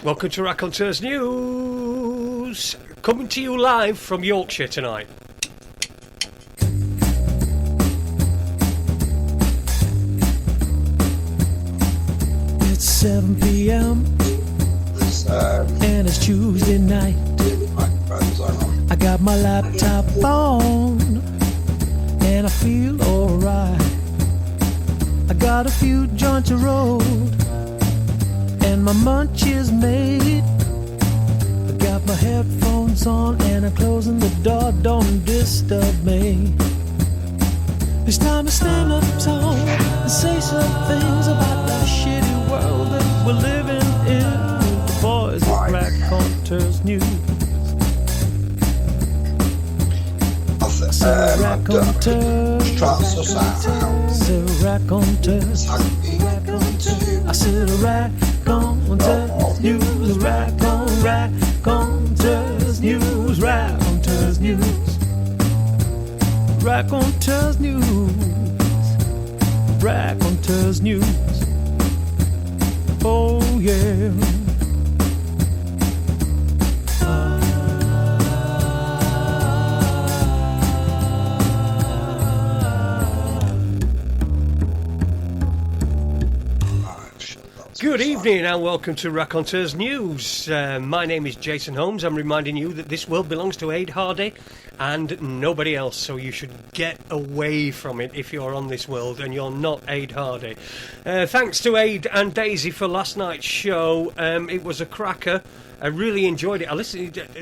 Welcome to Raconteursnews, coming to you live from Yorkshire tonight. It's 7 p.m. And it's Tuesday night. I got my laptop on and I feel alright. I got a few joints to roll and my munch is made. I got my headphones on and I'm closing the door, don't disturb me. It's time to stand up tall and say some things about the shitty world that we're living in. The boys at Raconteursnews. Raconteurs, Raconteurs, I said Raconteurs News, Raconteurs News, Raconteurs News, Raconteurs News, Raconteurs News. Oh yeah. Good evening and welcome to Raconteursnews. My name is Jason Holmes. I'm reminding you that this world belongs to Aid Hardy and nobody else, so you should get away from it if you're on this world and you're not Aid Hardy. Thanks to Aid and Daisy for last night's show. It was a cracker. I really enjoyed it. A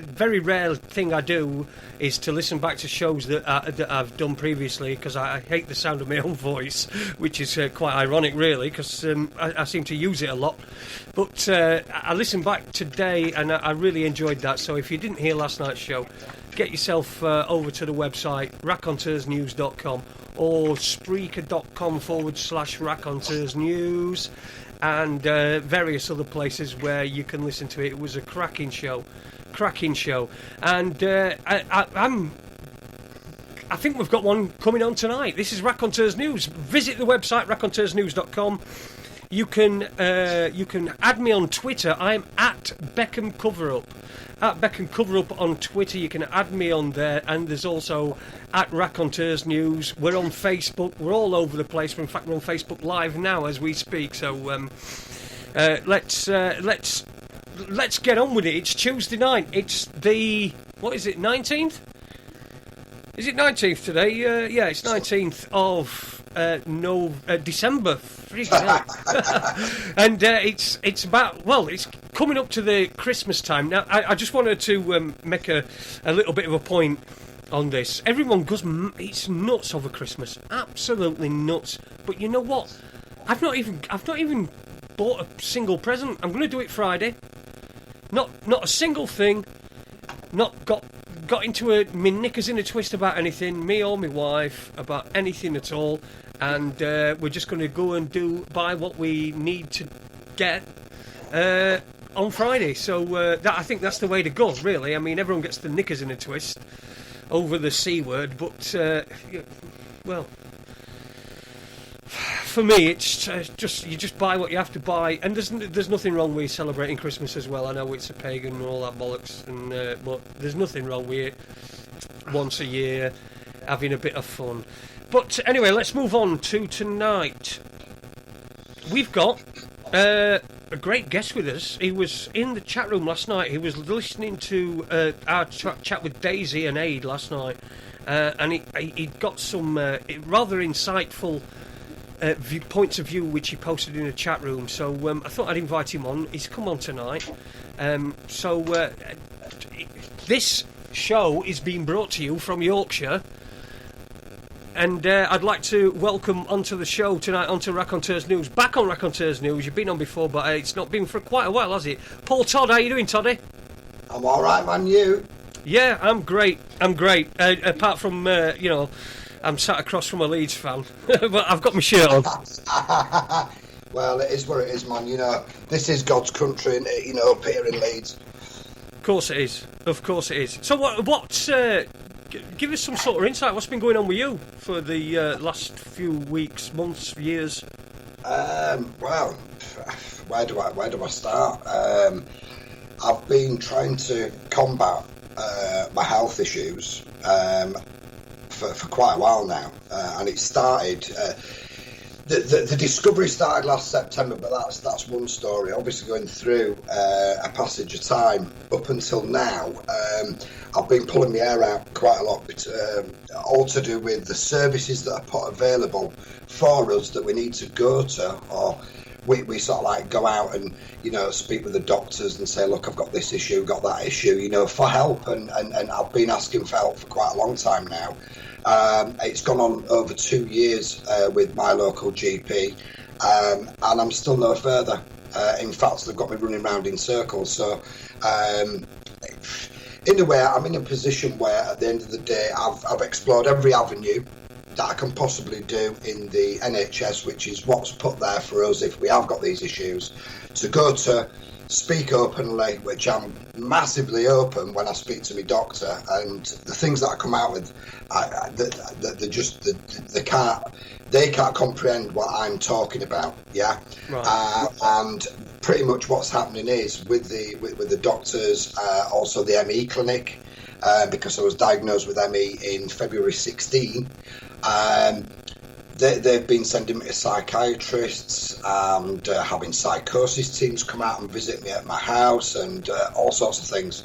very rare thing I do is to listen back to shows that I've done previously, because I hate the sound of my own voice, which is quite ironic, really, because I seem to use it a lot. But I listened back today, and I really enjoyed that. So if you didn't hear last night's show, get yourself over to the website, raconteursnews.com, or spreaker.com/raconteursnews. And various other places where you can listen to it. It was a cracking show. And I think we've got one coming on tonight. This is Raconteursnews. Visit the website, raconteursnews.com. You can add me on Twitter. I'm at Beckham Coverup. At Beckham Coverup on Twitter. You can add me on there. And there's also at Raconteursnews. We're on Facebook. We're all over the place. In fact, we're on Facebook Live now as we speak. So let's get on with it. It's Tuesday night. It's the, what is it, 19th? Is it 19th today? Yeah, it's 19th of December. Freaking hell. And it's about, well, it's coming up to the Christmas time. Now, I just wanted to make a little bit of a point on this. Everyone goes, it's nuts over Christmas. Absolutely nuts. But you know what? I've not even bought a single present. I'm going to do it Friday. Not a single thing. Not got into me knickers in a twist about anything, me or my wife, about anything at all, and we're just going to go and buy what we need to get on Friday. So I think that's the way to go, really. I mean, everyone gets the knickers in a twist over the C word, but well, for me, it's just you just buy what you have to buy, and there's nothing wrong with celebrating Christmas as well. I know it's a pagan and all that bollocks, and but there's nothing wrong with it. Once a year, having a bit of fun. But anyway, let's move on to tonight. We've got a great guest with us. He was in the chat room last night. He was listening to our chat with Daisy and Aid last night, and he got some rather insightful points of view which he posted in a chat room, so I thought I'd invite him on. He's come on tonight. This show is being brought to you from Yorkshire, and I'd like to welcome onto the show tonight, onto Raconteursnews, back on Raconteursnews. You've been on before, but it's not been for quite a while, has it? Paul Todd, how you doing, Toddy? I'm alright, man, you? Yeah, I'm great. Apart from, I'm sat across from a Leeds fan, but I've got my shirt on. Well, it is what it is, man. You know, this is God's country, isn't it? You know, up here in Leeds. Of course it is. So what's give us some sort of insight. What's been going on with you for the last few weeks, months, years? Well, where do I start? I've been trying to combat my health issues for quite a while now, and it started. The discovery started last September, but that's one story. Obviously, going through a passage of time up until now, I've been pulling my hair out quite a lot. All to do with the services that are put available for us that we need to go to, or we sort of like go out and speak with the doctors and say, look, I've got this issue, got that issue, for help, and I've been asking for help for quite a long time now. It's gone on over 2 years with my local GP, and I'm still no further. In fact, they've got me running around in circles. So, in a way, I'm in a position where, at the end of the day, I've explored every avenue that I can possibly do in the NHS, which is what's put there for us if we have got these issues, to go to speak openly, which I'm massively open when I speak to my doctor, and the things that I come out with, they can't comprehend what I'm talking about. Yeah, right. And pretty much what's happening is with the doctors, also the ME clinic, because I was diagnosed with ME in February 16. They've been sending me to psychiatrists and having psychosis teams come out and visit me at my house and all sorts of things.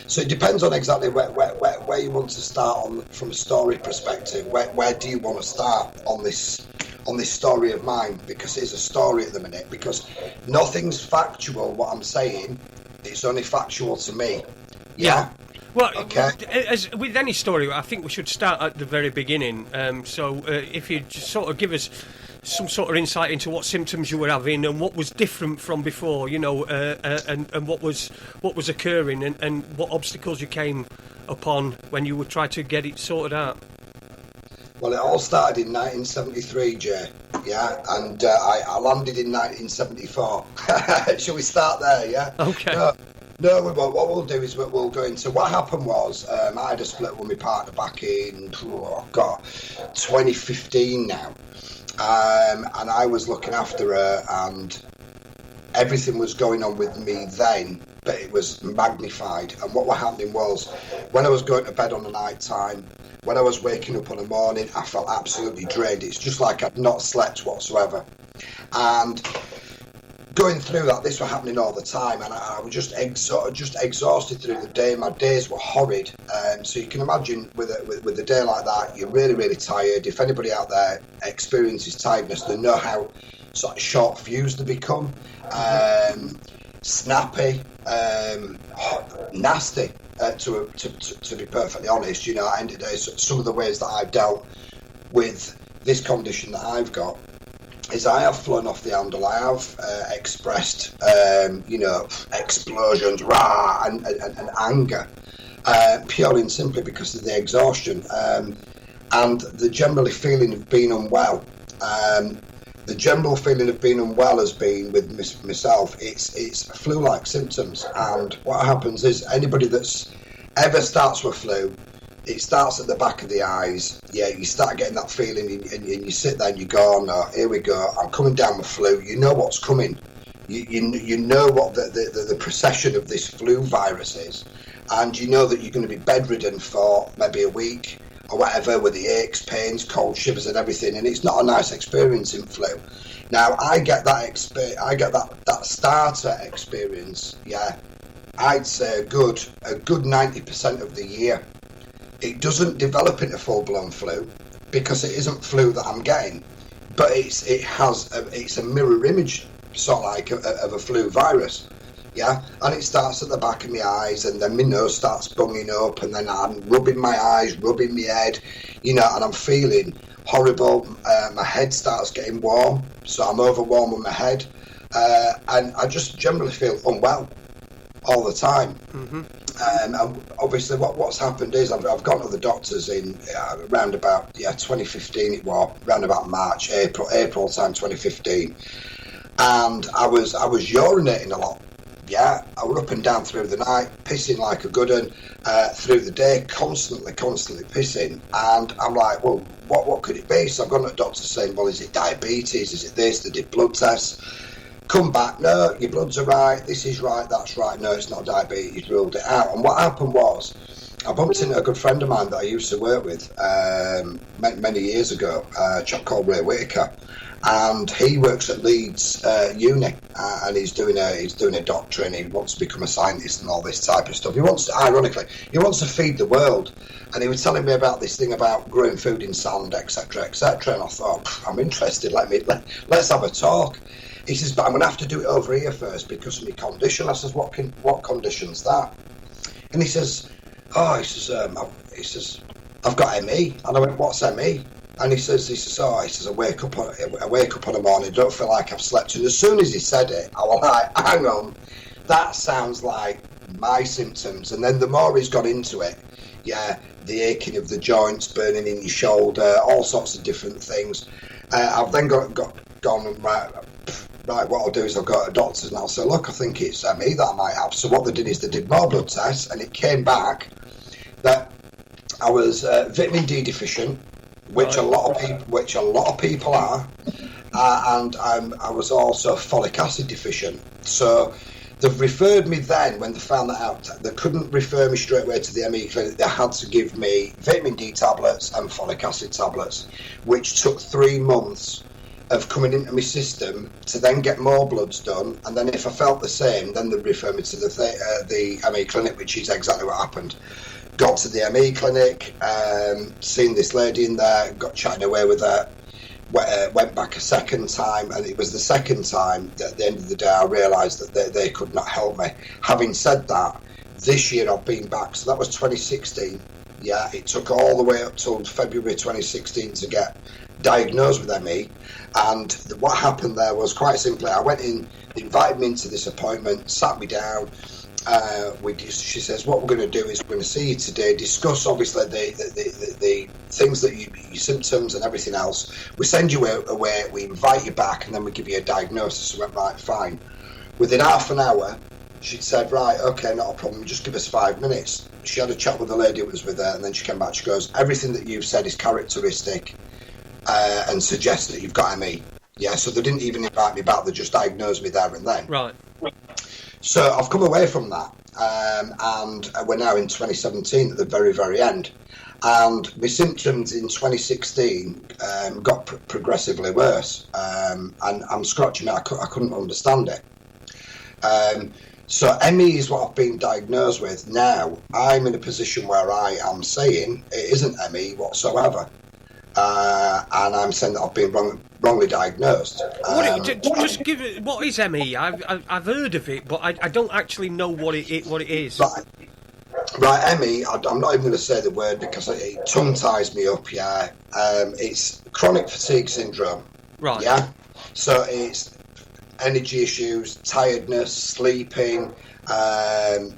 So it depends on exactly where you want to start from a story perspective. Where do you want to start on this story of mine? Because it's a story at the minute. Because nothing's factual. What I'm saying, it's only factual to me. Yeah. Well, okay. As with any story, I think we should start at the very beginning. So if you just sort of give us some sort of insight into what symptoms you were having and what was different from before, and what was occurring and what obstacles you came upon when you would try to get it sorted out. Well, it all started in 1973, Jay. Yeah, and I landed in 1974. Shall we start there? Yeah. Okay. No, we won't. What we'll do is we'll go into what happened was I had a split with my partner back in 2015 now, and I was looking after her, and everything was going on with me then, but it was magnified. And what was happening was, when I was going to bed on the night time, when I was waking up on the morning, I felt absolutely drained. It's just like I'd not slept whatsoever, and going through that, this was happening all the time, and I was just exhausted through the day. My days were horrid. So you can imagine with a day like that, you're really, really tired. If anybody out there experiences tiredness, they know how sort of short-fused they become, snappy, nasty. To be perfectly honest, at the end of the day, some of the ways that I've dealt with this condition that I've got is I have flown off the handle. I have expressed, explosions, rah, and anger, purely and simply because of the exhaustion and the general feeling of being unwell. The general feeling of being unwell has been with myself. It's flu-like symptoms, and what happens is anybody that's ever starts with flu, it starts at the back of the eyes. Yeah, you start getting that feeling, and you sit there and you go, oh, no, here we go, I'm coming down with flu. You know what's coming. You know what the procession of this flu virus is, and you know that you're going to be bedridden for maybe a week or whatever, with the aches, pains, cold shivers and everything, and it's not a nice experience in flu. Now, I get that starter experience, yeah, I'd say a good 90% of the year. It doesn't develop into full-blown flu because it isn't flu that I'm getting, but it's a mirror image, sort of like of a flu virus, yeah. And it starts at the back of my eyes, and then my nose starts bunging up, and then I'm rubbing my eyes, rubbing my head, and I'm feeling horrible. My head starts getting warm, so I'm over warm with my head, and I just generally feel unwell all the time. Mm-hmm. And obviously what's happened is I've gone to the doctors in around about 2015. It was around about March, April time 2015, and I was urinating a lot. Yeah, I was up and down through the night, pissing like a good one, through the day, constantly pissing. And I'm like, well, what could it be? So I've gone to the doctor saying, well, is it diabetes? Is it this? They did blood tests. Come back, no, your bloods are right, this is right, that's right, no, it's not diabetes, ruled it out. And what happened was, I bumped into a good friend of mine that I used to work with many years ago, a chap called Ray Whitaker, and he works at Leeds Uni, and he's doing a doctorate, and he wants to become a scientist and all this type of stuff. He wants to feed the world, and he was telling me about this thing about growing food in sand, etc., etc. And I thought, I'm interested. Let's have a talk. He says, but I'm going to have to do it over here first because of my condition. I says, what condition's that? And he says, I've got ME. And I went, what's ME? And he says, I wake up on a morning, don't feel like I've slept. And as soon as he said it, I was like, hang on, that sounds like my symptoms. And then the more he's got into it, yeah, the aching of the joints, burning in your shoulder, all sorts of different things. I've then gone right, what I'll do is I'll go to a doctor's and I'll say, look, I think it's ME that I might have. So what they did is they did more blood tests, and it came back that I was vitamin D deficient, which a lot of people are, and I was also folic acid deficient. So they've referred me then, when they found that out, they couldn't refer me straight away to the ME clinic. They had to give me vitamin D tablets and folic acid tablets, which took 3 months of coming into my system to then get more bloods done, and then if I felt the same, then they'd refer me to the ME clinic, which is exactly what happened. Got to the ME clinic, seen this lady in there, got chatting away with her, went back a second time, and it was the second time that at the end of the day I realised that they could not help me. Having said that, this year I've been back, so that was 2016. Yeah, it took all the way up till February 2016 to get diagnosed with ME, and what happened there was quite simply, I went in, they invited me into this appointment, sat me down, she says, what we're going to do is we're going to see you today, discuss obviously the things that your symptoms and everything else. We send you away, we invite you back, and then we give you a diagnosis. I went, right, fine. Within half an hour, she'd said, right, okay, not a problem, just give us 5 minutes. She had a chat with the lady who was with her, and then she came back, she goes, everything that you've said is characteristic and suggests that you've got ME. Yeah, so they didn't even invite me back, they just diagnosed me there and then. Right. So I've come away from that, and we're now in 2017 at the very, very end. And my symptoms in 2016 got progressively worse, and I'm scratching it, I couldn't understand it. So ME is what I've been diagnosed with. Now I'm in a position where I am saying it isn't ME whatsoever, and I'm saying that I've been wrongly diagnosed. What is ME? I've heard of it, but I don't actually know what it is. Right, ME, I'm not even going to say the word because it tongue-ties me up, yeah. It's chronic fatigue syndrome. Right. Yeah? So it's energy issues, tiredness, sleeping,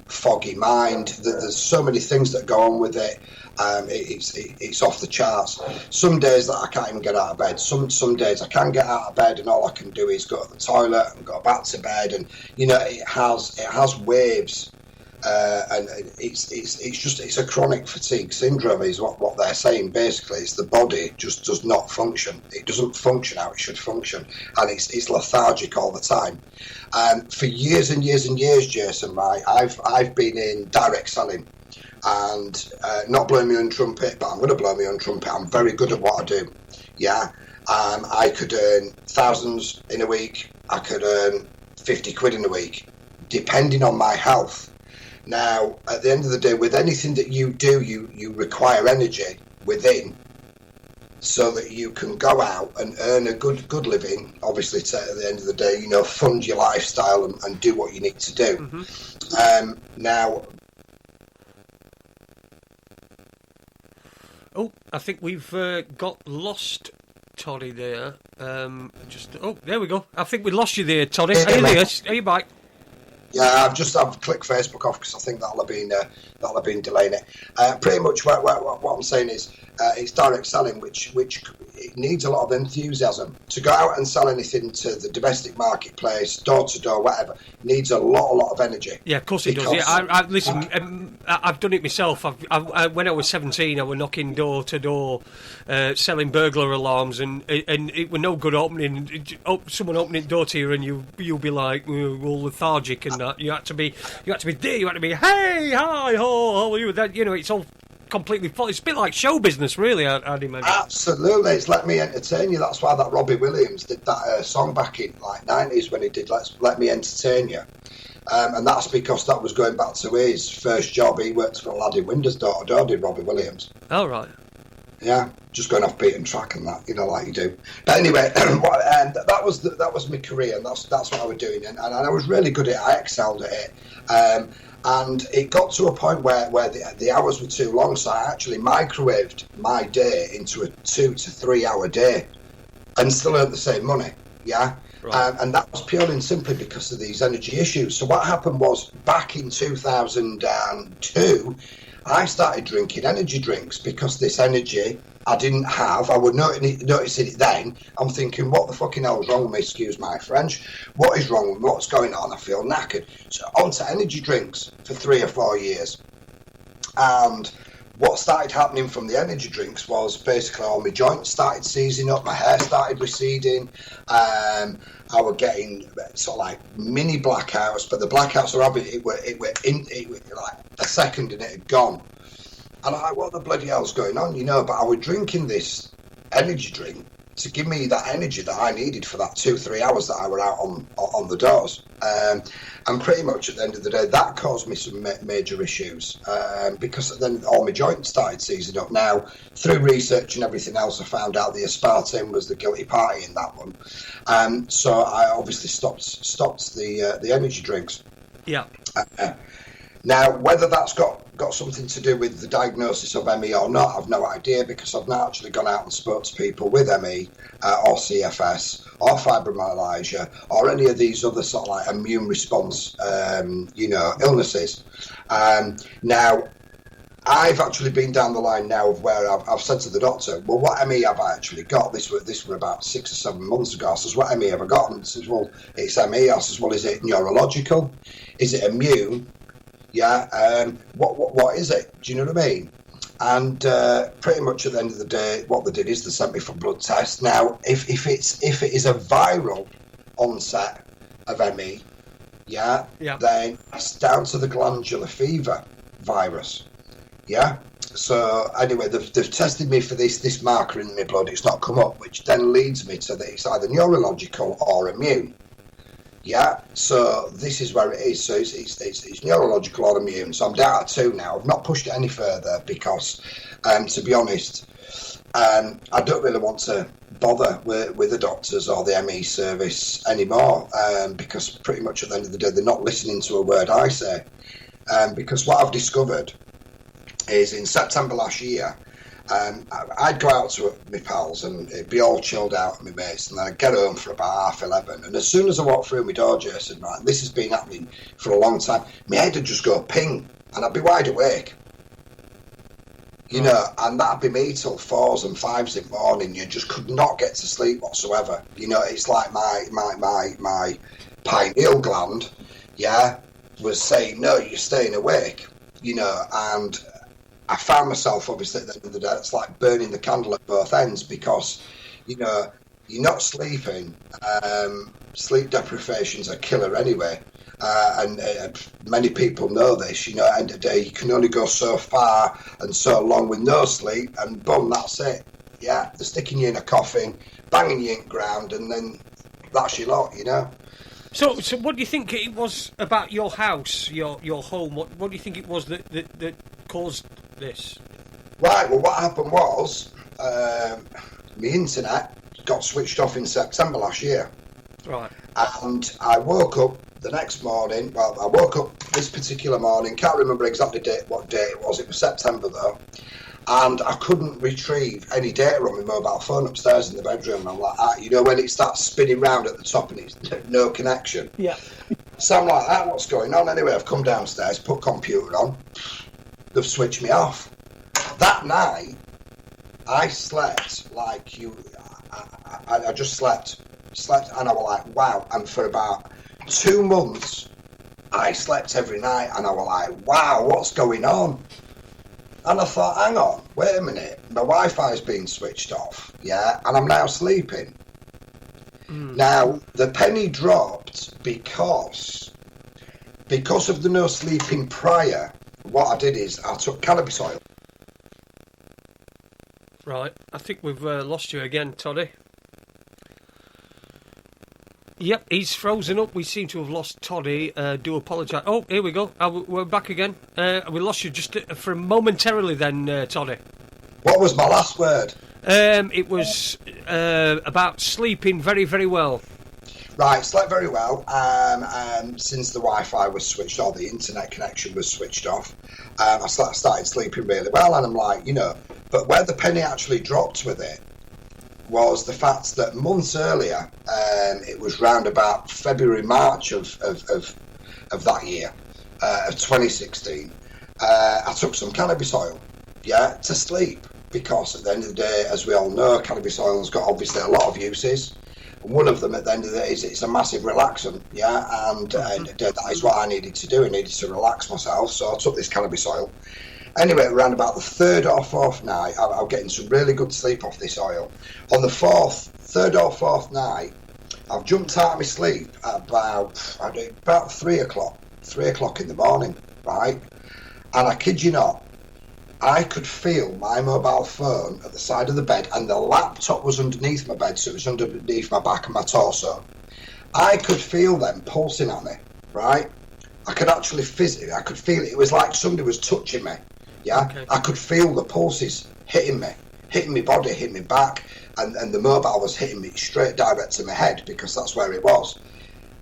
foggy mind. There's so many things that go on with it. It's off the charts. Some days that I can't even get out of bed. Some days I can get out of bed and all I can do is go to the toilet and go back to bed. And it has waves. And it's a chronic fatigue syndrome is what they're saying. Basically, it's the body just does not function. It doesn't function how it should function, and it's lethargic all the time. For years and years and years, Jason, right, I've been in direct selling, and not blowing my own trumpet, but I'm going to blow my own trumpet. I'm very good at what I do. Yeah, I could earn thousands in a week. I could earn 50 quid in a week, depending on my health. Now, at the end of the day, with anything that you do, you require energy within so that you can go out and earn a good living, obviously, to, at the end of the day, fund your lifestyle and do what you need to do. Mm-hmm. Now... Oh, I think we've got lost Toddy there. There we go. I think we lost you there, Toddy. Are you there? Are you back? Yeah, I've clicked Facebook off because I think that'll have been delaying it. Pretty much what I'm saying is it's direct selling, which it needs a lot of enthusiasm to go out and sell anything to the domestic marketplace, door to door, whatever. Needs a lot of energy. Yeah, of course it does. Yeah, listen, I've done it myself. When I was 17, I was knocking door to door, selling burglar alarms, and it was no good opening. Someone opening the door to you, and you'll be like all lethargic and that. You had to be there. You had to be hey, hi, ho, how are you? That it's all completely false. It's a bit like show business, really. I'd imagine. Absolutely, it's Let Me Entertain You. That's why that Robbie Williams did that song back in like 90s when he did Let Me Entertain You. And that's because that was going back to his first job. He worked for a lad in Windows door to door, did Robbie Williams. Oh, right. Yeah, just going off beaten track and that, like you do. But anyway, that was my career, and that's what I was doing, and I was really good at it. I excelled at it. And it got to a point where the hours were too long, so I actually microwaved my day into a 2 to 3 hour day and still earned the same money, yeah? Right. And that was purely and simply because of these energy issues. So what happened was, back in 2002, I started drinking energy drinks because this energy I didn't have. I would noticing it then. I'm thinking, what the fucking hell is wrong with me? Excuse my French. What is wrong with me? What's going on? I feel knackered. So onto energy drinks for 3 or 4 years. And what started happening from the energy drinks was basically all my joints started seizing up, my hair started receding. I was getting sort of like mini blackouts, but the blackouts were having it were like a second and it had gone. And I'm like, what the bloody hell's going on, But I was drinking this energy drink to give me that energy that I needed for that 2-3 hours that I were out on the doors. And pretty much at the end of the day, that caused me some major issues because then all my joints started seizing up. Now, through research and everything else, I found out the aspartame was the guilty party in that one. So I obviously stopped the energy drinks. Yeah. Now, whether that's got something to do with the diagnosis of ME or not, I've no idea, because I've not actually gone out and spoke to people with ME or CFS or fibromyalgia or any of these other sort of like immune response, illnesses. Now, I've actually been down the line now of where I've said to the doctor, well, what ME have I actually got? This were about 6 or 7 months ago. I says, what ME have I got? And he says, well, it's ME. I says, well, is it neurological? Is it immune? Yeah, what is it? Do you know what I mean? And pretty much at the end of the day, what they did is they sent me for blood tests. Now, if it is a viral onset of ME, then it's down to the glandular fever virus. Yeah. So anyway, they've tested me for this marker in my blood. It's not come up, which then leads me to that it's either neurological or immune. Yeah, so this is where it is. So it's neurological or immune. So I'm down at 2 now. I've not pushed it any further because, to be honest, I don't really want to bother with the doctors or the ME service anymore because pretty much at the end of the day, they're not listening to a word I say. Because what I've discovered is in September last year, I'd go out to my pals and it'd be all chilled out with my mates, and then I'd get home for about 11:30, and as soon as I walked through my door, Jason, right, this has been happening for a long time, my head would just go ping and I'd be wide awake, and that'd be me till 4s and 5s in the morning. You just could not get to sleep whatsoever. It's like my pineal gland was saying, no, you're staying awake, and I found myself, obviously, at the end of the day, it's like burning the candle at both ends because, you're not sleeping. Sleep deprivation's a killer anyway. And many people know this, at the end of the day, you can only go so far and so long with no sleep, and boom, that's it. Yeah, they're sticking you in a coffin, banging you in the ground, and then that's your lot, So what do you think it was about your house, your home? What do you think it was that caused this? Right, well, what happened was my internet got switched off in September last year. Right. And I woke up the next morning. Well, I woke up this particular morning. Can't remember exactly what day it was. It was September, though. And I couldn't retrieve any data on my mobile phone upstairs in the bedroom. And I'm like, when it starts spinning round at the top and it's no connection. Yeah. So I'm like, what's going on? Anyway, I've come downstairs, put computer on. They've switched me off. That night, I slept like you. I just slept, and I was like, wow. And for about 2 months, I slept every night, and I was like, wow, what's going on? And I thought, hang on, wait a minute, my Wi-Fi's been switched off, yeah, and I'm now sleeping. Now, the penny dropped because of the no sleeping prior. What I did is I took cannabis oil. Right, I think we've lost you again, Toddy. Yep, he's frozen up. We seem to have lost Toddy. Do apologise. Oh, here we go. We're back again. We lost you just for momentarily then, Toddy. What was my last word? It was about sleeping very, very well. Right, slept very well. Since the Wi-Fi was switched off, the internet connection was switched off, I started sleeping really well, and I'm like, but where the penny actually dropped with it was the fact that months earlier, it was round about February, March of that year, of 2016, I took some cannabis oil, to sleep, because at the end of the day, as we all know, cannabis oil has got obviously a lot of uses. One of them at the end of the day is it's a massive relaxant, and that is what I needed to do. I needed to relax myself, so I took this cannabis oil. Anyway, around about the third or fourth night, I'm getting some really good sleep off this oil. On the third or fourth night, I've jumped out of my sleep at about 3 o'clock in the morning, right? And I kid you not, I could feel my mobile phone at the side of the bed, and the laptop was underneath my bed, so it was underneath my back and my torso. I could feel them pulsing at me, right? I could actually I could feel it. It was like somebody was touching me, Okay. I could feel the pulses hitting me, hitting my body, hitting my back, and the mobile was hitting me straight direct to my head, because that's where it was.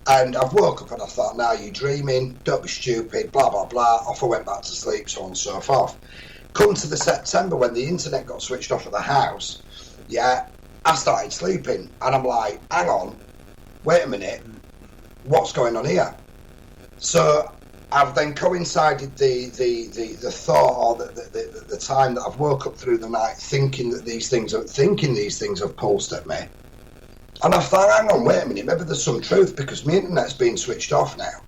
And I've woke up and I thought, now you're dreaming, don't be stupid, blah, blah, blah. Off I went back to sleep, so on and so forth. Come to the September, when the internet got switched off at the house, I started sleeping, and I'm like, hang on, wait a minute, what's going on here? So I've then coincided the thought, or the time that I've woke up through the night thinking these things have pulsed at me, and I thought, hang on, wait a minute, maybe there's some truth, because my internet's been switched off now,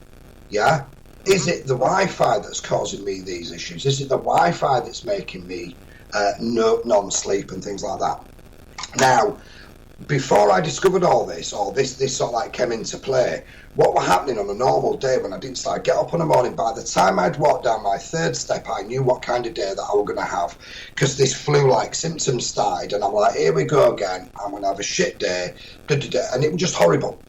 Is it the Wi-Fi that's causing me these issues? Is it the Wi-Fi that's making me non-sleep and things like that? Now, before I discovered all this, or this sort of like came into play, what were happening on a normal day when I didn't start, get up in the morning, by the time I'd walked down my third step, I knew what kind of day that I was going to have, because this flu-like symptoms started, and I'm like, here we go again, I'm going to have a shit day, and it was just horrible.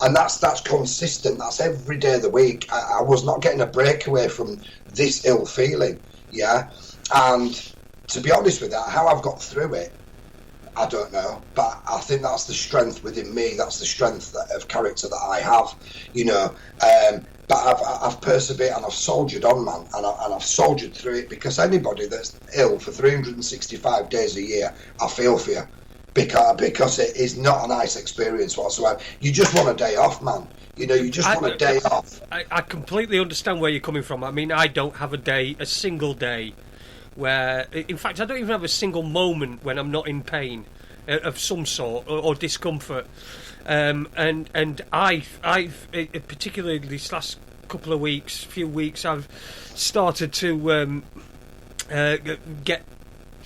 And that's consistent. That's every day of the week. I was not getting a breakaway from this ill feeling, And to be honest with that, how I've got through it, I don't know. But I think that's the strength within me. That's the strength of character that I have, But I've persevered, and I've soldiered on, man, and I've soldiered through it, because anybody that's ill for 365 days a year, I feel for you. Because it is not a nice experience whatsoever. You just want a day off, man. You just want a day off. I completely understand where you're coming from. I mean, I don't have a single day where... In fact, I don't even have a single moment when I'm not in pain of some sort, or discomfort. And I've particularly this last couple of few weeks, I've started to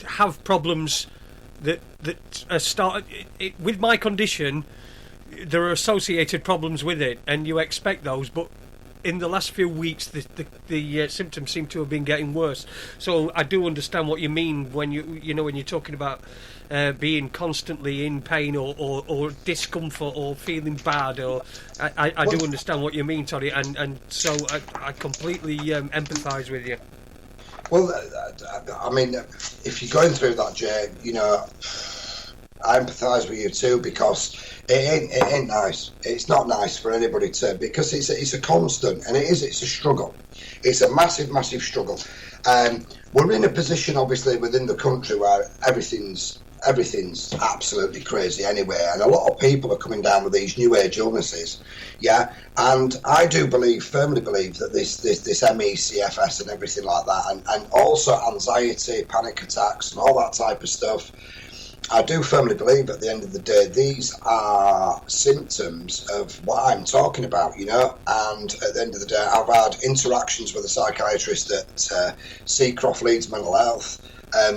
have problems that start with my condition. There are associated problems with it, and you expect those, but in the last few weeks the symptoms seem to have been getting worse. So I do understand what you mean when when you're talking about being constantly in pain or discomfort or feeling bad, or I do understand what you mean, Toddy, and so I completely empathise with you. Well, I mean, if you're going through that, Jay, I empathise with you too, because it ain't nice. It's not nice for anybody to, because it's a constant, and it's a struggle. It's a massive, massive struggle. We're in a position, obviously, within the country where everything's everything's absolutely crazy anyway, and a lot of people are coming down with these new age illnesses, yeah. And I do firmly believe that this ME, CFS, and everything like that, and also anxiety, panic attacks, and all that type of stuff. I do firmly believe at the end of the day, these are symptoms of what I'm talking about, you know. And at the end of the day, I've had interactions with a psychiatrist at Seacroft Leeds Mental Health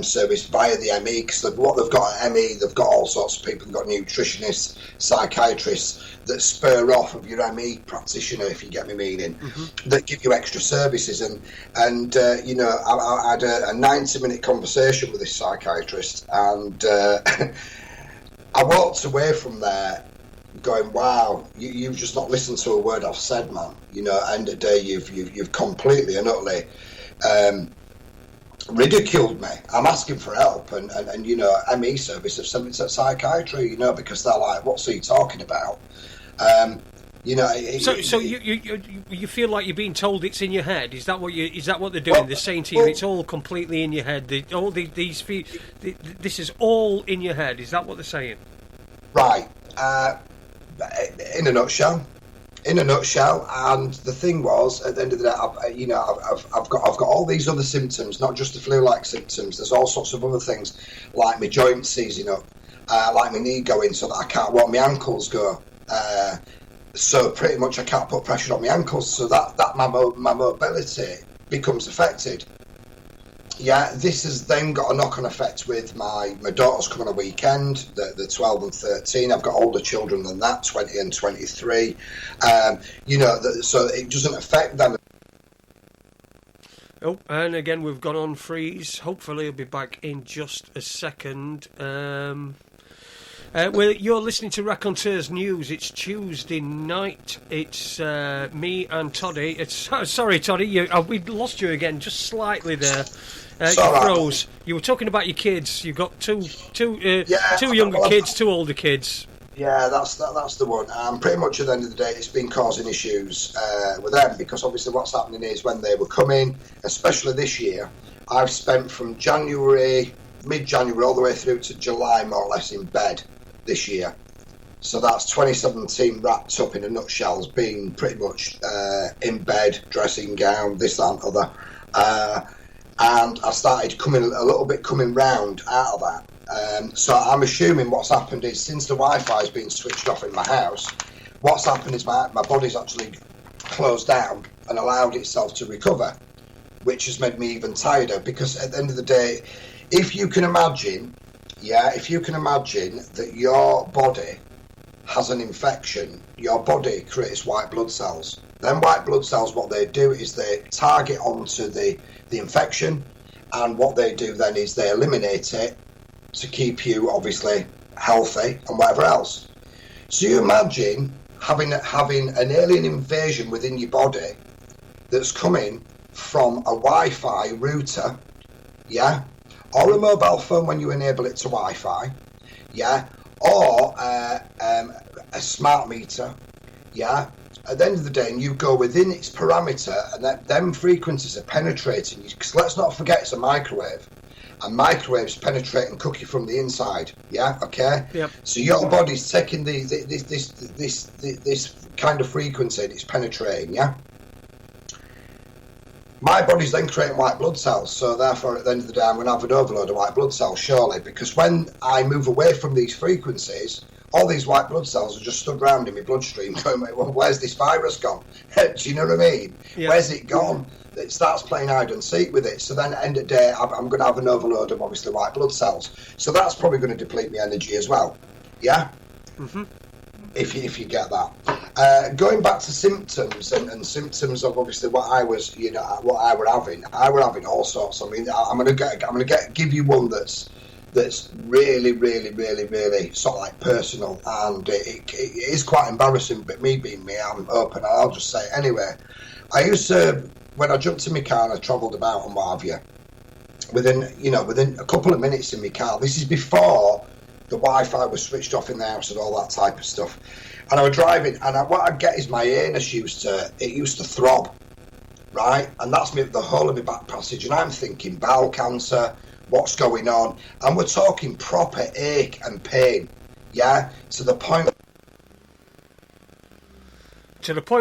service via the ME, because what they've got at ME, they've got all sorts of people. They've got nutritionists, psychiatrists that spur off of your ME practitioner, if you get me meaning, that give you extra services. And you know, I had a 90-minute conversation with this psychiatrist, and I walked away from there going, wow, you've just not listened to a word I've said, man. You know, end of the day, you've completely and utterly ridiculed me. I'm asking for help, and you know, ME service have sent me to psychiatry, you know, because they're like, what's he talking about? You know, so you feel like you're being told it's in your head? Is that what they're doing? They're saying to you it's all completely in your head. This is all in your head. Is that what they're saying? Right. In a nutshell. And the thing was, at the end of the day, I've got all these other symptoms, not just the flu-like symptoms. There's all sorts of other things, like my joints seizing up, like my knee going so that I can't walk, my ankles go. So pretty much I can't put pressure on my ankles, so that my mobility becomes affected. Yeah, this has then got a knock-on effect with my daughters coming on a weekend, the 12 and 13. I've got older children than that, 20 and 23. You know, so it doesn't affect them. Oh, and again, we've gone on freeze. Hopefully he'll be back in just a second. Well, you're listening to Raconteursnews. It's Tuesday night. It's me and Toddy. Sorry, Toddy, we lost you again, just slightly there. You froze. You were talking about your kids. You've got two younger kids, two older kids. Yeah, that's the one. Pretty much at the end of the day, it's been causing issues with them, because obviously what's happening is when they were coming, especially this year, I've spent from mid-January all the way through to July, more or less, in bed this year. So that's 2017 wrapped up in a nutshell, as being pretty much in bed, dressing gown, this, that, and other. And I started coming round out of that. So I'm assuming what's happened is, since the Wi-Fi's been switched off in my house, what's happened is my body's actually closed down and allowed itself to recover, which has made me even tireder, because at the end of the day, if you can imagine that your body has an infection, your body creates white blood cells. Then white blood cells, what they do is they target onto the infection, and what they do then is they eliminate it to keep you obviously healthy and whatever else. So you imagine having an alien invasion within your body that's coming from a Wi-Fi router, yeah, or a mobile phone when you enable it to Wi-Fi, yeah, or a smart meter, yeah. At the end of the day, and you go within its parameter, and them frequencies are penetrating. Because let's not forget, it's a microwave, and microwaves penetrate and cook you from the inside. Yeah, okay. Yep. So your body's taking this kind of frequency, and it's penetrating. Yeah. My body's then creating white blood cells, so therefore at the end of the day I'm going to have an overload of white blood cells, surely, because when I move away from these frequencies, all these white blood cells are just stood round in my bloodstream going, well, where's this virus gone? Do you know what I mean? Yeah. Where's it gone? It starts playing hide and seek with it, so then at the end of the day I'm going to have an overload of obviously white blood cells, so that's probably going to deplete my energy as well, yeah? Mm-hmm. If you get that. Going back to symptoms and symptoms of obviously what I was having all sorts. I mean, I'm gonna give you one that's really, really, really, really sort of like personal, and it is quite embarrassing. But me being me, I'm open. I'll just say it anyway. I used to, when I jumped in my car and I travelled about and what have you, within a couple of minutes in my car. This is before the Wi-Fi was switched off in the house and all that type of stuff. And I was driving, and what I'd get is my anus used to throb, right? And that's the whole of my back passage. And I'm thinking bowel cancer, what's going on, and we're talking proper ache and pain, yeah, to the point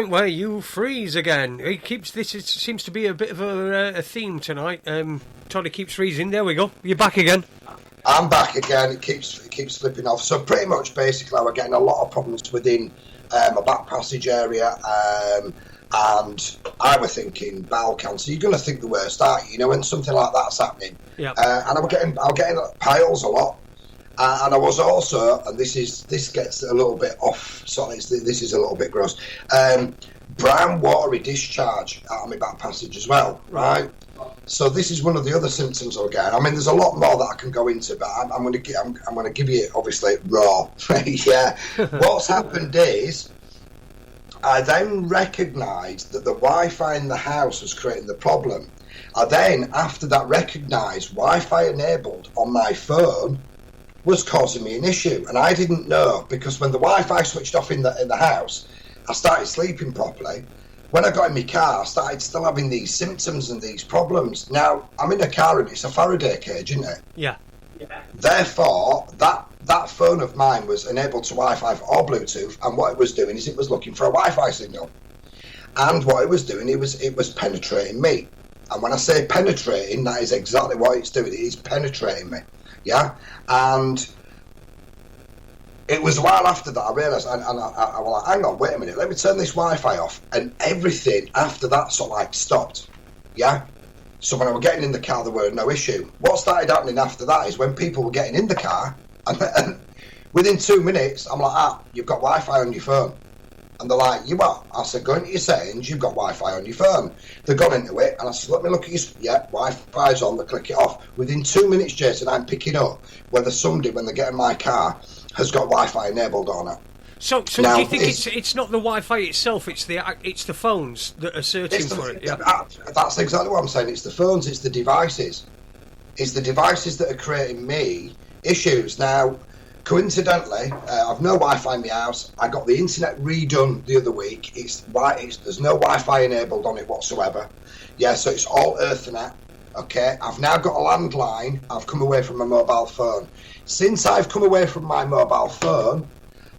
where you freeze again. It keeps this. It seems to be a bit of a theme tonight. Toddy keeps freezing. There we go. You're back again. I'm back again. It keeps slipping off. So pretty much, basically, we're getting a lot of problems within my back passage area, and I were thinking bowel cancer. You're going to think the worst, aren't you? You know, when something like that's happening. Yeah. And I'm getting piles a lot. And I was also, and this gets a little bit off. Sorry, this is a little bit gross. Brown watery discharge out of my back passage as well, right? So this is one of the other symptoms I'll get. I mean, there's a lot more that I can go into, but I'm going to give you obviously raw. Yeah. What's happened is I then recognised that the Wi-Fi in the house was creating the problem. I then, after that, recognised Wi-Fi enabled on my phone was causing me an issue, and I didn't know, because when the Wi-Fi switched off in the house, I started sleeping properly. When I got in my car, I started still having these symptoms and these problems. Now, I'm in a car and it's a Faraday cage, isn't it? Yeah. Therefore, that phone of mine was enabled to Wi-Fi or Bluetooth, and what it was doing is it was looking for a Wi-Fi signal. And what it was doing, it was penetrating me. And when I say penetrating, that is exactly what it's doing. It is penetrating me. Yeah? And it was a while after that I realised, and I was like, hang on, wait a minute, let me turn this Wi-Fi off. And everything after that sort of like stopped. Yeah? So when I was getting in the car, there were no issue. What started happening after that is when people were getting in the car, and within 2 minutes, I'm like, you've got Wi-Fi on your phone. And they're like, you what? I said, go into your settings, you've got Wi-Fi on your phone. They've gone into it, and I said, let me look at your... Yeah, Wi-Fi's on, they click it off. Within 2 minutes, Jason, I'm picking up whether somebody, when they get in my car, has got Wi-Fi enabled or not. So now, do you think it's not the Wi-Fi itself, it's the phones that are searching for it? Yeah. That's exactly what I'm saying. It's the phones, it's the devices. It's the devices that are creating me issues. Now, coincidentally, I've no Wi-Fi in my house. I got the internet redone the other week. There's no Wi-Fi enabled on it whatsoever. Yeah, so it's all Ethernet. Okay, I've now got a landline. I've come away from my mobile phone. Since I've come away from my mobile phone,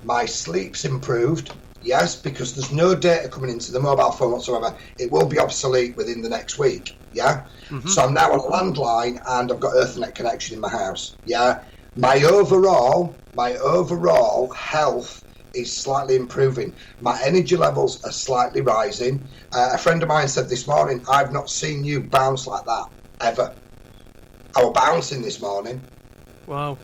my sleep's improved. Yes, because there's no data coming into the mobile phone whatsoever. It will be obsolete within the next week. Yeah, So I'm now on a landline and I've got Ethernet connection in my house. Yeah. My overall health is slightly improving. My energy levels are slightly rising. A friend of mine said this morning, I've not seen you bounce like that, ever. I was bouncing this morning. Wow.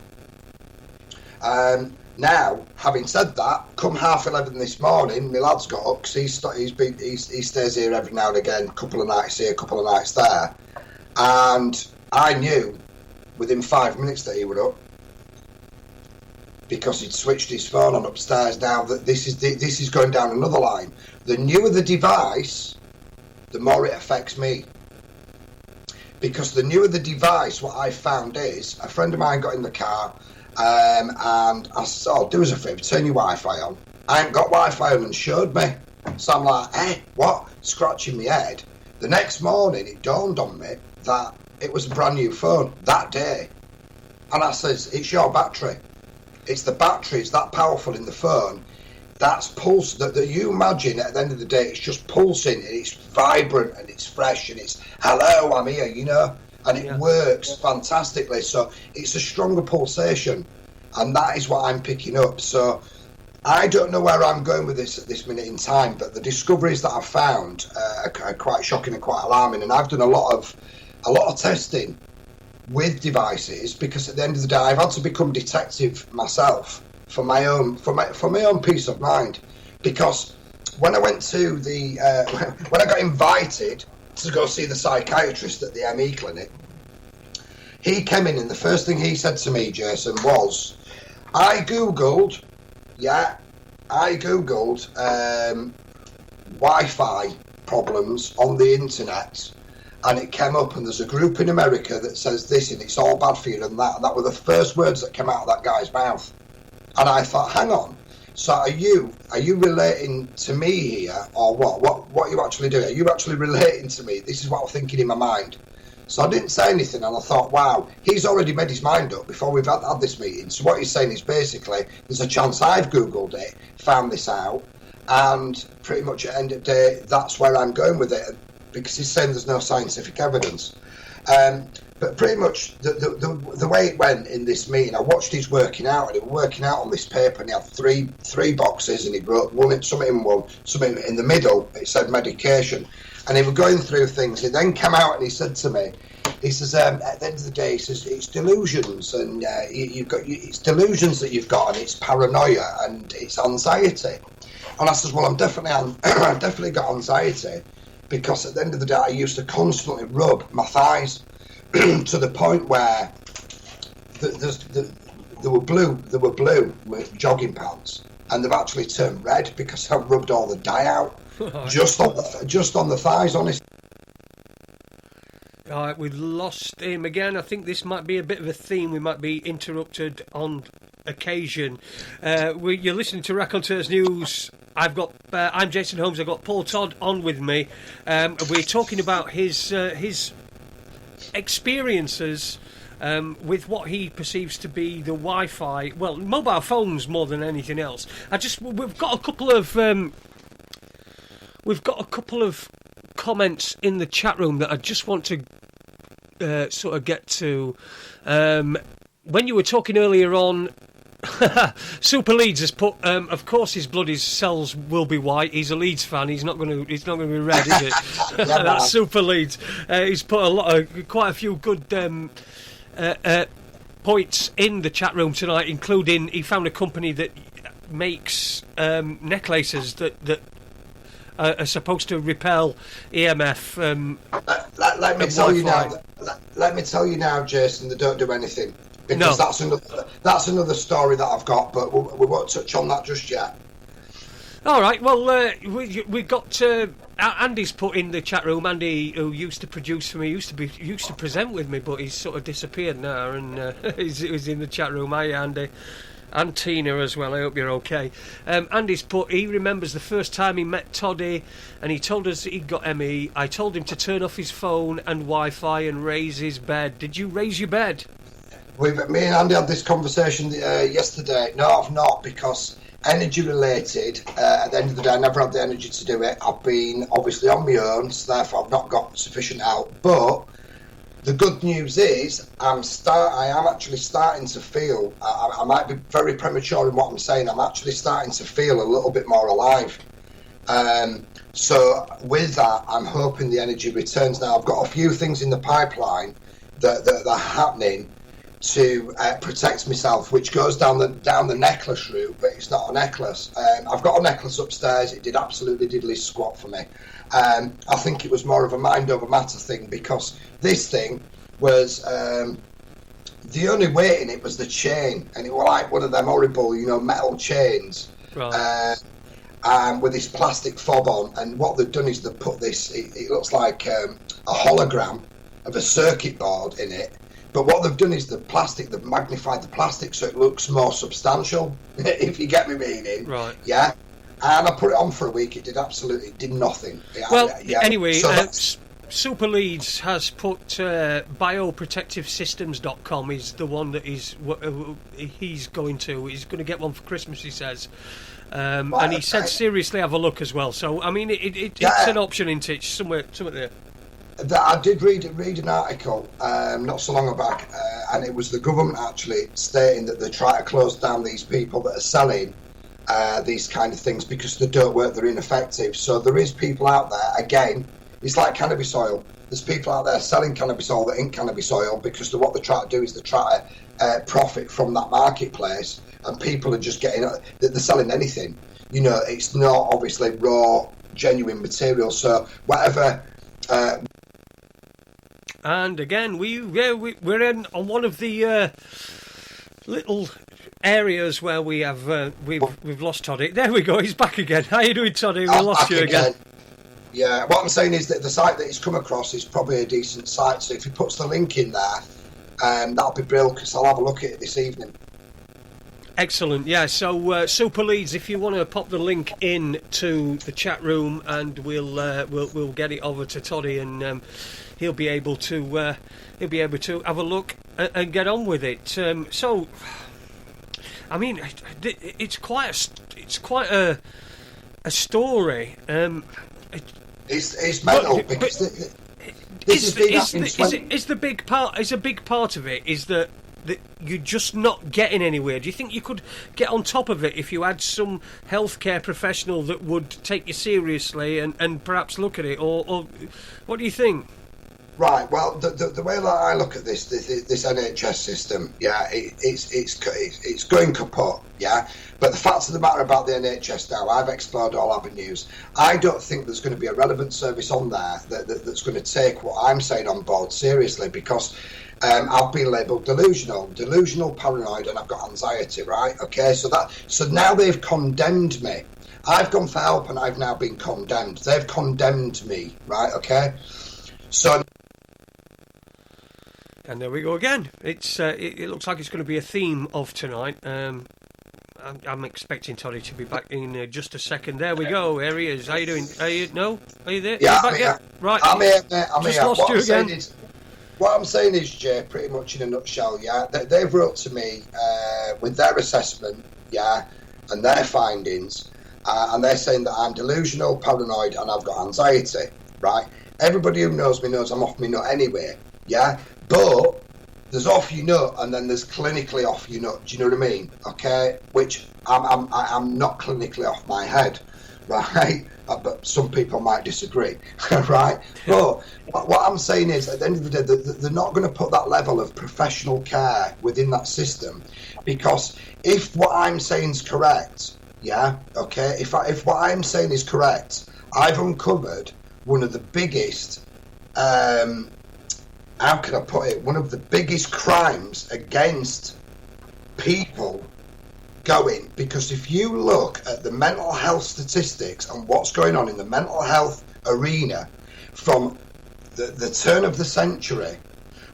Now, having said that, come 11:30 this morning, my lad's got up, because he stays here every now and again, a couple of nights here, a couple of nights there. And I knew within 5 minutes that he was up, because he'd switched his phone on upstairs. Now that this is going down another line. The newer the device, the more it affects me. Because the newer the device, what I found is, a friend of mine got in the car, and I said, do us a favour, turn your Wi-Fi on. I ain't got Wi-Fi on, and showed me. So I'm like, what? Scratching my head. The next morning, it dawned on me that it was a brand new phone that day. And I says, it's your battery. It's the battery, it's that powerful in the phone. That's pulse that you imagine at the end of the day, it's just pulsing and it's vibrant and it's fresh and it's hello, I'm here, you know, and it works fantastically. So it's a stronger pulsation, and that is what I'm picking up. So I don't know where I'm going with this at this minute in time, but the discoveries that I've found are quite shocking and quite alarming. And I've done a lot of testing with devices, because at the end of the day I've had to become detective myself for my own peace of mind. Because when I went to when I got invited to go see the psychiatrist at the ME clinic, he came in and the first thing he said to me, Jason, was, I googled Wi-Fi problems on the internet, and it came up, and there's a group in America that says this, and it's all bad for you and that. And that were the first words that came out of that guy's mouth. And I thought, hang on, so are you relating to me here, or what? What are you actually doing? Are you actually relating to me? This is what I'm thinking in my mind. So I didn't say anything, and I thought, wow, he's already made his mind up before we've had this meeting. So what he's saying is basically, there's a chance I've Googled it, found this out, and pretty much at the end of the day, that's where I'm going with it, because he's saying there's no scientific evidence. But pretty much the way it went in this meeting, I watched his working out, and he was working out on this paper, and he had three boxes, and he wrote something in the middle, it said medication. And he was going through things. He then came out and he said to me, he says, at the end of the day, he says, it's delusions, and it's delusions that you've got, and it's paranoia, and it's anxiety. And I says, well, I've definitely got anxiety, because at the end of the day, I used to constantly rub my thighs to the point where they were blue with jogging pants, and they've actually turned red because I've rubbed all the dye out. Just on the thighs, honestly. All right, we've lost him again. I think this might be a bit of a theme. We might be interrupted on occasion. You're listening to Raconteurs News. I'm Jason Holmes. I've got Paul Todd on with me. We're talking about his experiences with what he perceives to be the Wi-Fi, well, mobile phones more than anything else. We've got a couple of comments in the chat room that I just want to sort of get to. When you were talking earlier on, Super Leeds has put, of course his bloody cells will be white. He's a Leeds fan. He's not going to be red, is it? That's Super Leeds. He's put quite a few good points in the chat room tonight, including he found a company that makes necklaces that are supposed to repel EMF. Let me tell you now, Jason, they don't do anything, because that's another story that I've got, but we won't touch on that just yet. All right. Well, we got Andy's put in the chat room. Andy, who used to produce for me, used to present with me, but he's sort of disappeared now, and he's in the chat room. Hi, Andy. And Tina as well. I hope you're okay. Andy's put, he remembers the first time he met Toddy, and he told us that he'd got ME. I told him to turn off his phone and Wi-Fi and raise his bed. Did you raise your bed? Me and Andy had this conversation yesterday. No, I've not, because energy related, at the end of the day, I never had the energy to do it. I've been obviously on my own, so therefore I've not got sufficient help. But the good news is I am actually starting to feel, I might be very premature in what I'm saying, I'm actually starting to feel a little bit more alive. So with that, I'm hoping the energy returns. Now, I've got a few things in the pipeline that are happening to protect myself, which goes down the necklace route, but it's not a necklace. I've got a necklace upstairs. It did absolutely diddly squat for me. I think it was more of a mind over matter thing, because this thing was the only weight in it was the chain, and it was like one of them horrible, metal chains, right. With this plastic fob on. And what they've done is they've put this. It looks like a hologram of a circuit board in it. But what they've done is they've magnified the plastic so it looks more substantial, if you get me meaning. Right. Yeah. And I put it on for a week. It did nothing. Anyway, so Super Leeds has put bioprotectivesystems.com is the one that he's going to. He's going to get one for Christmas, he says. And he said seriously have a look as well. So, I mean, it's an option, isn't it? Somewhere there. I did read an article not so long back, and it was the government actually stating that they try to close down these people that are selling these kind of things because they don't work, they're ineffective. So there is people out there, again, it's like cannabis oil. There's people out there selling cannabis oil that ain't cannabis oil, because what they try to do is they try to profit from that marketplace, and people are just they're selling anything. It's not obviously raw, genuine material. So whatever. And again, we're in on one of the little areas where we have we've lost Toddy. There we go. He's back again. How you doing, Toddy? We lost you again. Yeah. What I'm saying is that the site that he's come across is probably a decent site. So if he puts the link in there, that'll be brilliant, because I'll have a look at it this evening. Excellent. Yeah. So Super Leeds, if you want to pop the link in to the chat room, and we'll get it over to Toddy, and he'll be able to have a look and get on with it. So, I mean, it's quite a story. It's mental because is a big part of it is that you're just not getting anywhere. Do you think you could get on top of it if you had some healthcare professional that would take you seriously and perhaps look at it, or what do you think? Right. Well, the way that I look at this NHS system, yeah, it's going kaput, yeah. But the fact of the matter about the NHS now, I've explored all avenues. I don't think there's going to be a relevant service on there that's going to take what I'm saying on board seriously, because I've been labelled delusional, paranoid, and I've got anxiety. Right? Okay. So now they've condemned me. I've gone for help, and I've now been condemned. They've condemned me. Right? Okay. So. And there we go again. It looks like it's going to be a theme of tonight. I'm expecting Toddy to be back in just a second. There we go. Here he is. How you doing? Are you there? Yeah, back yet? Right. I'm here, mate. I'm just here. lost you again. What I'm saying is, Jay, pretty much in a nutshell, yeah, they've wrote to me with their assessment, yeah, and their findings, and they're saying that I'm delusional, paranoid, and I've got anxiety, right? Everybody who knows me knows I'm off my nut anyway, yeah? But there's off your nut, and then there's clinically off your nut. Do you know what I mean? Okay, which I'm not clinically off my head, right? But some people might disagree, right? But what I'm saying is, at the end of the day, they're not going to put that level of professional care within that system, because if what I'm saying is correct, yeah, okay, if what I'm saying is correct, I've uncovered one of the biggest. How can I put it? One of the biggest crimes against people going, because if you look at the mental health statistics and what's going on in the mental health arena from the turn of the century,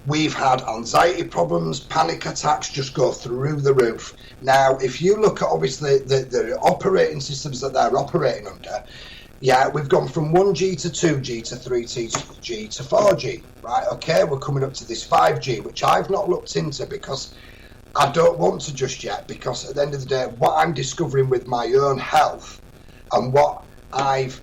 we've had anxiety problems, panic attacks just go through the roof. Now, if you look at obviously the operating systems that they're operating under, yeah, we've gone from 1G to 2G to 3G to 4G, right? Okay, we're coming up to this 5G, which I've not looked into because I don't want to just yet, because at the end of the day, what I'm discovering with my own health and what I've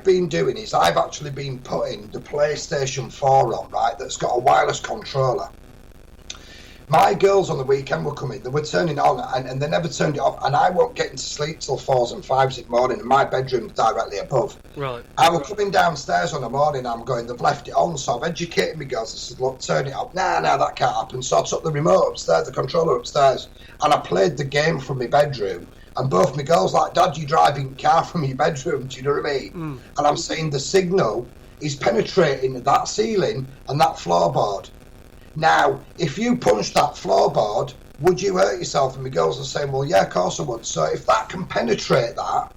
been doing is I've actually been putting the PlayStation 4 on, right, that's got a wireless controller. My girls on the weekend were coming, they were turning it on and they never turned it off, and I won't get into sleep till 4s and 5s in the morning, and my bedroom's directly above. Right. I was coming downstairs on the morning, I'm going, they've left it on, so I've educated my girls. I said, look, turn it off. Nah, that can't happen. So I took the remote upstairs, the controller upstairs, and I played the game from my bedroom, and both my girls like, Dad, you're driving car from your bedroom, do you know what I mean? And I'm saying the signal is penetrating that ceiling and that floorboard. Now, if you punch that floorboard, would you hurt yourself? And my girls are saying, well, yeah, of course I would. So if that can penetrate that,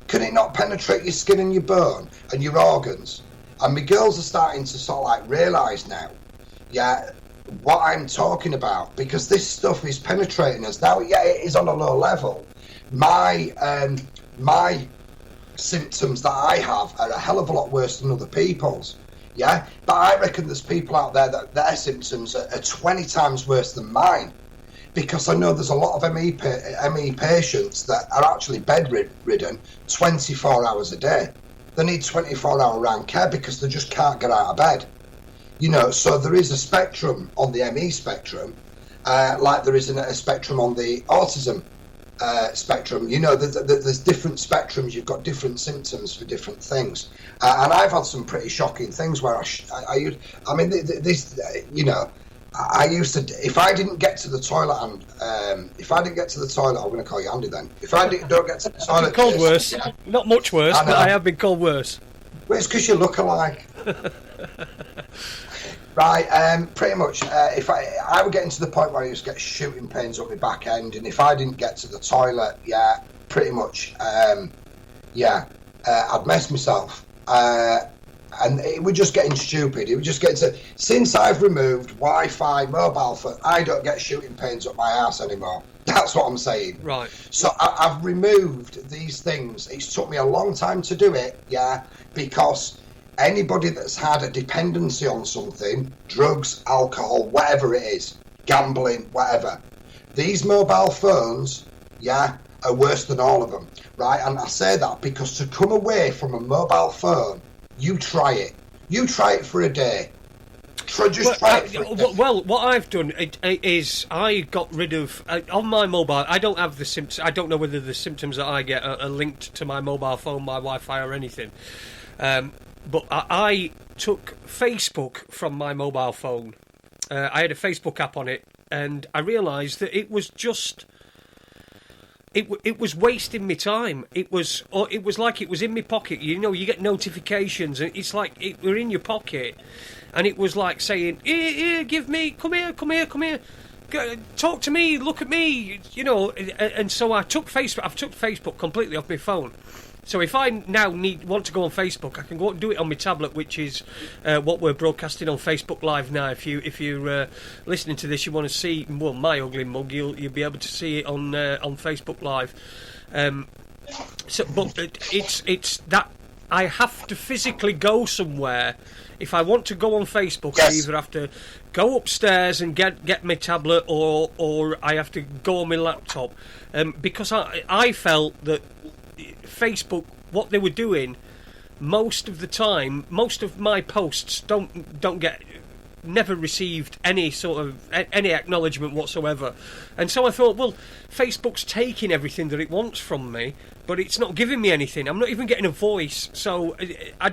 can it not penetrate your skin and your bone and your organs? And my girls are starting to sort of like realise now, yeah, what I'm talking about, because this stuff is penetrating us. Now, yeah, it is on a low level. My symptoms that I have are a hell of a lot worse than other people's. Yeah, but I reckon there's people out there that their symptoms are 20 times worse than mine, because I know there's a lot of ME patients that are actually bedridden 24 hours a day. They need 24-hour round care because they just can't get out of bed. You know, so there is a spectrum on the ME spectrum, like there is a spectrum on the autism spectrum. You know, there's different spectrums. You've got different symptoms for different things, and I've had some pretty shocking things where I used to, if I didn't get to the toilet, and if I didn't get to the toilet, I'm going to call you Andy then. If I don't get to the toilet, I've been called worse. Yeah, not much worse, but I have been called worse. Well, it's because you look alike. Right, pretty much. If I would get to the point where I used to get shooting pains up my back end, and if I didn't get to the toilet, yeah, pretty much, I'd mess myself. And it was just getting stupid. It was just getting to... Since I've removed Wi-Fi, mobile phone, I don't get shooting pains up my arse anymore. That's what I'm saying. Right. So I've removed these things. It's took me a long time to do it, yeah, because anybody that's had a dependency on something, drugs, alcohol, whatever it is, gambling, whatever, these mobile phones, yeah, are worse than all of them, right? And I say that because to come away from a mobile phone, you try it. You try it for a day. Try it for a day. Well, what I've done is I got rid of on my mobile. I don't have the symptoms. I don't know whether the symptoms that I get are linked to my mobile phone, my Wi-Fi, or anything. But I took Facebook from my mobile phone. I had a Facebook app on it, and I realised that it was just. It was wasting my time. It was like it was in my pocket. You know, you get notifications, and it's like it were in your pocket, and it was like saying, "Here, give me, come here, talk to me, look at me," you know. And so I've took Facebook completely off my phone. So if I now want to go on Facebook, I can go and do it on my tablet, which is what we're broadcasting on Facebook Live now. If you're listening to this, you want to see my ugly mug, you'll be able to see it on Facebook Live. But it's that I have to physically go somewhere. If I want to go on Facebook, yes. I either have to go upstairs and get my tablet, or I have to go on my laptop, because I felt that Facebook, what they were doing, most of the time, most of my posts never received any sort of any acknowledgement whatsoever, and so I thought, well, Facebook's taking everything that it wants from me, but it's not giving me anything. I'm not even getting a voice, so I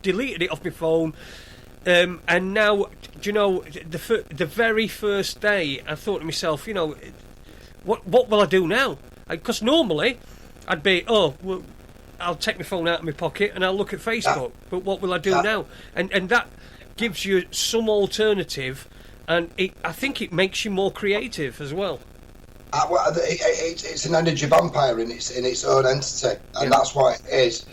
deleted it off my phone. And now, do you know, the very first day, I thought to myself, you know, what will I do now? Because normally I'd be, well, I'll take my phone out of my pocket and I'll look at Facebook. But what will I do now? And that gives you some alternative, and I think it makes you more creative as well. It's an energy vampire in its own entity, and that's what it is.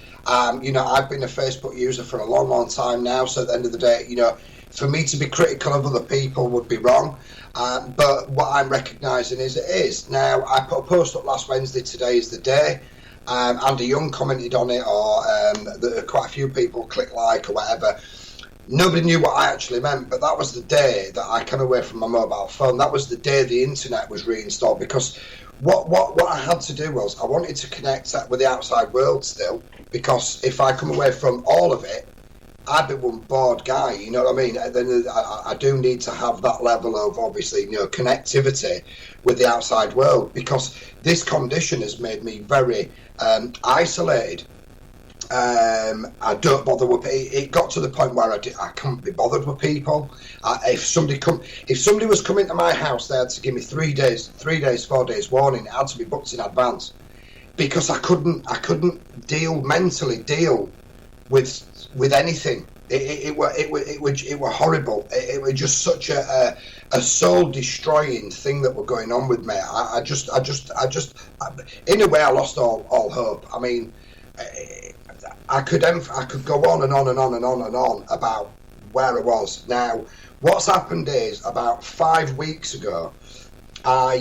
You know, I've been a Facebook user for a long, long time now, so at the end of the day, you know, for me to be critical of other people would be wrong. But what I'm recognising is it is. Now, I put a post up last Wednesday, today is the day. Andy Young commented on it, or quite a few people clicked like or whatever. Nobody knew what I actually meant, but that was the day that I came away from my mobile phone. That was the day the internet was reinstalled, because what I had to do was I wanted to connect with the outside world still, because if I come away from all of it, I'd be one bored guy, you know what I mean? Then I do need to have that level of, obviously, you know, connectivity with the outside world, because this condition has made me very isolated. I don't bother with it. It got to the point where I couldn't be bothered with people. If somebody was coming to my house, they had to give me 4 days warning. It had to be booked in advance, because I couldn't mentally deal with anything. It were horrible. It was just such a soul destroying thing that were going on with me. I just in a way I lost all hope. I mean, I could go on and on and on and on and on about where I was. Now, what's happened is, about 5 weeks ago, I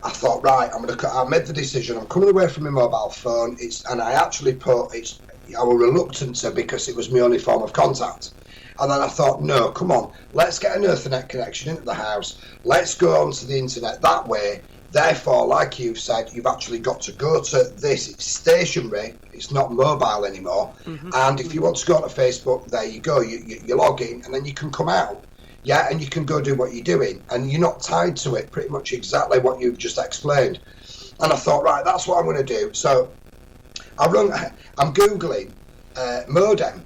thought, right, I made the decision. I'm coming away from my mobile phone. I actually I was reluctant to, because it was my only form of contact. And then I thought, no, come on, let's get an Ethernet connection into the house. Let's go onto the internet that way. Therefore, like you've said, you've actually got to go to this. It's stationary. It's not mobile anymore. Mm-hmm. And if you want to go to Facebook, there you go. You log in, and then you can come out. Yeah, and you can go do what you're doing. And you're not tied to it, pretty much exactly what you've just explained. And I thought, right, that's what I'm going to do. So I'm Googling modem,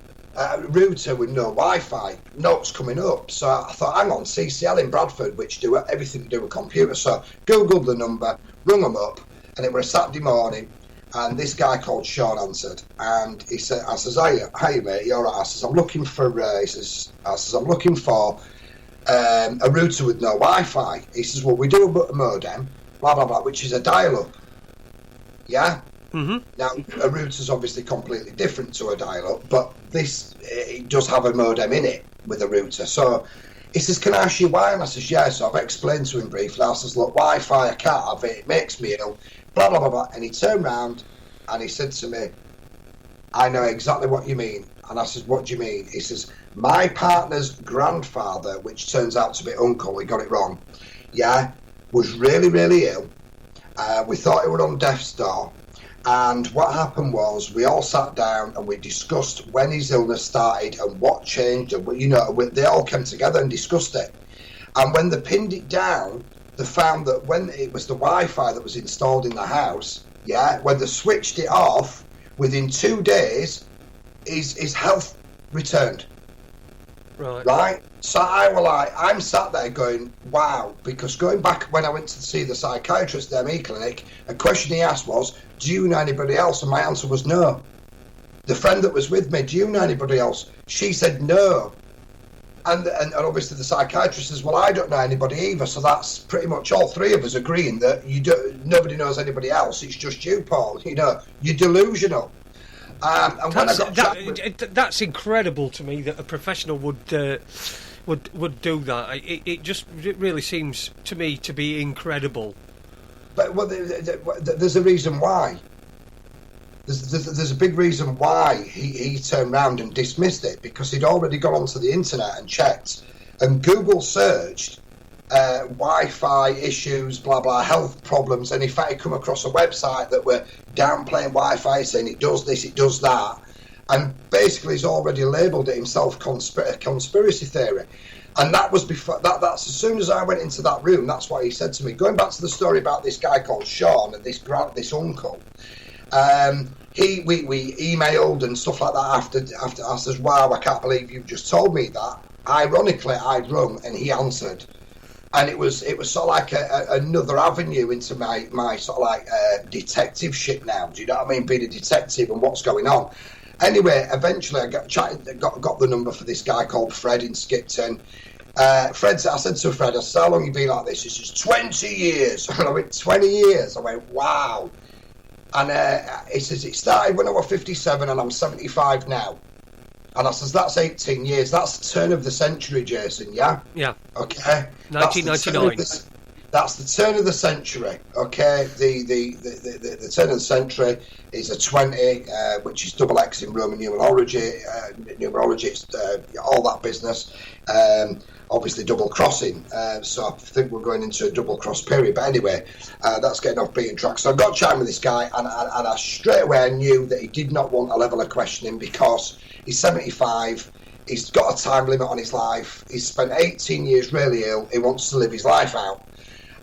router with no Wi-Fi. Notes coming up. So I thought, hang on, CCL in Bradford, which do everything to do with computers. So Googled the number, rung them up, and it was a Saturday morning. And this guy called Sean answered, and he said, "I says, hey mate, you're right." I says, "I'm looking for." I'm looking for a router with no Wi-Fi. He says, "Well, we do a modem, blah blah blah, which is a dial-up." Yeah. Mm-hmm. Now, a router's obviously completely different to a dial-up, but it does have a modem in it with a router. So he says, can I ask you why? And I says, yeah. So I've explained to him briefly. I says, look, Wi-Fi, I can't have it. It makes me ill. Blah, blah, blah, blah. And he turned round and he said to me, I know exactly what you mean. And I says, what do you mean? He says, my partner's grandfather, which turns out to be uncle, we got it wrong, was really, really ill. We thought he was on death's door. And what happened was we all sat down and we discussed when his illness started and what changed. And, they all came together and discussed it. And when they pinned it down, they found that when it was the Wi-Fi that was installed in the house, when they switched it off, within 2 days, his health returned. Right? So I'm sat there going, wow, because going back when I went to see the psychiatrist at the ME clinic, a question he asked was, do you know anybody else? And my answer was no. The friend that was with me, do you know anybody else? She said no. And obviously the psychiatrist says, well, I don't know anybody either. So that's pretty much all three of us agreeing that nobody knows anybody else. It's just you, Paul. You're delusional. And that's incredible to me that a professional would do that. It really seems to me to be incredible. But there's a reason why. There's a big reason why he turned round and dismissed it, because he'd already gone onto the internet and checked, and Google searched Wi-Fi issues, blah blah, health problems, and in fact he come across a website that were downplaying Wi-Fi, saying it does this, it does that, and basically he's already labelled it himself conspiracy theory. And that was before that's as soon as I went into that room, that's what he said to me. Going back to the story about this guy called Sean and this uncle, we emailed and stuff like that after I says, wow, I can't believe you just told me that. Ironically, I'd rung and he answered. And it was sort of like another avenue into my sort of like detective-ship now. Do you know what I mean? Being a detective and what's going on. Anyway, eventually I got the number for this guy called Fred in Skipton. I said to Fred, I said, how long have you been like this? He says, 20 years. And I went, 20 years? I went, wow. And he says, it started when I was 57 and I'm 75 now. And I says, that's 18 years. That's the turn of the century, Jason, yeah? Yeah. Okay. 1999. That's the turn of the century, okay? The turn of the century is a 20, which is double X in Roman numerology. It's all that business. Obviously double crossing. So I think we're going into a double cross period. But anyway, that's getting off beaten track. So I got chatting with this guy, and I straight away knew that he did not want a level of questioning, because he's 75. He's got a time limit on his life. He's spent 18 years really ill. He wants to live his life out.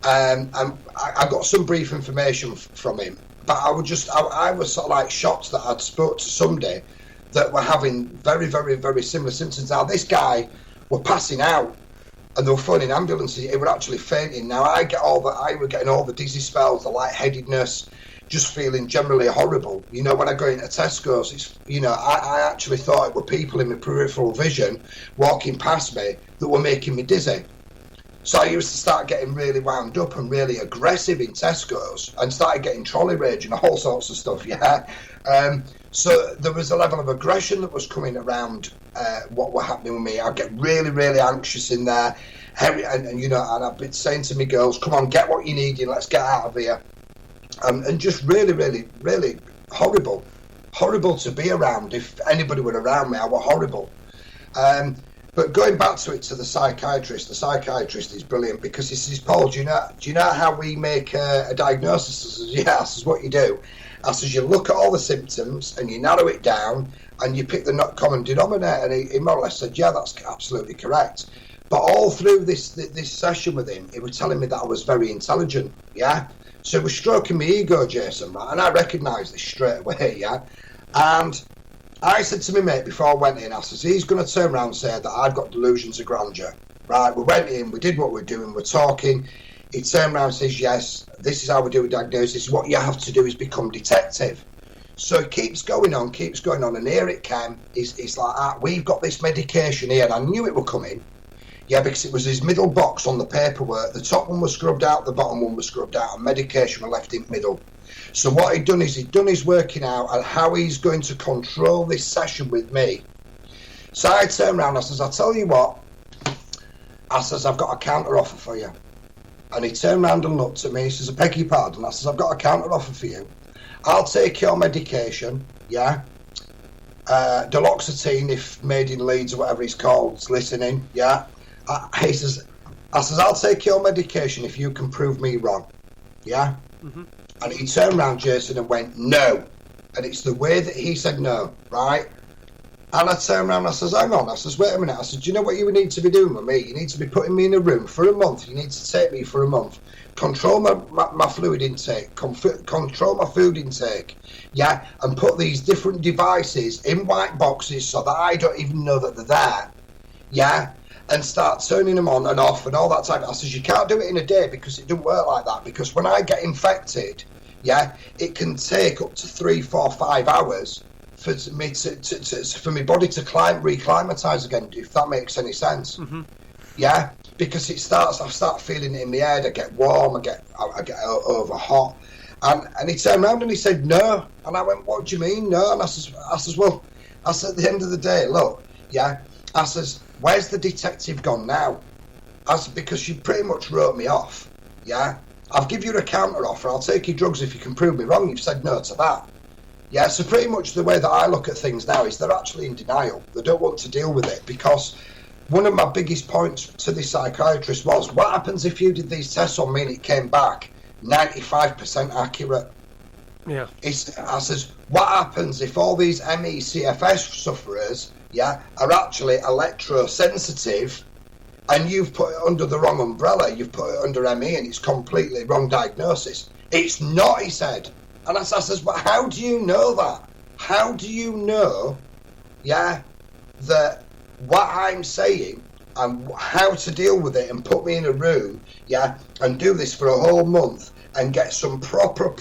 And I got some brief information from him, but I was sort of like shocked that I'd spoke to somebody that were having very, very, very similar symptoms. Now, this guy were passing out, and they were phoning ambulances. He were actually fainting. Now, I were getting all the dizzy spells, the lightheadedness, just feeling generally horrible. When I go into Tesco's, it's, I actually thought it were people in my peripheral vision walking past me that were making me dizzy. So I used to start getting really wound up and really aggressive in Tesco's, and started getting trolley rage and all sorts of stuff, So there was a level of aggression that was coming around what were happening with me. I'd get really, really anxious in there. And I've been saying to me girls, come on, get what you need, let's get out of here. And just really, really, really horrible to be around. If anybody were around me, I were horrible. But going back to the psychiatrist is brilliant, because he says, Paul, do you know how we make a diagnosis? I says, yeah. I says, what you do? I says, you look at all the symptoms and you narrow it down and you pick the common denominator. And he more or less said, yeah, that's absolutely correct. But all through this session with him, he was telling me that I was very intelligent, yeah? So he was stroking my ego, Jason, right? And I recognised this straight away, yeah? And I said to my mate before I went in, I says, he's going to turn around and say that I've got delusions of grandeur. Right, we went in, we did what we're doing, we're talking. He turned around and says, yes, this is how we do a diagnosis. What you have to do is become detective. So it keeps going on, and here it came. It's like, we've got this medication here, and I knew it would come in. Yeah, because it was his middle box on the paperwork. The top one was scrubbed out, the bottom one was scrubbed out, and medication was left in the middle. So what he'd done is he'd done his working out and how he's going to control this session with me. So I turned around, I says, I'll tell you what, I says, I've got a counter offer for you. And he turned around and looked at me, he says, I beg your pardon. I says, I've got a counter offer for you. I'll take your medication, yeah? Duloxetine, if made in Leeds or whatever he's called, is listening, yeah? I says, I'll take your medication if you can prove me wrong, yeah? Mm-hmm. And he turned around, Jason, and went, no. And it's the way that he said no, right? And I turned around and I says, hang on. I says, wait a minute. I said, do you know what you need to be doing with me? You need to be putting me in a room for a month. You need to take me for a month. Control my fluid intake. Control my food intake. Yeah? And put these different devices in white boxes so that I don't even know that they're there. Yeah? And start turning them on and off and all that type of... I says, you can't do it in a day because it doesn't work like that. Because when I get infected, yeah, it can take up to 3, 4, 5 hours for me for my body to reclimatise again, if that makes any sense. Mm-hmm. Yeah, because I start feeling it in my head. I get warm. I get over hot. And he turned around and he said no. And I went, what do you mean no? And I says, well, I said, at the end of the day, look, yeah. I says, where's the detective gone now? I said, because you pretty much wrote me off. Yeah, I'll give you a counter offer. I'll take your drugs if you can prove me wrong. You've said no to that. Yeah, so pretty much the way that I look at things now is they're actually in denial. They don't want to deal with it because one of my biggest points to the psychiatrist was, what happens if you did these tests on me and it came back 95% accurate? Yeah. I says, what happens if all these ME/CFS sufferers, yeah, are actually electrosensitive and you've put it under the wrong umbrella, you've put it under ME and it's completely wrong diagnosis? It's not, he said. And I says, but how do you know that? How do you know, yeah, that what I'm saying and how to deal with it and put me in a room, yeah, and do this for a whole month and get some proper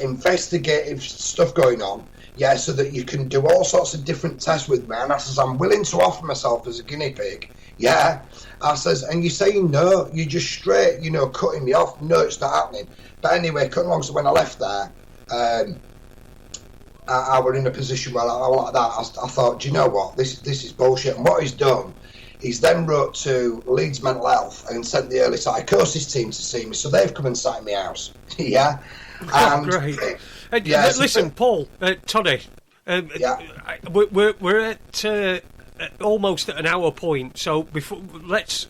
investigative stuff going on, yeah, so that you can do all sorts of different tests with me. And I says, I'm willing to offer myself as a guinea pig, yeah. I says, and you're saying no, you're just straight, cutting me off. No, it's not happening. But anyway, cutting along, so when I left there, I were in a position where I was like that. I thought, do you know what? This is bullshit. And what he's done, he's then wrote to Leeds Mental Health and sent the early psychosis team to see me. So they've come and sat in my house. Yeah. And, great. Listen, Paul, Toddy, we're at almost at an hour point. So before let's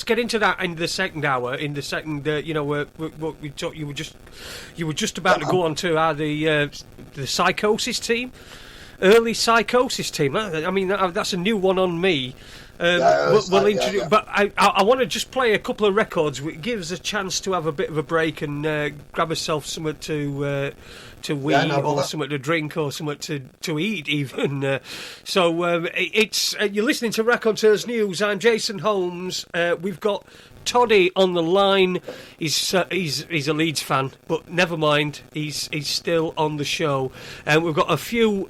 get into that in the second hour. In the second, what we talked. You were just about to go on to the psychosis team, early psychosis team. I mean, that's a new one on me. We'll introduce, but I want to just play a couple of records. It gives a chance to have a bit of a break and grab yourself something to eat or something to drink or something to eat even. So it's you're listening to Raconteursnews. I'm Jason Holmes. We've got Toddy on the line. He's a Leeds fan, but never mind. He's still on the show. And we've got a few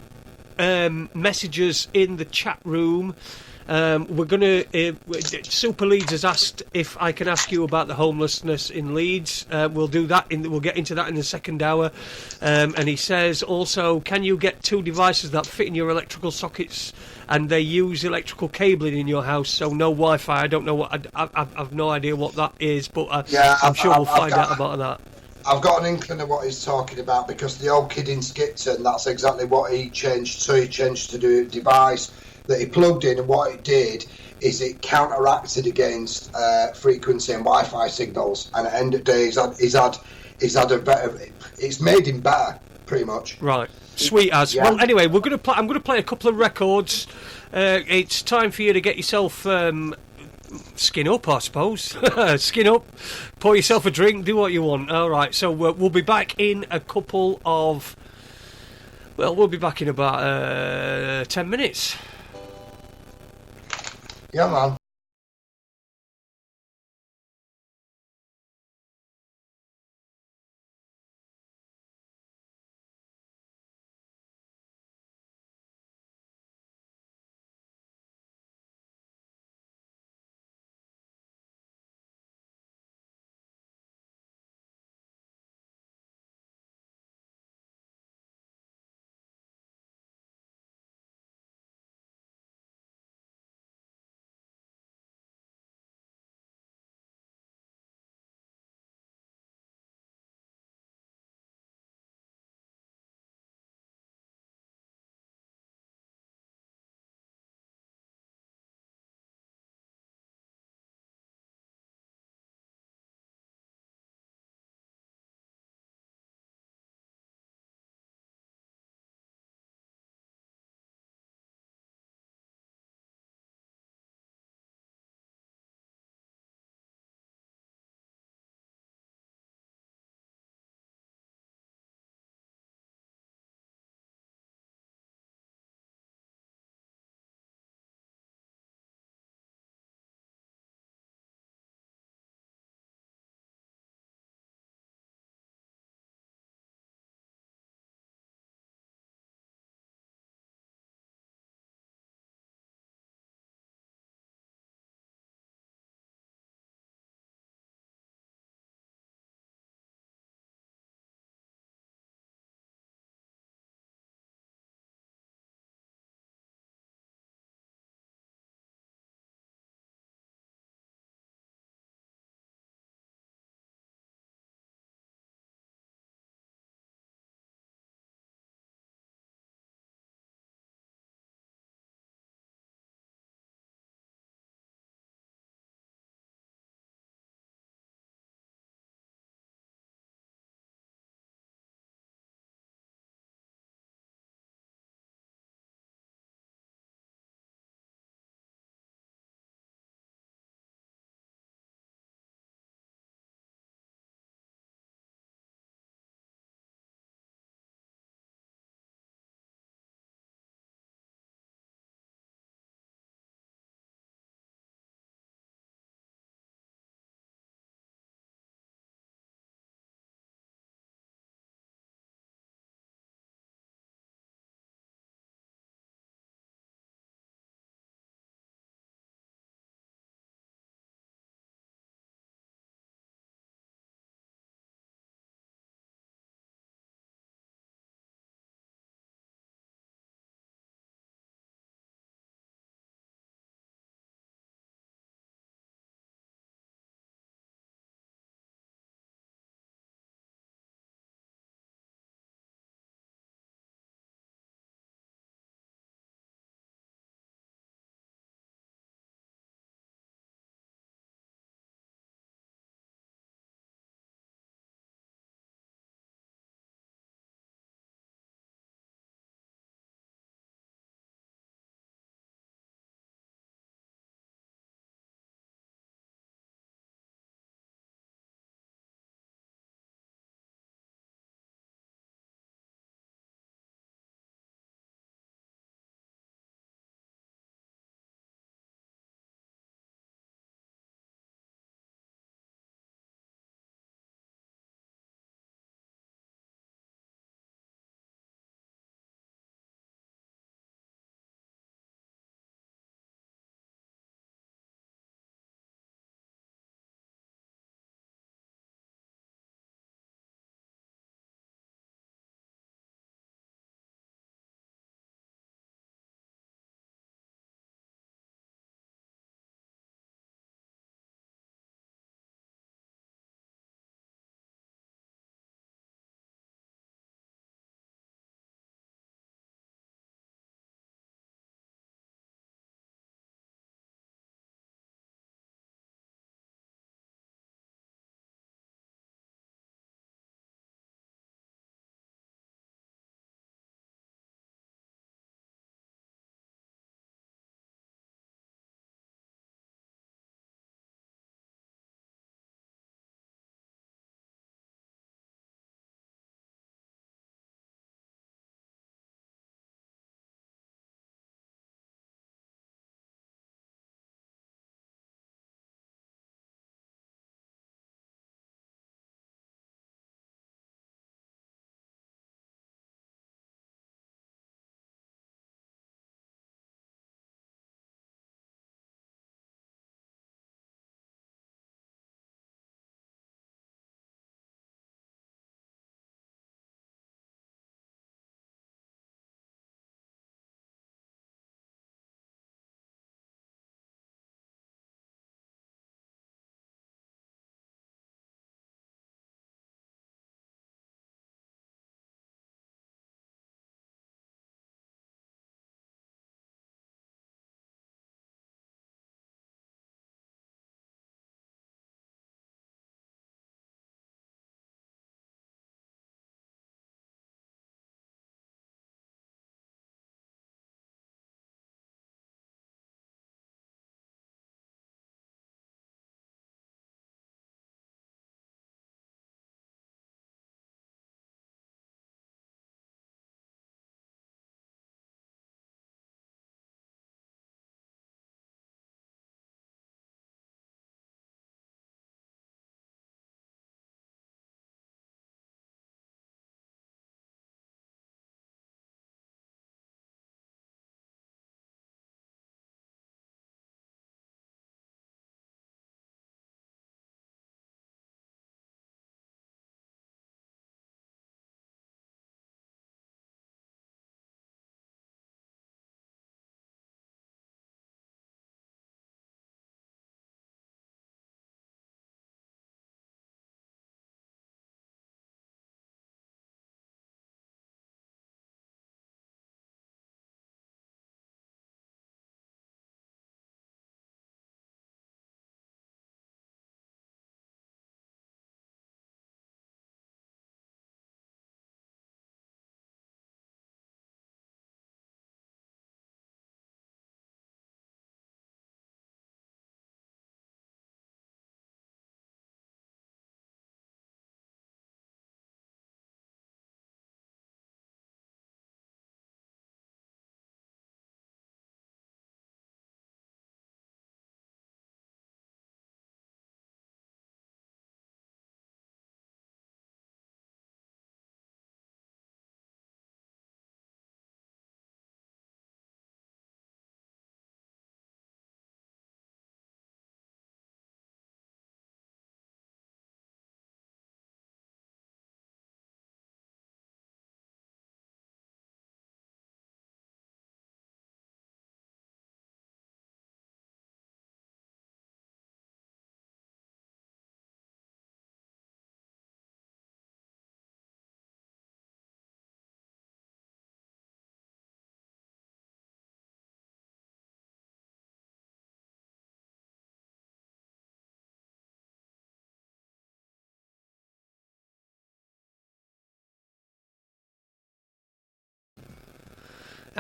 messages in the chat room. We're going to... Super Leeds has asked if I can ask you about the homelessness in Leeds. We'll do that. We'll get into that in the second hour. And he says also, can you get 2 devices that fit in your electrical sockets and they use electrical cabling in your house, so no Wi-Fi? I don't know what... I've no idea what that is, but I'm sure we'll find out about that. I've got an inkling of what he's talking about because the old kid in Skipton, that's exactly what he changed to. He changed to do a device that he plugged in, and what it did is it counteracted against frequency and Wi-Fi signals. And at the end of the day, he's had a better. It's made him better, pretty much. Right, sweet as. Yeah. Well, anyway, I'm going to play a couple of records. It's time for you to get yourself skin up, I suppose. Skin up, pour yourself a drink, do what you want. All right, so we'll be back in a couple of. Well, we'll be back in about 10 minutes. Yeah, man.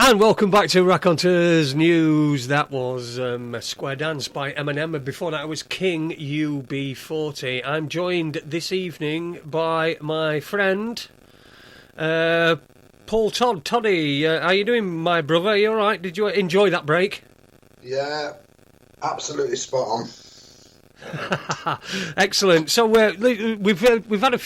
And welcome back to Raconteursnews. That was Square Dance by Eminem, and before that was King UB40. I'm joined this evening by my friend, Paul Todd. Toddy, how you doing, my brother? Are you alright? Did you enjoy that break? Yeah, absolutely spot on. Excellent. So we've had a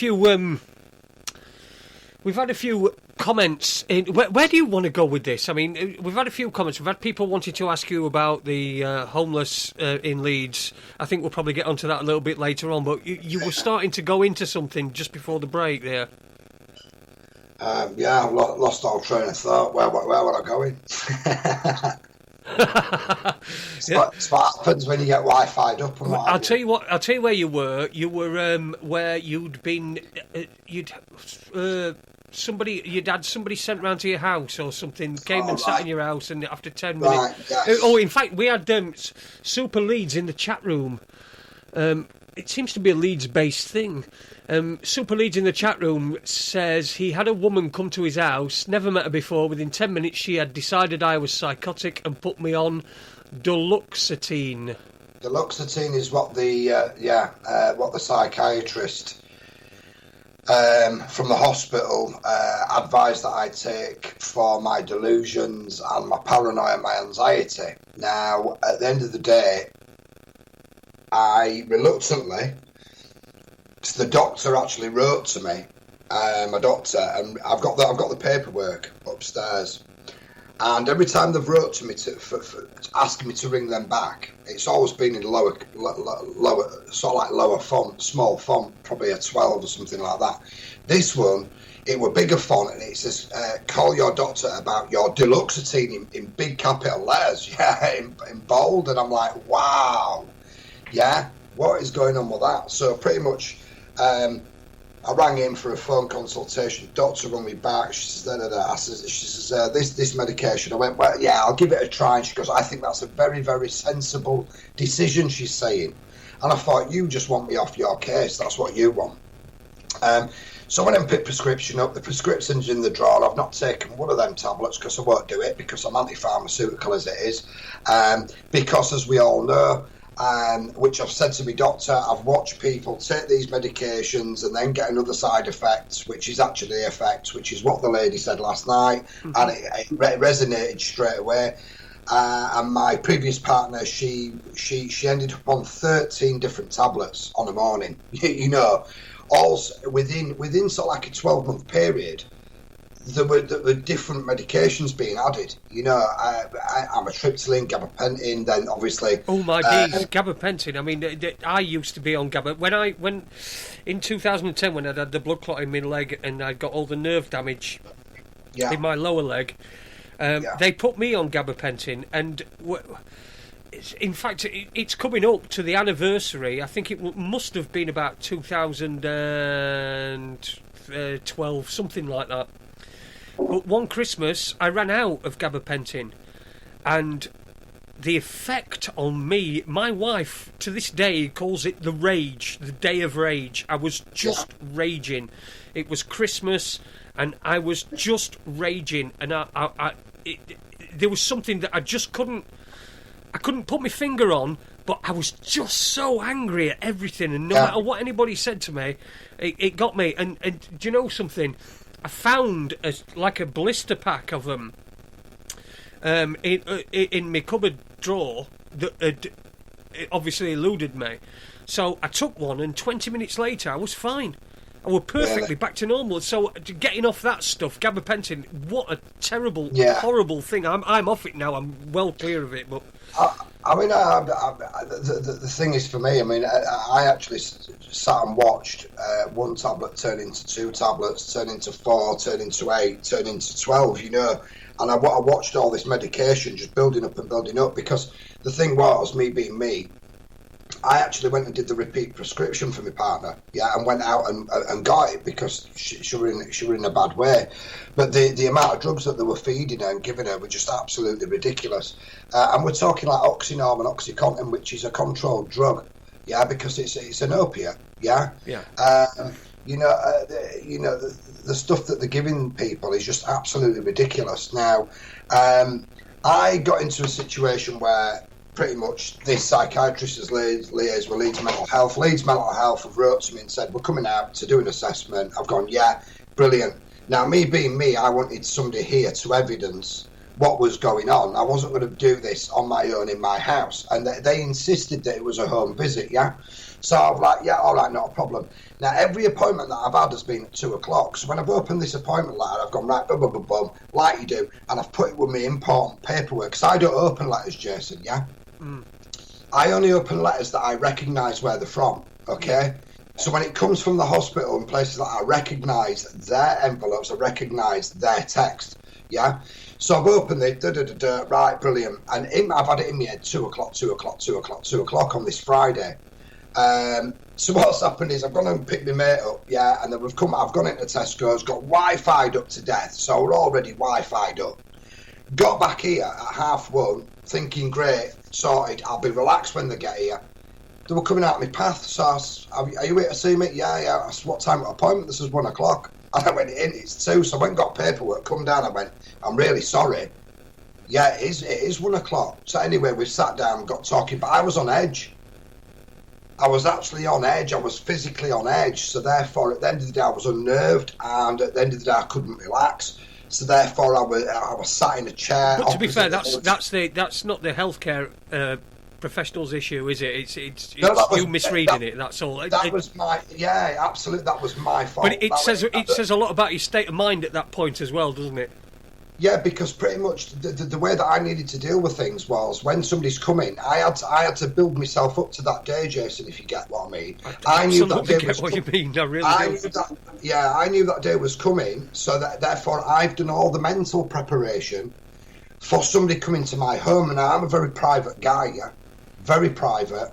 few comments in. Where do you want to go with this? I mean, we've had a few comments. We've had people wanting to ask you about the homeless in Leeds. I think we'll probably get onto that a little bit later on. But you were starting to go into something just before the break there. Yeah, I've lost all train of thought. Where were I going? It's what happens when you get Wi-Fi'd up. And I'll tell you where you were. You were where you'd been. You'd had somebody sent round to your house or something. Came and sat in your house, and after 10 minutes. Right, yes. Oh, in fact, we had Super Leeds in the chat room. It seems to be a Leeds-based thing. Super Leeds in the chat room says he had a woman come to his house, never met her before. Within 10 minutes, she had decided I was psychotic and put me on duloxetine. Duloxetine is what the psychiatrist from the hospital advised that I take for my delusions and my paranoia and my anxiety. Now, at the end of the day, I reluctantly, the doctor actually wrote to me, my doctor, and I've got the paperwork upstairs. And every time they've wrote to me for asking me to ring them back, it's always been in lower, sort of like lower font, small font, probably a 12 or something like that. This one, it were bigger font, and it says, "Call your doctor about your duloxetine" in big capital letters, in bold. And I'm like, wow. Yeah, what is going on with that? So pretty much, I rang in for a phone consultation. Doctor rang me back. She says, she says, this medication. I went, well, yeah, I'll give it a try. And she goes, I think that's a very, very sensible decision, she's saying. And I thought, you just want me off your case. That's what you want. So I went and picked prescription up. The prescription's in the drawer. I've not taken one of them tablets because I won't do it, because I'm anti-pharmaceutical as it is. Because, as we all know, which I've said to my doctor, I've watched people take these medications and then get another side effect, which is actually the effect, which is what the lady said last night, and it resonated straight away. And my previous partner, she ended up on 13 different tablets on a morning. You know, all within sort of like a 12-month period. There were different medications being added. You know, amitriptyline, gabapentin, then obviously. Oh my days, gabapentin. I mean, I used to be on gaba when in 2010 when I had the blood clot in my leg and I got all the nerve damage in my lower leg. They put me on gabapentin, and in fact, it's coming up to the anniversary. I think it must have been about 2012, something like that. But one Christmas, I ran out of gabapentin, and the effect on me, my wife to this day calls it the rage, the day of rage. I was just raging. It was Christmas, and I was just raging, and there was something that I couldn't put my finger on, but I was just so angry at everything, and no matter what anybody said to me, it got me. And do you know something? I found like a blister pack of them in my cupboard drawer that it obviously eluded me. So I took one, and 20 minutes later I was fine. I was perfectly back to normal. So getting off that stuff, gabapentin, what a terrible, horrible thing. I'm off it now. I'm well clear of it. But I mean, the thing is for me, I mean, I actually sat and watched one tablet turn into two tablets, turn into 4, turn into 8, turn into 12, you know. And I watched all this medication just building up and building up, because the thing was, me being me, I actually went and did the repeat prescription for my partner, and went out and got it because she were in a bad way. But the amount of drugs that they were feeding her and giving her were just absolutely ridiculous. And we're talking like Oxynorm and OxyContin, which is a controlled drug, because it's an opiate, The stuff that they're giving people is just absolutely ridiculous. Now, I got into a situation where pretty much this psychiatrist has liaised with Leeds Mental Health. Leeds Mental Health have wrote to me and said, we're coming out to do an assessment. I've gone, yeah, brilliant. Now, me being me, I wanted somebody here to evidence what was going on. I wasn't going to do this on my own in my house. And they insisted that it was a home visit, yeah? So I'm like, yeah, all right, not a problem. Now, every appointment that I've had has been at 2 o'clock. So when I've opened this appointment letter, I've gone, right, boom, boom, boom, boom, like you do. And I've put it with my important paperwork. Because I don't open letters, Jason, yeah? I only open letters that I recognise where they're from, okay? So when it comes from the hospital and places like I recognise their envelopes, I recognise their text, yeah? So I've opened it, right, brilliant. And I've had it in my head, 2 o'clock on this Friday. So what's happened is I've gone and picked my mate up, yeah, and then I've gone into Tesco's, got Wi-Fi'd up to death, so we're already Wi-Fi'd up. Got back here at 1:30, thinking, great, sorted, I'll be relaxed when they get here. They were coming out my path, so I said, are you here to see me? Yeah. I said, what time of appointment? This is 1 o'clock. And I went in, it's 2, so I went and got paperwork, come down, I went, I'm really sorry. Yeah, it is 1 o'clock. So anyway, we sat down and got talking, but I was on edge. I was actually on edge. I was physically on edge. So therefore, at the end of the day, I was unnerved, and at the end of the day, I couldn't relax. So therefore, I was sat in a chair. But to be fair, that's not the healthcare professionals' issue, is it? It's you misreading it. That's all. That was absolutely. That was my fault. But it says a lot about your state of mind at that point as well, doesn't it? Yeah, because pretty much the way that I needed to deal with things was when somebody's coming, I had to build myself up to that day, Jason. If you get what I mean, I knew that day was what you mean. I really do. I knew that day was coming, so that therefore I've done all the mental preparation for somebody coming to my home, and I'm a very private guy, yeah, very private.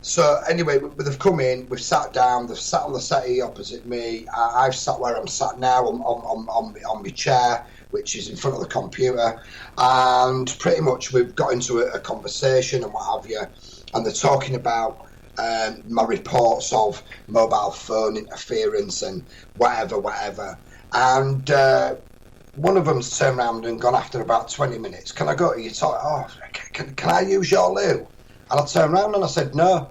So anyway, they've come in, we've sat down, they've sat on the settee opposite me. I've sat where I'm sat now on my chair, which is in front of the computer, and pretty much we've got into a conversation and what have you, and they're talking about my reports of mobile phone interference and whatever. And one of them's turned around and gone after about 20 minutes. Can I go to your toilet? Oh, can I use your loo? And I turned around and I said, no.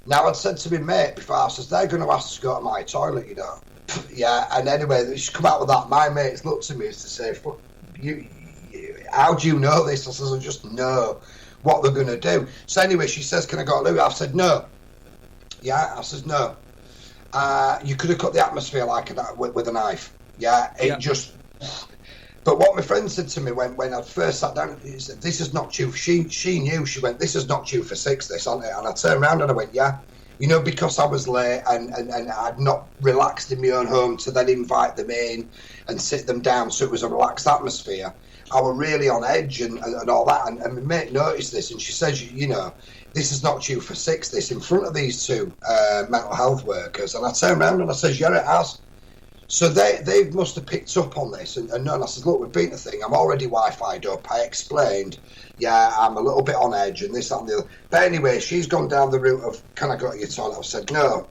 Now, I'd said to my mate before, I says, they're going to ask to go to my toilet, you know. Yeah, and anyway, she's come out with that. My mate's looked at me as to say, how do you know this? I says, I just know what they're going to do. So anyway, she says, can I go to loo? I've said, no. Yeah, I says, no. You could have cut the atmosphere like that with a knife. Yeah, just... But what my friend said to me when I first sat down, he said, this is not you. She knew, she went, this is not you for 6, this, on it. And I turned around and I went, yeah. You know, because I was late and I'd not relaxed in my own home to then invite them in and sit them down so it was a relaxed atmosphere. I was really on edge and all that. And my mate noticed this and she says, you know, this is not you for 6, this, in front of these 2 mental health workers. And I turned around and I says, yeah, it has. So they must have picked up on this and known. I said, look, we've been the thing. I'm already Wi-Fi'd up. I explained, yeah, I'm a little bit on edge and this, that and the other. But anyway, she's gone down the route of, can I go to your toilet? I said, no.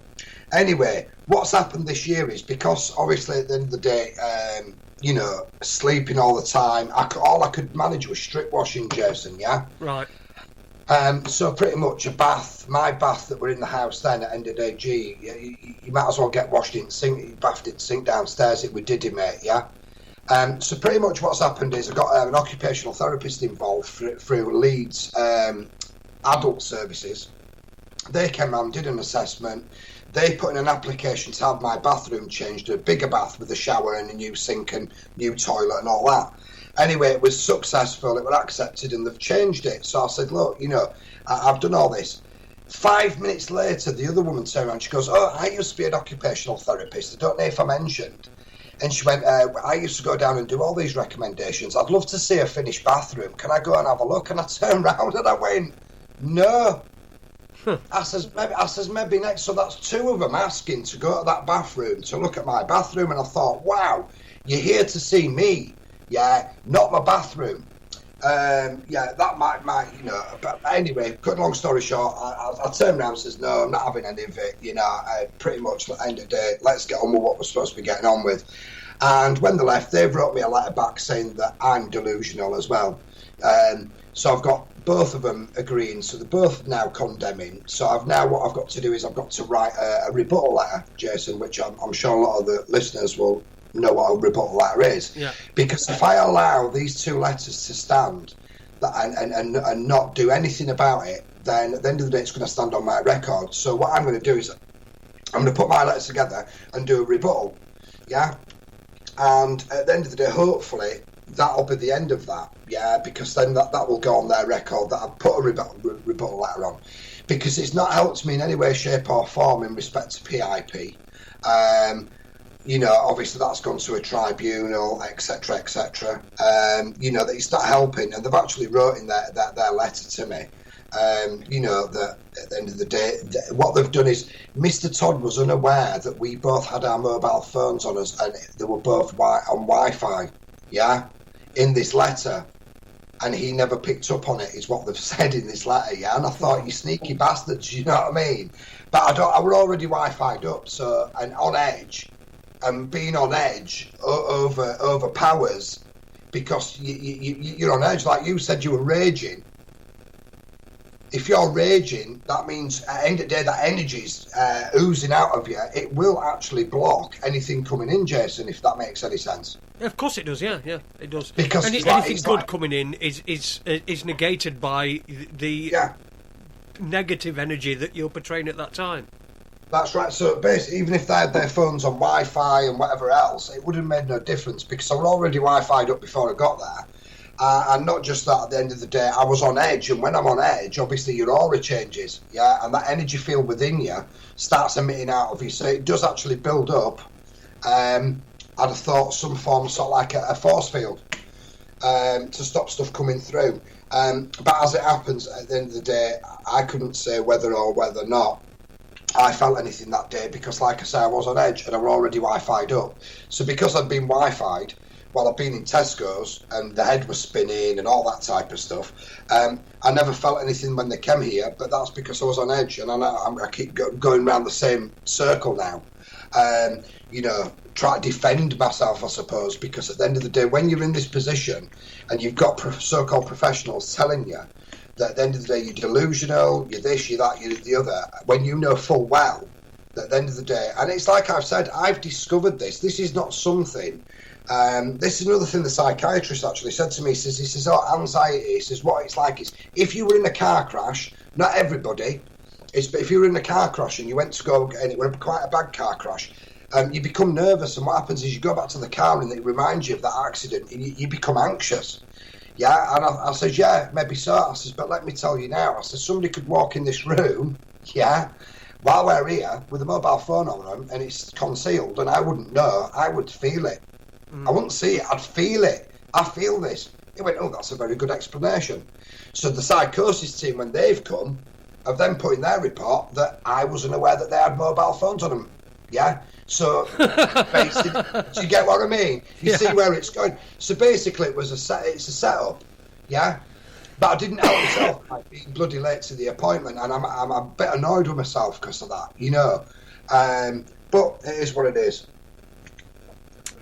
Anyway, what's happened this year is because obviously at the end of the day, you know, sleeping all the time, all I could manage was strip washing, Jason, yeah? Right. So pretty much my bath that were in the house then at end of day, you might as well get washed in the sink, you bathed in the sink downstairs, we did it, mate, yeah? So pretty much what's happened is I got an occupational therapist involved through Leeds Adult Services. They came around, did an assessment, they put in an application to have my bathroom changed to a bigger bath with a shower and a new sink and new toilet and all that. Anyway, it was successful, it was accepted, and they've changed it. So I said, look, you know, I've done all this. 5 minutes later, the other woman turned around, she goes, oh, I used to be an occupational therapist, I don't know if I mentioned. And she went, I used to go down and do all these recommendations. I'd love to see a finished bathroom. Can I go and have a look? And I turned around and I went, no. I says, maybe next. So that's 2 of them asking to go to that bathroom, to look at my bathroom. And I thought, wow, you're here to see me. Yeah, not my bathroom. Yeah, that might, you know. But anyway, cut long story short, I turned around and says, no, I'm not having any of it. You know, I pretty much at the end of the day, let's get on with what we're supposed to be getting on with. And when they left, they wrote me a letter back saying that I'm delusional as well. So I've got both of them agreeing. So they're both now condemning. So what I've got to do is I've got to write a rebuttal letter, Jason, which I'm sure a lot of the listeners will know what a rebuttal letter is. Yeah. Because if I allow these two letters to stand and not do anything about it, then at the end of the day it's going to stand on my record. So what I'm going to do is I'm going to put my letters together and do a rebuttal. Yeah. And at the end of the day, hopefully that'll be the end of that. Yeah, because then that will go on their record that I've put a rebuttal letter on, because it's not helped me in any way, shape or form in respect to PIP. You know, obviously that's gone to a tribunal, etc., etc. You know, that it's not helping, and they've actually wrote in their letter to me. You know, that at the end of the day, what they've done is Mr. Todd was unaware that we both had our mobile phones on us, and they were both on Wi-Fi. Yeah, in this letter, and he never picked up on it, is what they've said in this letter. Yeah, and I thought, you sneaky bastards, you know what I mean? But I were already Wi-Fi'd up, so, and on edge. And being on edge over powers, because you're on edge, like you said, you were raging. If you're raging, that means at the end of the day, that energy's oozing out of you. It will actually block anything coming in, Jason, if that makes any sense. Yeah, of course it does. Yeah, it does. Because anything good coming in is negated by the negative energy that you're portraying at that time. That's right. So basically, even if they had their phones on Wi-Fi and whatever else, it would have made no difference, because I was already Wi-Fi'd up before I got there. And not just that, at the end of the day, I was on edge. And when I'm on edge, obviously your aura changes. Yeah. And that energy field within you starts emitting out of you. So it does actually build up. I'd have thought some form, sort of like a force field, to stop stuff coming through. But as it happens, at the end of the day, I couldn't say whether or not I felt anything that day, because, like I say, I was on edge and I was already Wi-Fi'd up. So because I'd been Wi-Fi'd while I'd been in Tesco's and the head was spinning and all that type of stuff, I never felt anything when they came here, but that's because I was on edge, and I keep going around the same circle now. You know, try to defend myself, I suppose, because at the end of the day, when you're in this position and you've got so-called professionals telling you that at the end of the day you're delusional, you're this, you're that, you're the other, when you know full well that at the end of the day, and it's like I've said, I've discovered this is not something, this is another thing the psychiatrist actually said to me. He says, oh, anxiety, he says, what it's like is, if you were in a car crash, not everybody, but if you were in a car crash and you went to go, and it was quite a bad car crash, you become nervous, and what happens is you go back to the car and it reminds you of that accident, and you become anxious. Yeah, and I says, yeah, maybe so. I says, but let me tell you now. I says, somebody could walk in this room, yeah, while we're here with a mobile phone on them, and it's concealed, and I wouldn't know. I would feel it. I wouldn't see it. I'd feel it. I feel this. He went, oh, that's a very good explanation. So the psychosis team, when they've come, have then put in their report that I wasn't aware that they had mobile phones on them. Yeah. So, basically, do you get what I mean? You see where it's going. So basically, it's a setup, yeah. But I didn't help myself by being bloody late to the appointment, and I'm a bit annoyed with myself because of that, you know. But it is what it is.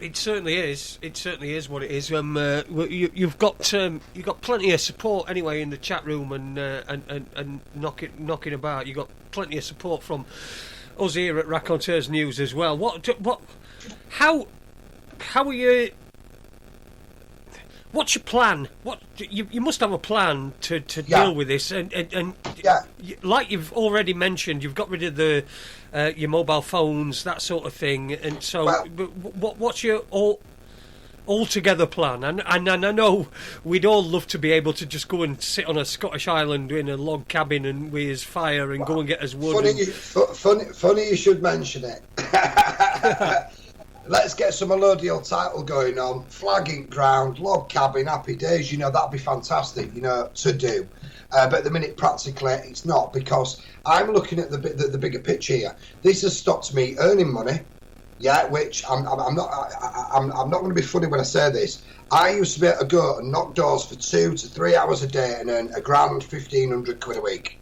It certainly is. It certainly is what it is. You've got plenty of support anyway in the chat room and knocking about. You've got plenty of support from us here at Raconteursnews as well. How are you? What's your plan? You must have a plan to deal with this, and like you've already mentioned, you've got rid of your mobile phones, that sort of thing, and so what's your altogether plan? And I know we'd all love to be able to just go and sit on a Scottish island in a log cabin and with his fire and go and get us wood. Funny you should mention it. Let's get some allodial title going on. Flagging ground, log cabin, happy days. You know, that'd be fantastic, you know, to do. But at the minute, practically, it's not, because I'm looking at the bigger picture here. This has stopped me earning money. Yeah, which I'm not going to be funny when I say this. I used to be able to go and knock doors for 2 to 3 hours a day and earn £1,500 a week,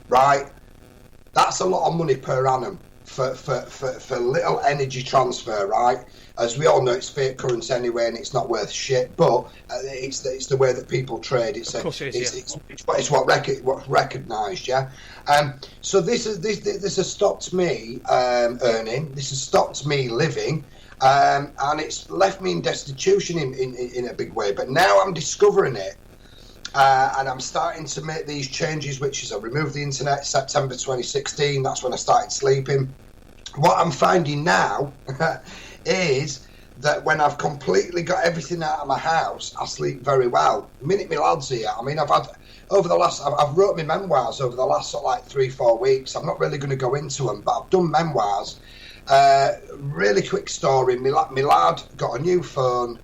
right? That's a lot of money per annum for little energy transfer, right? As we all know, it's fake currency anyway, and it's not worth shit. But it's the way that people trade. It's what's recognised, yeah. So this has stopped me earning. This has stopped me living, and it's left me in destitution in a big way. But now I'm discovering it. And I'm starting to make these changes, which is I removed the internet September 2016. That's when I started sleeping. What I'm finding now is that when I've completely got everything out of my house, I sleep very well. The minute my lad's here, I mean, I've wrote my memoirs over the last sort of like 3-4 weeks. I'm not really going to go into them, but I've done memoirs. Really quick story. My lad got a new phone.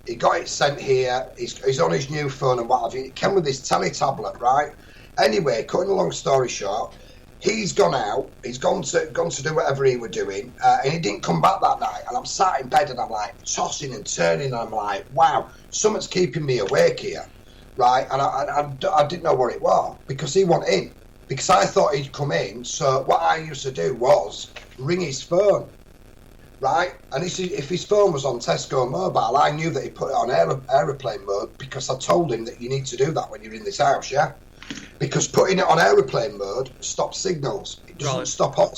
He got it sent here. He's on his new phone and what have you. It came with his telly tablet, right? Anyway, cutting a long story short, he's gone out. He's gone to do whatever he was doing, and he didn't come back that night. And I'm sat in bed and I'm like tossing and turning. And I'm like, wow, something's keeping me awake here, right? And I didn't know what it was because he wasn't in. Because I thought he'd come in. So what I used to do was ring his phone. Right, and if his phone was on Tesco Mobile, I knew that he put it on aeroplane mode because I told him that you need to do that when you're in this house, yeah. Because putting it on aeroplane mode stops signals. It doesn't stop all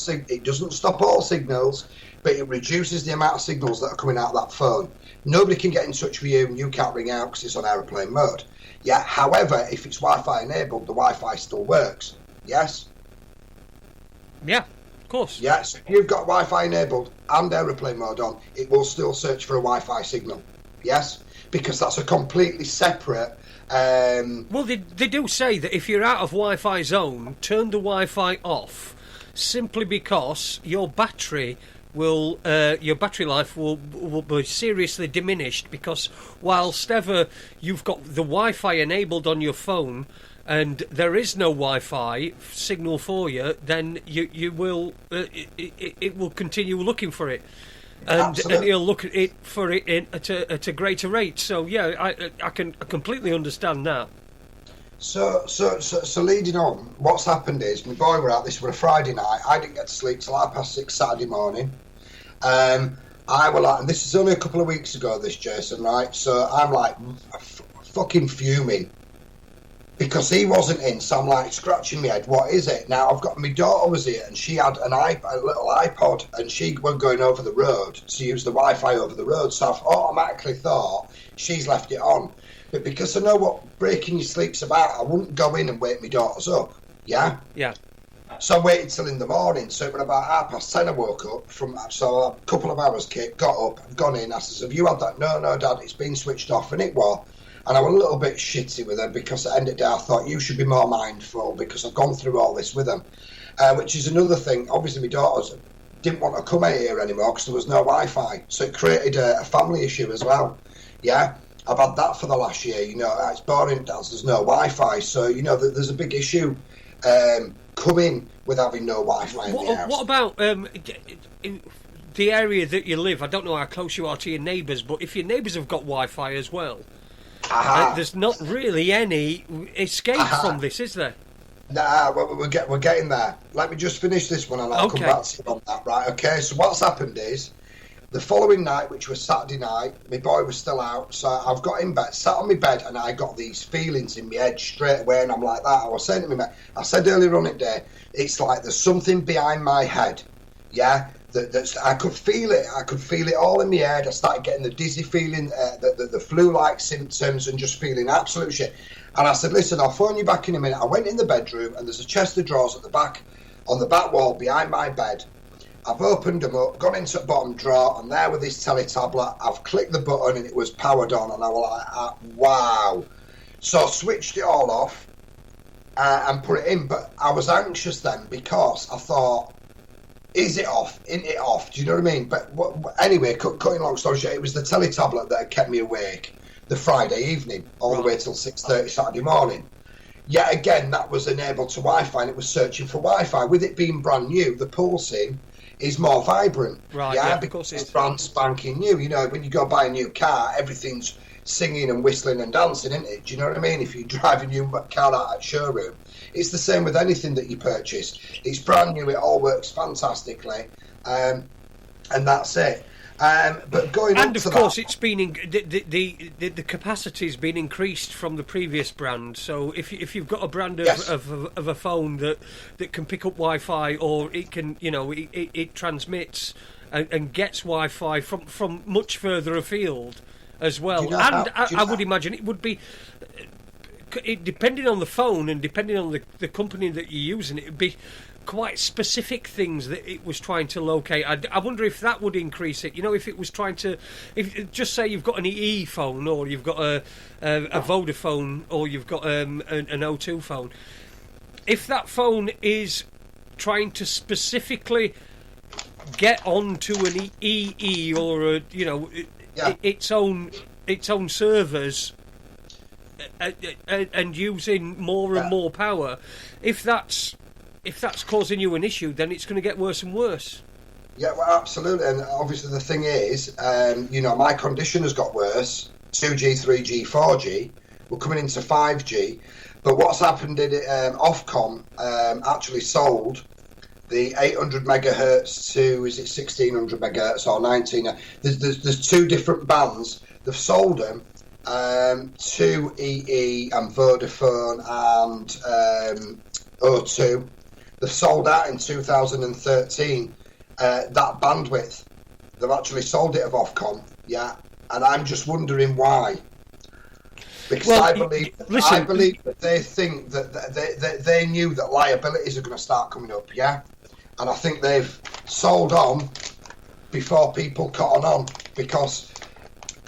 signals, but it reduces the amount of signals that are coming out of that phone. Nobody can get in touch with you, and you can't ring out because it's on aeroplane mode. Yeah. However, if it's Wi-Fi enabled, the Wi-Fi still works. Yes. Yeah. Of course. Yes, if you've got Wi-Fi enabled and aeroplane mode on, it will still search for a Wi-Fi signal. Yes, because that's a completely separate. Well, they do say that if you're out of Wi-Fi zone, turn the Wi-Fi off, simply because your battery life will be seriously diminished. Because whilst ever you've got the Wi-Fi enabled on your phone, and there is no Wi-Fi signal for you, then you will it will continue looking for it, and you'll look at it for it at a greater rate. So yeah, I can completely understand that. So leading on, what's happened is my boy were out. This was a Friday night. I didn't get to sleep till 6:30 Saturday morning. I were like, and this is only a couple of weeks ago, this, Jason, right? So I'm like fucking fuming. Because he wasn't in, so I'm like scratching my head. What is it? Now, my daughter was here, and she had a little iPod, and she was going over the road to use the Wi-Fi over the road. So I automatically thought she's left it on. But because I know what breaking your sleep's about, I wouldn't go in and wake my daughters up. Yeah? Yeah. So I waited till in the morning. So it was about 10:30 I woke up so a couple of hours, Kit, got up, I've gone in. I says, have you had that? No, Dad, it's been switched off, and it was. And I was a little bit shitty with her because at the end of the day I thought you should be more mindful because I've gone through all this with them. Which is another thing. Obviously my daughters didn't want to come out here anymore because there was no Wi-Fi. So it created a family issue as well. Yeah, I've had that for the last year. You know, it's boring, Dad, there's no Wi-Fi. So, you know, there's a big issue coming with having no Wi-Fi in the house. What about in the area that you live? I don't know how close you are to your neighbours, but if your neighbours have got Wi-Fi as well, there's not really any escape from this, is there? Nah, we're getting there. Let me just finish this one and I'll come back to you on that, right? Okay, so what's happened is, the following night, which was Saturday night, my boy was still out, so I've got in bed, sat on my bed, and I got these feelings in my head straight away, and I'm like that. I was saying to my mate, I said earlier on it there, it's like there's something behind my head, yeah? That's I could feel it. I could feel it all in my head. I started getting the dizzy feeling, the flu-like symptoms, and just feeling absolute shit. And I said, listen, I'll phone you back in a minute. I went in the bedroom, and there's a chest of drawers at the back, on the back wall behind my bed. I've opened them up, gone into the bottom drawer, and there with this telly tablet, I've clicked the button, and it was powered on, and I was like, wow. So I switched it all off and put it in, but I was anxious then because I thought, is it off? Isn't it off? Do you know what I mean? But anyway, cutting long story short, it was the telly tablet that had kept me awake the Friday evening, all the way till 6:30 Saturday morning. Yet again, that was enabled to Wi-Fi, and it was searching for Wi-Fi. With it being brand new, the pulsing, is more vibrant. Right, Yeah, of course because it it's is. brand spanking new. You know, when you go buy a new car, everything's singing and whistling and dancing, isn't it? Do you know what I mean? If you drive a new car out at showroom, it's the same with anything that you purchase. It's brand new. It all works fantastically, and that's it. But going on And to of course, that, it's been the capacity's been increased from the previous brand. So if you've got a brand of, Yes. of a phone that can pick up Wi-Fi, or it can, you know, it transmits and gets Wi-Fi from much further afield as well. Do you know And how- do you I know- would imagine it would be. Depending on the phone and depending on the company that you're using, it would be quite specific things that it was trying to locate. I wonder if that would increase it. You know, if it was trying to, if just say you've got an EE phone, or you've got a Vodafone, or you've got an O2 phone. If that phone is trying to specifically get onto an EE or a, you know, Yeah. its own servers. And using more and more power, if that's causing you an issue, then it's going to get worse and worse. Yeah, well, absolutely. And obviously the thing is, you know, my condition has got worse. 2G, 3G, 4G. We're coming into 5G. But what's happened is Ofcom actually sold the 800 megahertz to, is it 1600 megahertz or 19? There's two different bands. They've sold them to EE and Vodafone and O2. They've sold out in 2013 that bandwidth. They've actually sold it of Ofcom, yeah, and I'm just wondering why. Because Well, I believe that they think that they knew that liabilities are going to start coming up, yeah, and I think they've sold on before people cotton on, because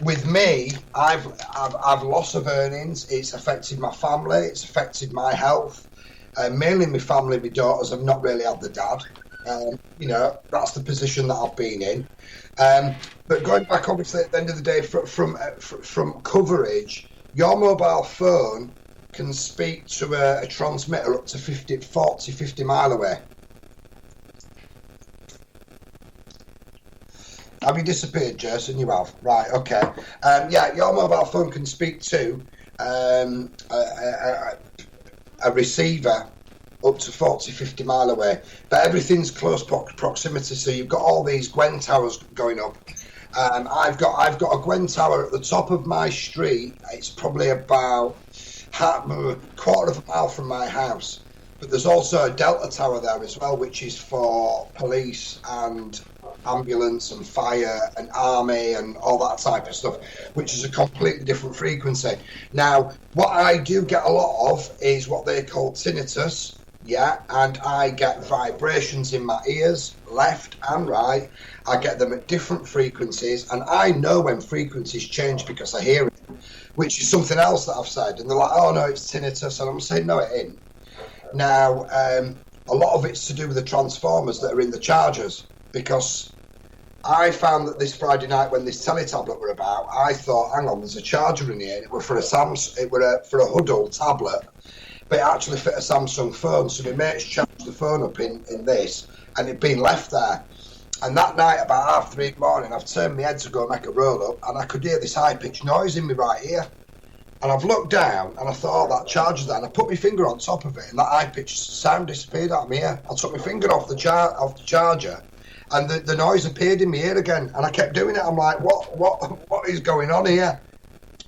with me, I've loss of earnings. It's affected my family. It's affected my health. Mainly my family, my daughters. I've not really had the dad. You know, that's the position that I've been in. But going back, obviously, at the end of the day, from coverage, your mobile phone can speak to a transmitter up to 50 mile away. Have you disappeared, Jason? You have. Right, okay. Yeah, your mobile phone can speak to a receiver up to 50 mile away. But everything's close proximity, so you've got all these Gwen towers going up. I've got a Gwen tower at the top of my street. It's probably about quarter of a mile from my house. But there's also a Delta tower there as well, which is for police and ambulance and fire and army and all that type of stuff, which is a completely different frequency. Now, what I do get a lot of is what they call tinnitus, yeah, and I get vibrations in my ears, left and right. I get them at different frequencies, and I know when frequencies change because I hear it, which is something else that I've said. And they're like, oh no, it's tinnitus, and I'm saying, no, it ain't. Now, a lot of it's to do with the transformers that are in the chargers, because I found that this Friday night when this teletablet were about, I thought, hang on, there's a charger in here, and it were for a for a Huddle tablet, but it actually fit a Samsung phone. So my mates charged the phone up in this, and it'd been left there. And that night, about 3:30 in the morning, I've turned my head to go make a roll up, and I could hear this high-pitched noise in my right ear. And I've looked down, and I thought, oh, that charger's there, and I put my finger on top of it, and that high-pitched sound disappeared out of my ear. I took my finger off the charger, and the noise appeared in my ear again, and I kept doing it. I'm like, what is going on here?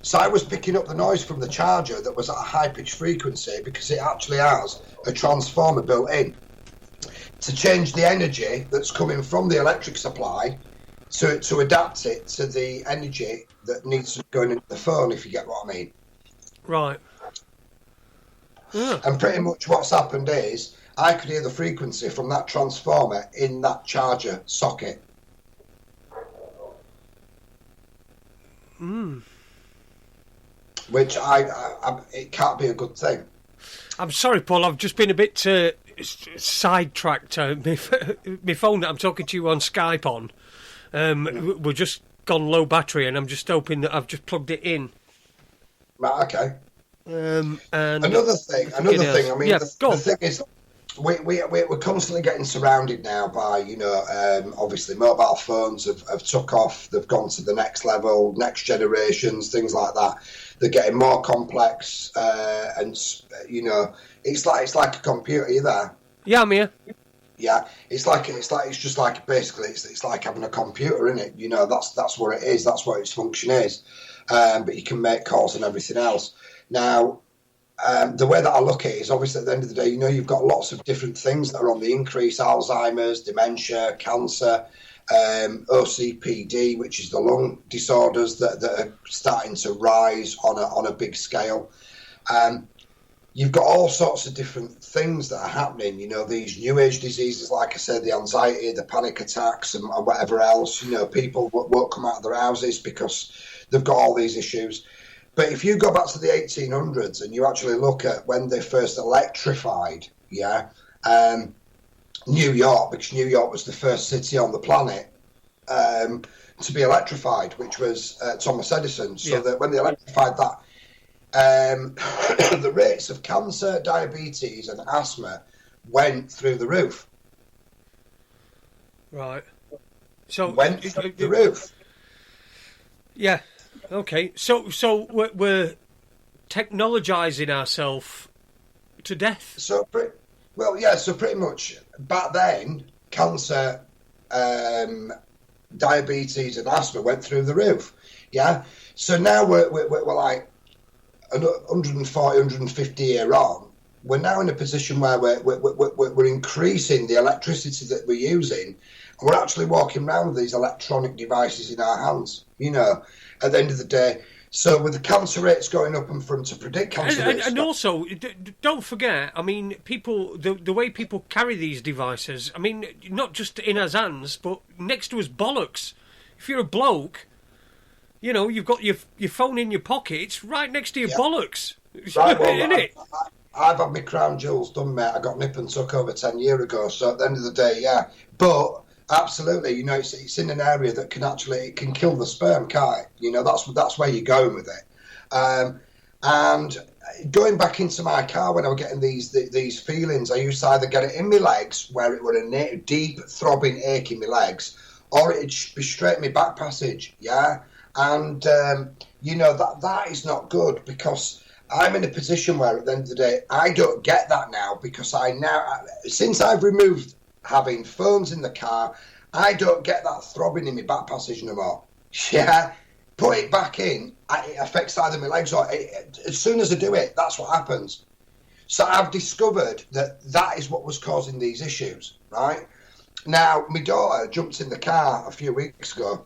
So I was picking up the noise from the charger that was at a high-pitched frequency, because it actually has a transformer built in to change the energy that's coming from the electric supply to adapt it to the energy that needs to go into the phone, if you get what I mean. Right. Yeah. And pretty much what's happened is I could hear the frequency from that transformer in that charger socket. Which it can't be a good thing. I'm sorry, Paul. I've just been a bit sidetracked. My phone that I'm talking to you on Skype on, we're just gone low battery, and I'm just hoping that I've just plugged it in. Right, okay. And Another thing. I mean, yeah, the thing is, we're constantly getting surrounded now by, obviously mobile phones have took off. They've gone to the next level, next generations, things like that. They're getting more complex, and it's like a computer. Are you there? Yeah, I'm here. Yeah, it's just like basically it's like having a computer, isn't it? That's what it is. That's what its function is. But you can make calls and everything else. Now, the way that I look at it is obviously at the end of the day, you've got lots of different things that are on the increase: Alzheimer's, dementia, cancer, OCPD, which is the lung disorders that are starting to rise on a big scale. You've got all sorts of different things that are happening. These new age diseases, like I said, the anxiety, the panic attacks, and whatever else. People won't come out of their houses because they've got all these issues. But if you go back to the 1800s and you actually look at when they first electrified, New York, because New York was the first city on the planet to be electrified, which was Thomas Edison. So that when they electrified that, the rates of cancer, diabetes, and asthma went through the roof. Right. So went through the roof. Yeah. Okay. So we're technologizing ourselves to death. So pretty much back then, cancer, diabetes, and asthma went through the roof. Yeah. So now we're like 140, 150 year on, we're now in a position where we're increasing the electricity that we're using, and we're actually walking around with these electronic devices in our hands, at the end of the day. So with the cancer rates going up and to predict cancer rates... And also, don't forget, I mean, people, the way people carry these devices, I mean, not just in his hands, but next to his bollocks. If you're a bloke... you've got your phone in your pocket. It's right next to your bollocks. Right, well, isn't it? I've had my crown jewels done, mate. I got nip and tuck over 10 years ago. So at the end of the day, yeah. But absolutely, it's in an area that it can kill the sperm, can't it? That's where you're going with it. And going back into my car when I was getting these feelings, I used to either get it in my legs, where it were a deep throbbing ache in my legs, or it'd be straight in my back passage, yeah. And, that is not good, because I'm in a position where at the end of the day, I don't get that now, because since I've removed having phones in the car, I don't get that throbbing in my back passage no more. Yeah, put it back in, it affects either my legs or as soon as I do it, that's what happens. So I've discovered that is what was causing these issues, right? Now, my daughter jumped in the car a few weeks ago,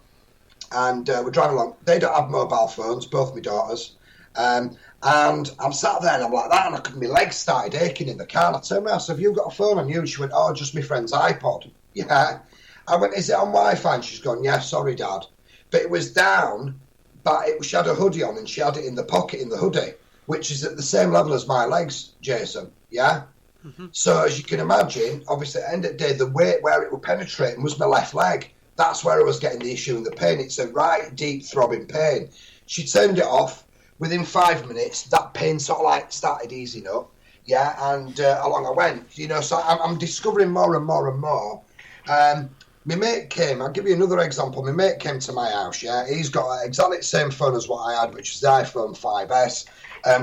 and we're driving along. They don't have mobile phones, both my daughters. And I'm sat there and I'm like that, and my legs started aching in the car. And I turned around, I said, "Have you got a phone on you?" And she went, "Oh, just my friend's iPod." Yeah. I went, "Is it on Wi-Fi?" And she's gone, "Yeah, sorry, Dad." But it was down, but she had a hoodie on, and she had it in the pocket in the hoodie, which is at the same level as my legs, Jason. Yeah. Mm-hmm. So as you can imagine, obviously at the end of the day, the weight where it was penetrating was my left leg. That's where I was getting the issue and the pain. It's a right deep throbbing pain. She turned it off. Within 5 minutes, that pain sort of like started easing up. Yeah, and along I went. So I'm discovering more and more and more. My mate came. I'll give you another example. My mate came to my house. Yeah, he's got exactly the same phone as what I had, which is the iPhone 5S.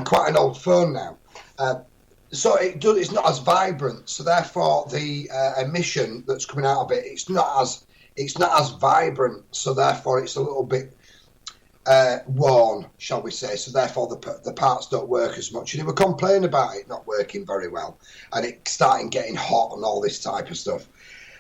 Quite an old phone now. So it's not as vibrant. So therefore, the emission that's coming out of it, it's not as vibrant, so therefore it's a little bit worn, shall we say. So therefore the parts don't work as much. And he would complain about it not working very well, and it starting getting hot and all this type of stuff.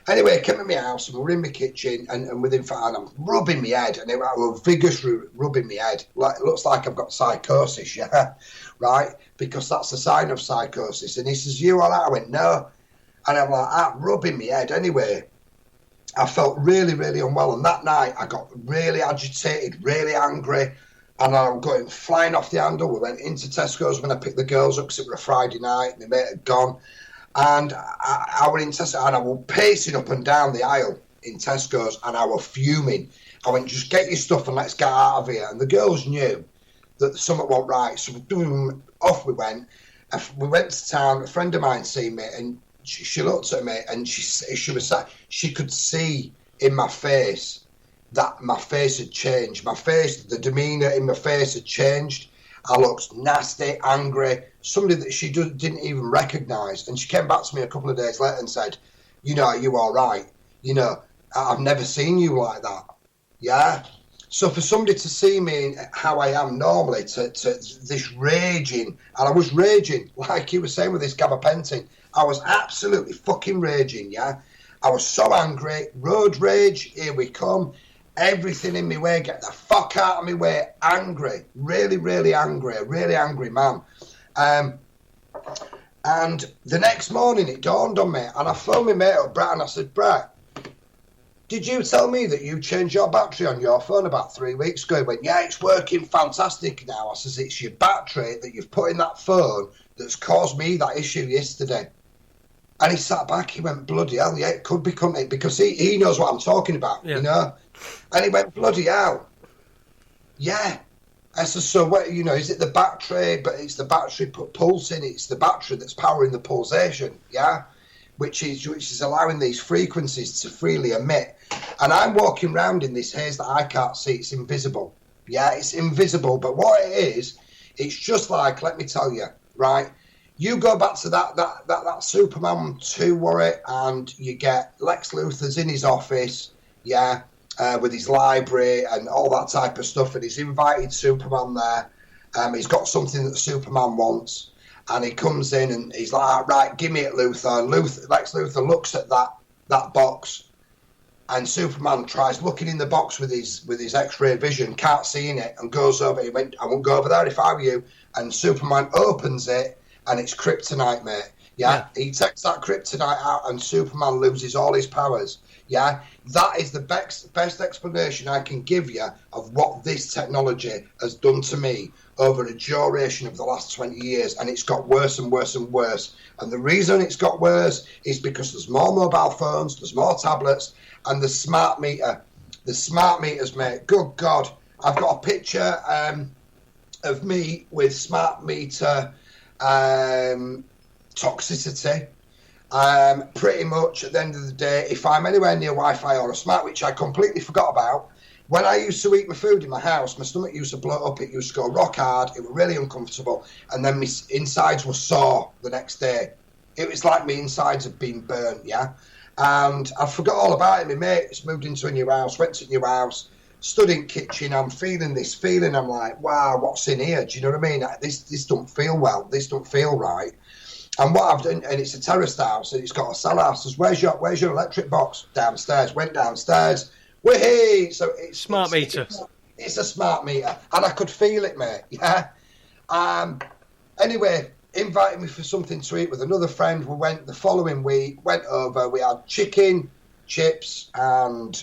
Anyway, I came to my house and we were in my kitchen, and within 5 minutes I'm rubbing my head, and it was vigorous rubbing my head. Like, it looks like I've got psychosis, yeah, right? Because that's a sign of psychosis. And he says, "You all right?" I went, "No." And I'm like, rubbing my head. Anyway, I felt really, really unwell, and that night I got really agitated, really angry, and I was going flying off the handle. We went into Tesco's when I picked the girls up, because it was a Friday night, my mate had gone, and I went in Tesco, and I was pacing up and down the aisle in Tesco's, and I was fuming. I went, "Just get your stuff and let's get out of here." And the girls knew that something wasn't right, so off we went. We went to town. A friend of mine seen me, and she looked at me and she could see in my face that my face had changed. The demeanour in my face had changed. I looked nasty, angry, somebody that she didn't even recognise. And she came back to me a couple of days later and said, are you all right? I've never seen you like that. Yeah? So for somebody to see me how I am normally, to this raging, and I was raging, like you were saying with this gabapentin, I was absolutely fucking raging, yeah? I was so angry, road rage, here we come, everything in my way, get the fuck out of my way, angry, really, really angry, a really angry man. And the next morning it dawned on me, and I phoned my mate up, Brett, and I said, Brett, did you tell me that you changed your battery on your phone about 3 weeks ago? He went, yeah, it's working fantastic now. I says, it's your battery that you've put in that phone that's caused me that issue yesterday. And he sat back, he went, bloody hell, yeah, it could be, couldn't it? Because he knows what I'm talking about, And he went, bloody hell. Yeah. I said, so what, is it the battery? But it's the battery pulsing, it's the battery that's powering the pulsation, yeah? Which is allowing these frequencies to freely emit. And I'm walking around in this haze that I can't see. It's invisible. Yeah, it's invisible. But what it is, it's just like, let me tell you, right? You go back to that Superman 2 worry, and you get Lex Luthor's in his office, yeah, with his library and all that type of stuff, and he's invited Superman there. He's got something that Superman wants. And he comes in and he's like, right, give me it, Luthor. And Lex Luthor looks at that box, and Superman tries looking in the box with his X-ray vision, can't see in it, and goes over. He went, I won't go over there if I were you. And Superman opens it, and it's kryptonite, mate. Yeah, he takes that kryptonite out, and Superman loses all his powers. Yeah, that is the best explanation I can give you of what this technology has done to me over a duration of the last 20 years, and it's got worse and worse and worse. And the reason it's got worse is because there's more mobile phones, there's more tablets, and the smart meter. The smart meters, mate, good God. I've got a picture of me with smart meter toxicity. Pretty much at the end of the day, if I'm anywhere near Wi-Fi or a smart, which I completely forgot about, when I used to eat my food in my house, my stomach used to blow up, it used to go rock hard, it was really uncomfortable, and then my insides were sore the next day. It was like my insides had been burnt, yeah? And I forgot all about it. My mate's moved into a new house, went to a new house, stood in kitchen, I'm feeling this feeling, I'm like, wow, what's in here? Do you know what I mean? This don't feel well, this don't feel right. And what I've done, and it's a terraced house, and it's got a cellar house. Says, where's your electric box? Downstairs. Went downstairs. Whee! So it's smart meter. It's a smart meter, and I could feel it, mate. Yeah. Anyway, invited me for something to eat with another friend. We went the following week. Went over. We had chicken, chips, and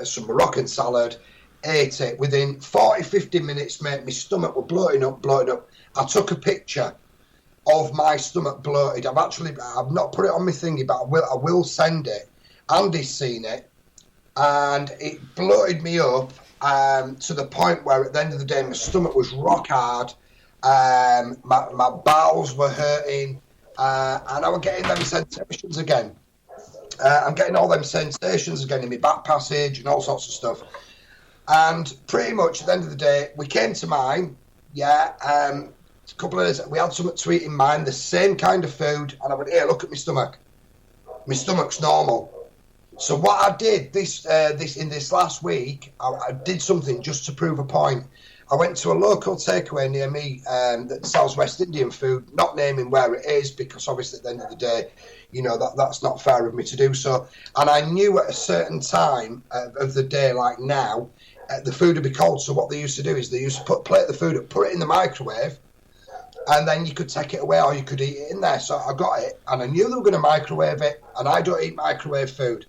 some Moroccan salad. Ate it. Within 40-50 minutes, mate, my stomach was bloating up. I took a picture of my stomach bloated. I've not put it on my thingy, but I will send it. Andy's seen it, and it bloated me up to the point where at the end of the day my stomach was rock hard. My bowels were hurting, and I was getting them sensations again. I'm getting all them sensations again in my back passage and all sorts of stuff. And pretty much at the end of the day, we came to mine, yeah. A couple of days, we had something to eat in mine, the same kind of food, and I went, here, look at my stomach. My stomach's normal. So what I did this last week, I did something just to prove a point. I went to a local takeaway near me that sells West Indian food, not naming where it is, because obviously at the end of the day, that's not fair of me to do so. And I knew at a certain time of the day, like now, the food would be cold. So what they used to do is they used to plate the food up, put it in the microwave, and then you could take it away or you could eat it in there. So I got it, and I knew they were going to microwave it, and I don't eat microwave food.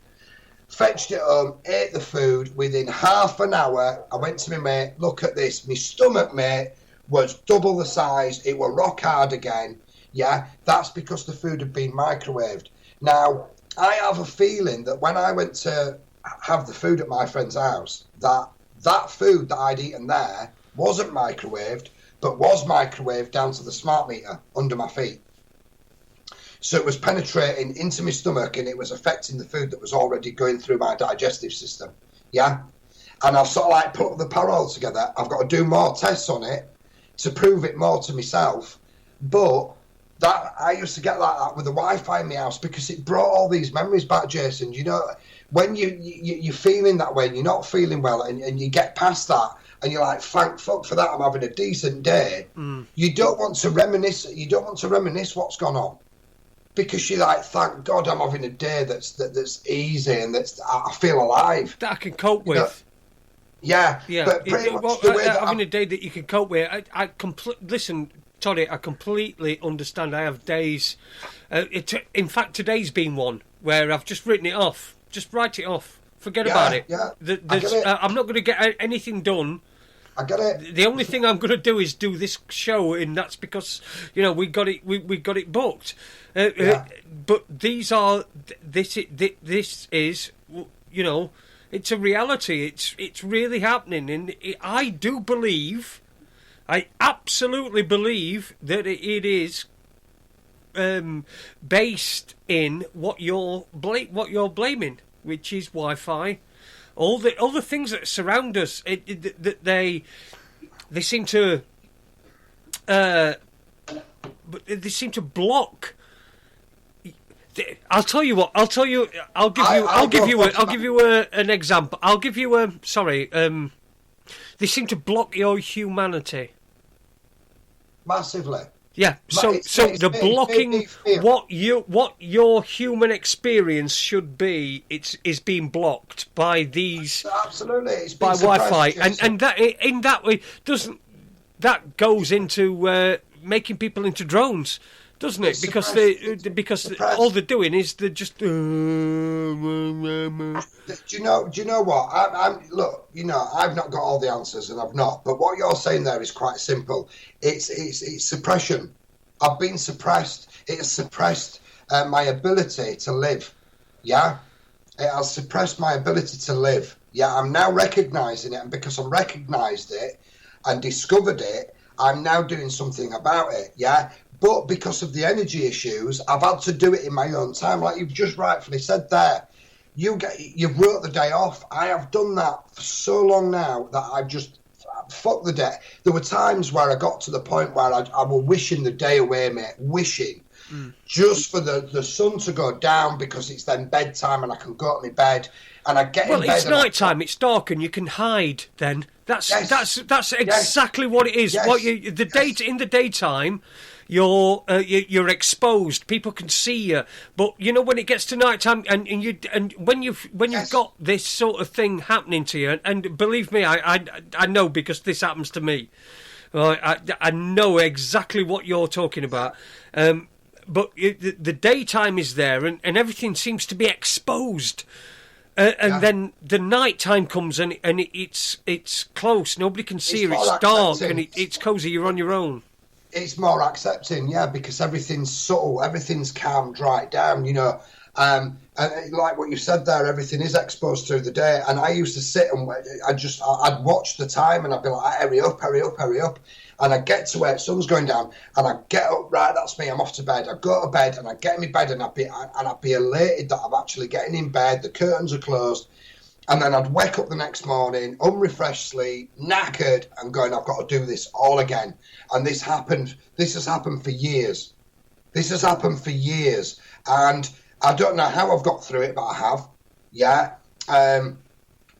Fetched it home, ate the food. Within half an hour, I went to my mate, look at this. My stomach, mate, was double the size. It were rock hard again. Yeah, that's because the food had been microwaved. Now, I have a feeling that when I went to have the food at my friend's house, that food that I'd eaten there wasn't microwaved, but was microwaved down to the smart meter under my feet. So it was penetrating into my stomach, and it was affecting the food that was already going through my digestive system. Yeah. And I've sort of like put the parallels together. I've got to do more tests on it to prove it more to myself. But that I used to get like that with the Wi-Fi in my house because it brought all these memories back, Jason. You know, when you're feeling that way and you're not feeling well and you get past that and you're like, thank fuck for that, I'm having a decent day. You don't want to reminisce. You don't want to reminisce what's gone on because you're like, thank God I'm having a day that's easy and I feel alive. That I can cope with. You know? Yeah. But pretty much the way that having a day that you can cope with. Listen, Toddy, I completely understand. I have days. In fact, today's been one where I've just written it off. Just write it off. Forget about it. Yeah, I'm not going to get anything done. I get it. The only thing I'm going to do is do this show, and that's because we got it. We got it booked. But these are. This is. It's a reality. It's really happening, and I do believe. I absolutely believe that it is based in what you're blaming, which is Wi-Fi, all the things that surround us. They seem to block. I'll tell you what. I'll give you an example. I'll give you they seem to block your humanity. Massively. Yeah. So they're blocking what your human experience should be. Is being blocked by these. Absolutely. It's by Wi-Fi, and that in that way that goes into making people into drones. Doesn't it? Because all they're doing is they're just. Do you know what? Look. I've not got all the answers, and I've not. But what you're saying there is quite simple. It's suppression. I've been suppressed. It has suppressed my ability to live. Yeah, it has suppressed my ability to live. Yeah, I'm now recognising it, and because I recognised it and discovered it, I'm now doing something about it. Yeah. But because of the energy issues, I've had to do it in my own time. Like you've just rightfully said there, you've wrote the day off. I have done that for so long now that I've just fucked the day. There were times where I got to the point where I was wishing the day away, mate. Wishing. Just for the sun to go down because it's then bedtime and I can go to my bed and I get in bed. Well, it's night time. It's dark and you can hide. Then that's exactly what it is. Yes. In the daytime. You're exposed. People can see you, but when it gets to night time, and when you've got this sort of thing happening to you, and believe me, I know because this happens to me. I know exactly what you're talking about. But the daytime is there, and everything seems to be exposed. Then the night time comes, and it's close. Nobody can see you. It's dark, and it's cosy. You're on your own. It's more accepting, because everything's subtle, everything's calmed right down, and like what you said there, everything is exposed through the day. And I used to sit and I'd watch the time and I'd be like, hurry up. And I'd get to where the sun's going down and I'd get up, right, that's me, I'm off to bed. I'd go to bed and I'd get in my bed and I'd be elated that I'm actually getting in bed, the curtains are closed. And then I'd wake up the next morning, unrefreshed sleep, knackered, and going, I've got to do this all again. And this has happened for years. And I don't know how I've got through it, but I have. Yeah. A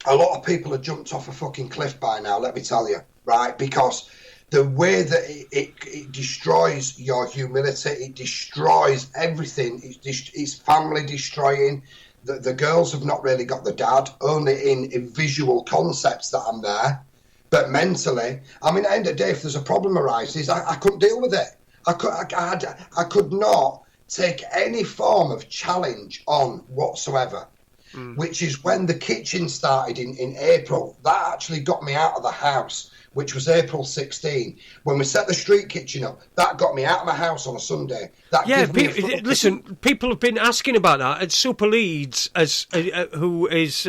lot of people have jumped off a fucking cliff by now, let me tell you, right? Because the way that it destroys your humility, it destroys everything. It's family destroying. The girls have not really got the dad, only in visual concepts that I'm there. But mentally, at the end of the day, if there's a problem arises, I couldn't deal with it. I could not take any form of challenge on whatsoever, which is when the kitchen started in April. That actually got me out of the house, which was April 16. When we set the street kitchen up, that got me out of my house on a Sunday. Listen, people have been asking about that. At Super Leeds, who is,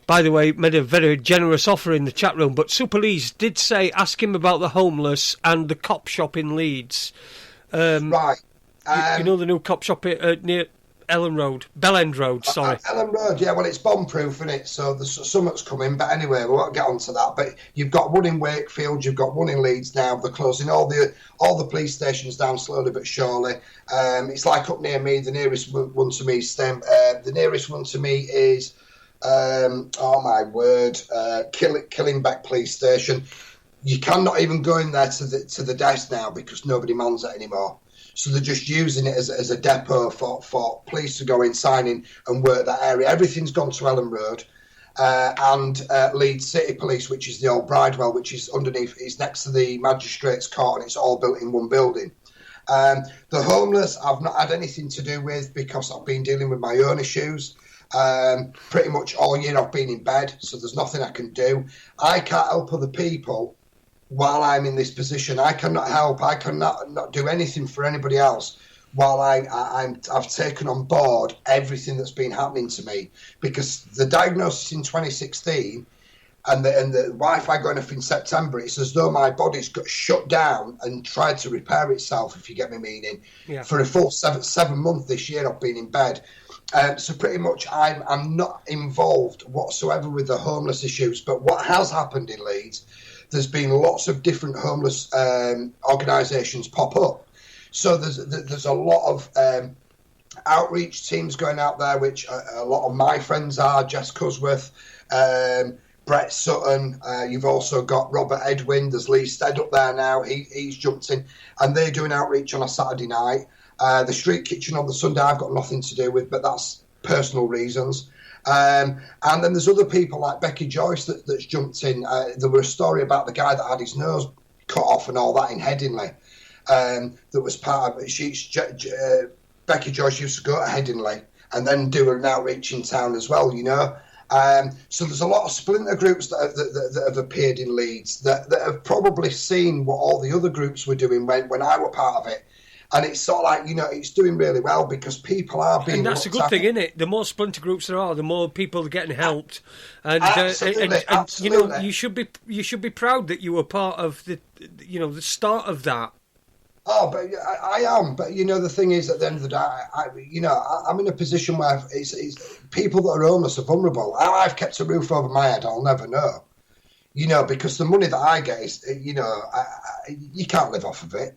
by the way, made a very generous offer in the chat room, but Super Leeds did say, ask him about the homeless and the cop shop in Leeds. Right. You know the new cop shop near Bell End Road, sorry. Ellen Road, yeah, well, it's bomb-proof, isn't it? So there's something's coming. But anyway, we won't get onto that. But you've got one in Wakefield, you've got one in Leeds now. They're closing all the police stations down slowly but surely. It's like up near me, the nearest one to me is the nearest one to me is, oh my word, Killingbeck Police Station. You cannot even go in there to the desk now because nobody mans it anymore. So they're just using it as a depot for police to go in, sign in and work that area. Everything's gone to Ellen Road and Leeds City Police, which is the old Bridewell, which is underneath. It's next to the Magistrates Court and it's all built in one building. The homeless I've not had anything to do with because I've been dealing with my own issues. Pretty much all year I've been in bed, so there's nothing I can do. I can't help other people while I'm in this position. I cannot help. I cannot not do anything for anybody else while I've taken on board everything that's been happening to me, because the diagnosis in 2016 and the Wi-Fi going off in September, it's as though my body's got shut down and tried to repair itself, if you get me meaning. Yeah. For a full seven months this year I've been in bed. So pretty much I'm not involved whatsoever with the homeless issues. But what has happened in Leeds, there's been lots of different homeless organisations pop up. So there's a lot of outreach teams going out there, which a lot of my friends are, Jess Cusworth, Brett Sutton. You've also got Robert Edwin. There's Lee Stead up there now. He's jumped in. And they're doing outreach on a Saturday night. The Street Kitchen on the Sunday I've got nothing to do with, but that's personal reasons. And then there's other people like Becky Joyce that's jumped in. There was a story about the guy that had his nose cut off and all that in Headingley. That was part of it. Becky Joyce used to go to Headingley and then do an outreach in town as well, you know. So there's a lot of splinter groups that have appeared in Leeds that have probably seen what all the other groups were doing when I were part of it. And it's sort of like, you know, it's doing really well because people are being. And that's a good thing, isn't it? The more splinter groups there are, the more people are getting helped. And, absolutely. You know, you should be proud that you were part of the start of that. Oh, but I am. But you know, the thing is, at the end of the day, I'm in a position where it's people that are homeless are vulnerable. How I've kept a roof over my head, I'll never know. You know, because the money that I get is, you know, you can't live off of it.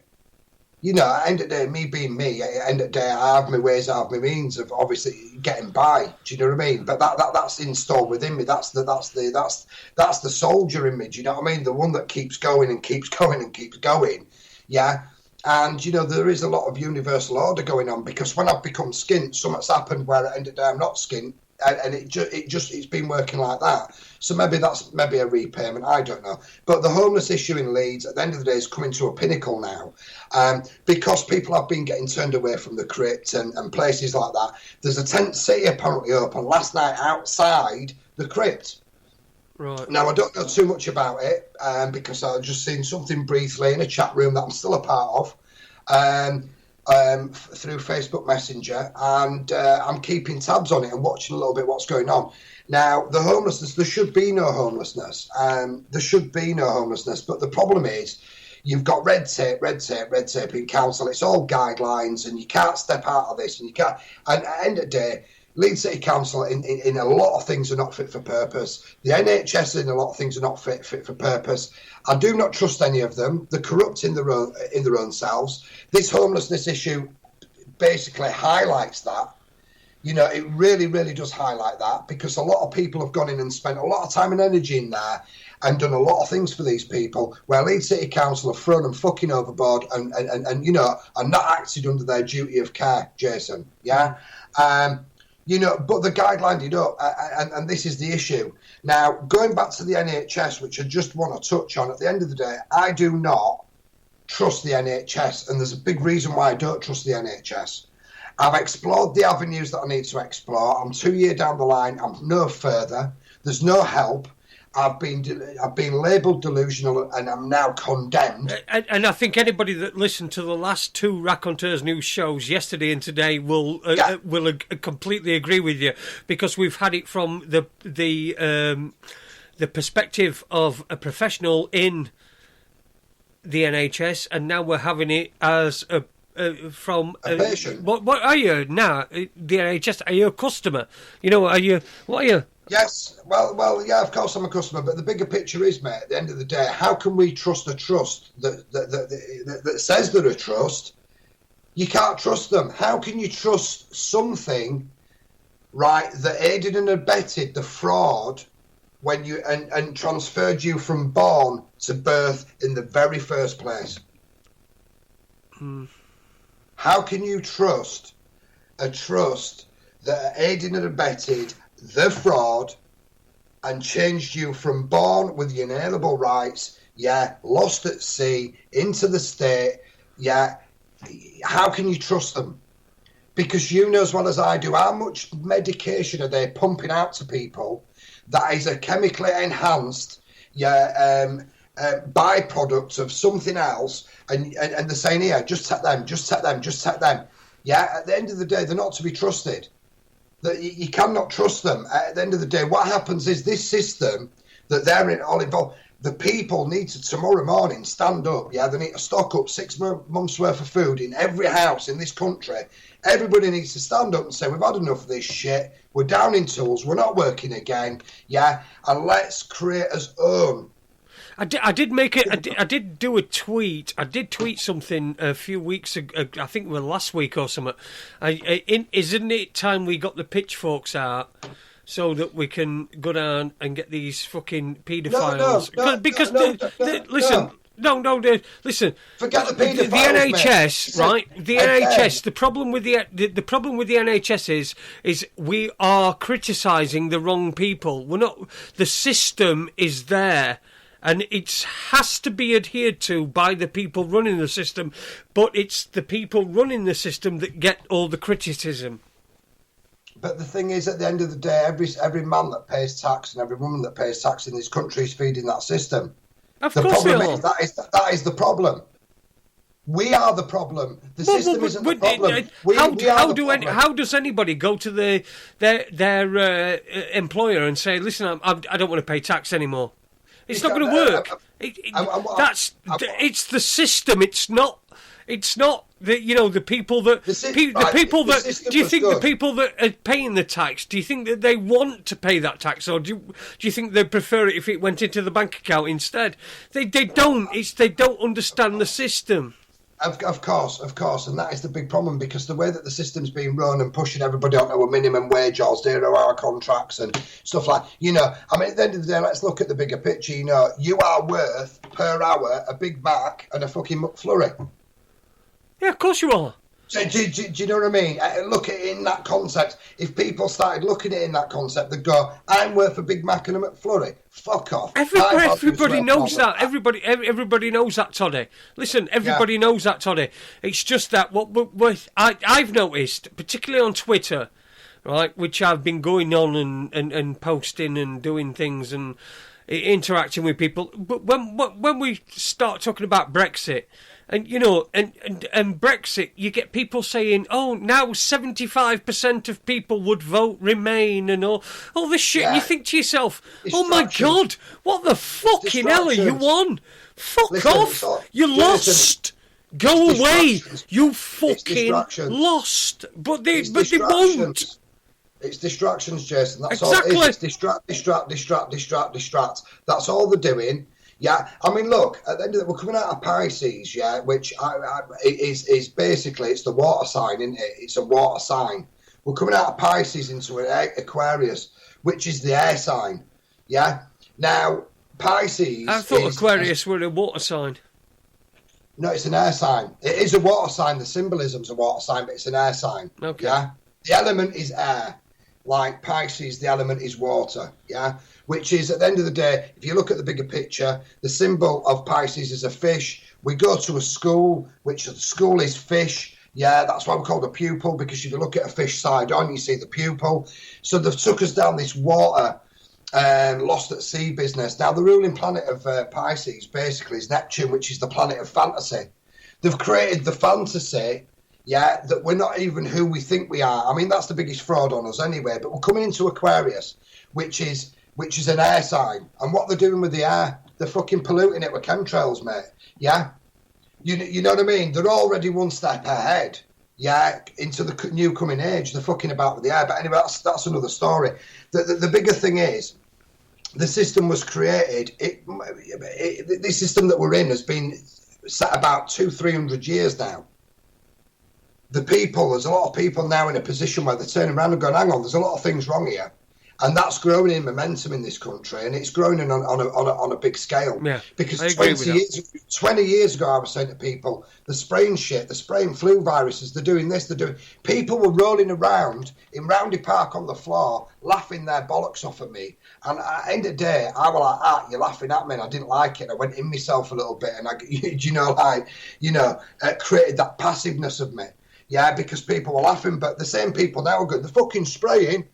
You know, at the end of the day, me being me, at the end of the day, I have my ways, I have my means of obviously getting by. Do you know what I mean? But that's installed within me. That's the soldier in me. Do you know what I mean? The one that keeps going and keeps going and keeps going. Yeah. And you know, there is a lot of universal order going on because when I've become skint, something's happened where at the end of the day I'm not skint, and it's been working like that. So maybe that's a repayment, I don't know. But the homeless issue in Leeds at the end of the day is coming to a pinnacle now, because people have been getting turned away from the crypt and places like that. There's a tent city apparently open last night outside the crypt. Right. Now, I don't know too much about it because I've just seen something briefly in a chat room that I'm still a part of through Facebook Messenger, and I'm keeping tabs on it and watching a little bit what's going on. Now, the homelessness, there should be no homelessness. There should be no homelessness, but the problem is you've got red tape in council. It's all guidelines, and you can't step out of this, and you can't. And at the end of the day, Leeds City Council in a lot of things are not fit for purpose. The NHS in a lot of things are not fit for purpose. I do not trust any of them. They're corrupt in their own selves. This homelessness issue basically highlights that. You know, it really, really does highlight that because a lot of people have gone in and spent a lot of time and energy in there and done a lot of things for these people where Leeds City Council have thrown them fucking overboard and you know, are not acted under their duty of care, Jason. Yeah? You know, but the guideline, you know, and this is the issue. Now, going back to the NHS, which I just want to touch on, at the end of the day, I do not trust the NHS, and there's a big reason why I don't trust the NHS. I've explored the avenues that I need to explore. I'm 2 years down the line. I'm no further. There's no help. I've been labelled delusional, and I'm now condemned. And I think anybody that listened to the last two Raconteurs News shows, yesterday and today, will completely agree with you, because we've had it from the perspective of a professional in the NHS, and now we're having it as a from a patient. What are you now? The NHS? Are you a customer? Are you? What are you? Yes, well, yeah, of course I'm a customer, but the bigger picture is, mate, at the end of the day, how can we trust a trust that says they're a trust? You can't trust them. How can you trust something, right, that aided and abetted the fraud when you and transferred you from born to birth in the very first place? How can you trust a trust that aided and abetted the fraud and changed you from born with your inalienable rights, lost at sea, into the state, how can you trust them? Because you know as well as I do, how much medication are they pumping out to people that is a chemically enhanced byproduct of something else, and they're saying, here, just take them. Yeah, at the end of the day, they're not to be trusted. That you cannot trust them. At the end of the day, what happens is this system that they're all involved, the people need to tomorrow morning stand up. They need to stock up 6 months worth of food in every house in this country. Everybody needs to stand up and say, we've had enough of this shit. We're down in tools. We're not working again. And let's create our own. I did do a tweet. I did tweet something a few weeks ago. I think it was last week or something. Isn't it time we got the pitchforks out so that we can go down and get these fucking paedophiles? Listen. Forget the paedophiles. The NHS, right? The NHS. The problem with the NHS is we are criticising the wrong people. We're not. The system is there. And it has to be adhered to by the people running the system, but it's the people running the system that get all the criticism. But the thing is, at the end of the day, every man that pays tax and every woman that pays tax in this country is feeding that system. Of the course problem is that is the problem. We are the problem. The system isn't the problem. How does anybody go to their employer and say, "Listen, I don't want to pay tax anymore"? It's not going to work. It's the system. It's not the people that Do you think the people that are paying the tax? Do you think that they want to pay that tax, or do you think they prefer it if it went into the bank account instead? They don't. They don't understand the system. Of course, and that is the big problem, because the way that the system's being run and pushing everybody onto a minimum wage or 0-hour contracts and stuff like, at the end of the day, let's look at the bigger picture. You are worth per hour a Big Mac and a fucking McFlurry. Yeah, of course you are. So, do you know what I mean? Look at it in that concept. If people started looking at it in that concept, they'd go, I'm worth a Big Mac and a McFlurry. Fuck off. Everybody knows that. Everybody knows that, Toddy. Listen, everybody knows that, Toddy. It's just that what I've noticed, particularly on Twitter, right, which I've been going on and posting and doing things and interacting with people. But when we start talking about Brexit, and and Brexit, you get people saying, "Oh, now 75% of people would vote Remain," and all this shit. And you think to yourself, "Oh my God, what the fucking hell are you on? Fuck off! You lost. Go away. You fucking lost." But they won't. It's distractions, Jason. That's exactly. all it is. It's distract. That's all they're doing. Yeah, I mean, look, at the end of it, we're coming out of Pisces, which is basically, it's the water sign, isn't it? It's a water sign. We're coming out of Pisces into an Aquarius, which is the air sign, Now, Pisces... I thought Aquarius were a water sign. No, it's an air sign. It is a water sign. The symbolism's a water sign, but it's an air sign, Okay. Yeah? The element is air. Like Pisces, the element is water, which is, at the end of the day, if you look at the bigger picture, the symbol of Pisces is a fish. We go to a school, which the school is fish. That's why we call it a pupil, because if you look at a fish side on, you see the pupil. So they've took us down this water, lost at sea business. Now, the ruling planet of Pisces, basically, is Neptune, which is the planet of fantasy. They've created the fantasy... that we're not even who we think we are. I mean, that's the biggest fraud on us anyway. But we're coming into Aquarius, which is an air sign. And what they're doing with the air, they're fucking polluting it with chemtrails, mate. You know what I mean? They're already one step ahead. Yeah, into the new coming age. They're fucking about with the air. But anyway, that's another story. The bigger thing is, the system was created. The system that we're in has been set about 200-300 years now. There's a lot of people now in a position where they're turning around and going, hang on, there's a lot of things wrong here. And that's growing in momentum in this country, and it's growing on a big scale. Yeah, because 20 years ago, I was saying to people, they're spraying shit, they're spraying flu viruses, they're doing this, People were rolling around in Roundy Park on the floor, laughing their bollocks off at me. And at the end of the day, I was like, you're laughing at me, and I didn't like it. I went in myself a little bit, and created that passiveness of me. Yeah, because people were laughing, but the same people now are good. They're fucking spraying.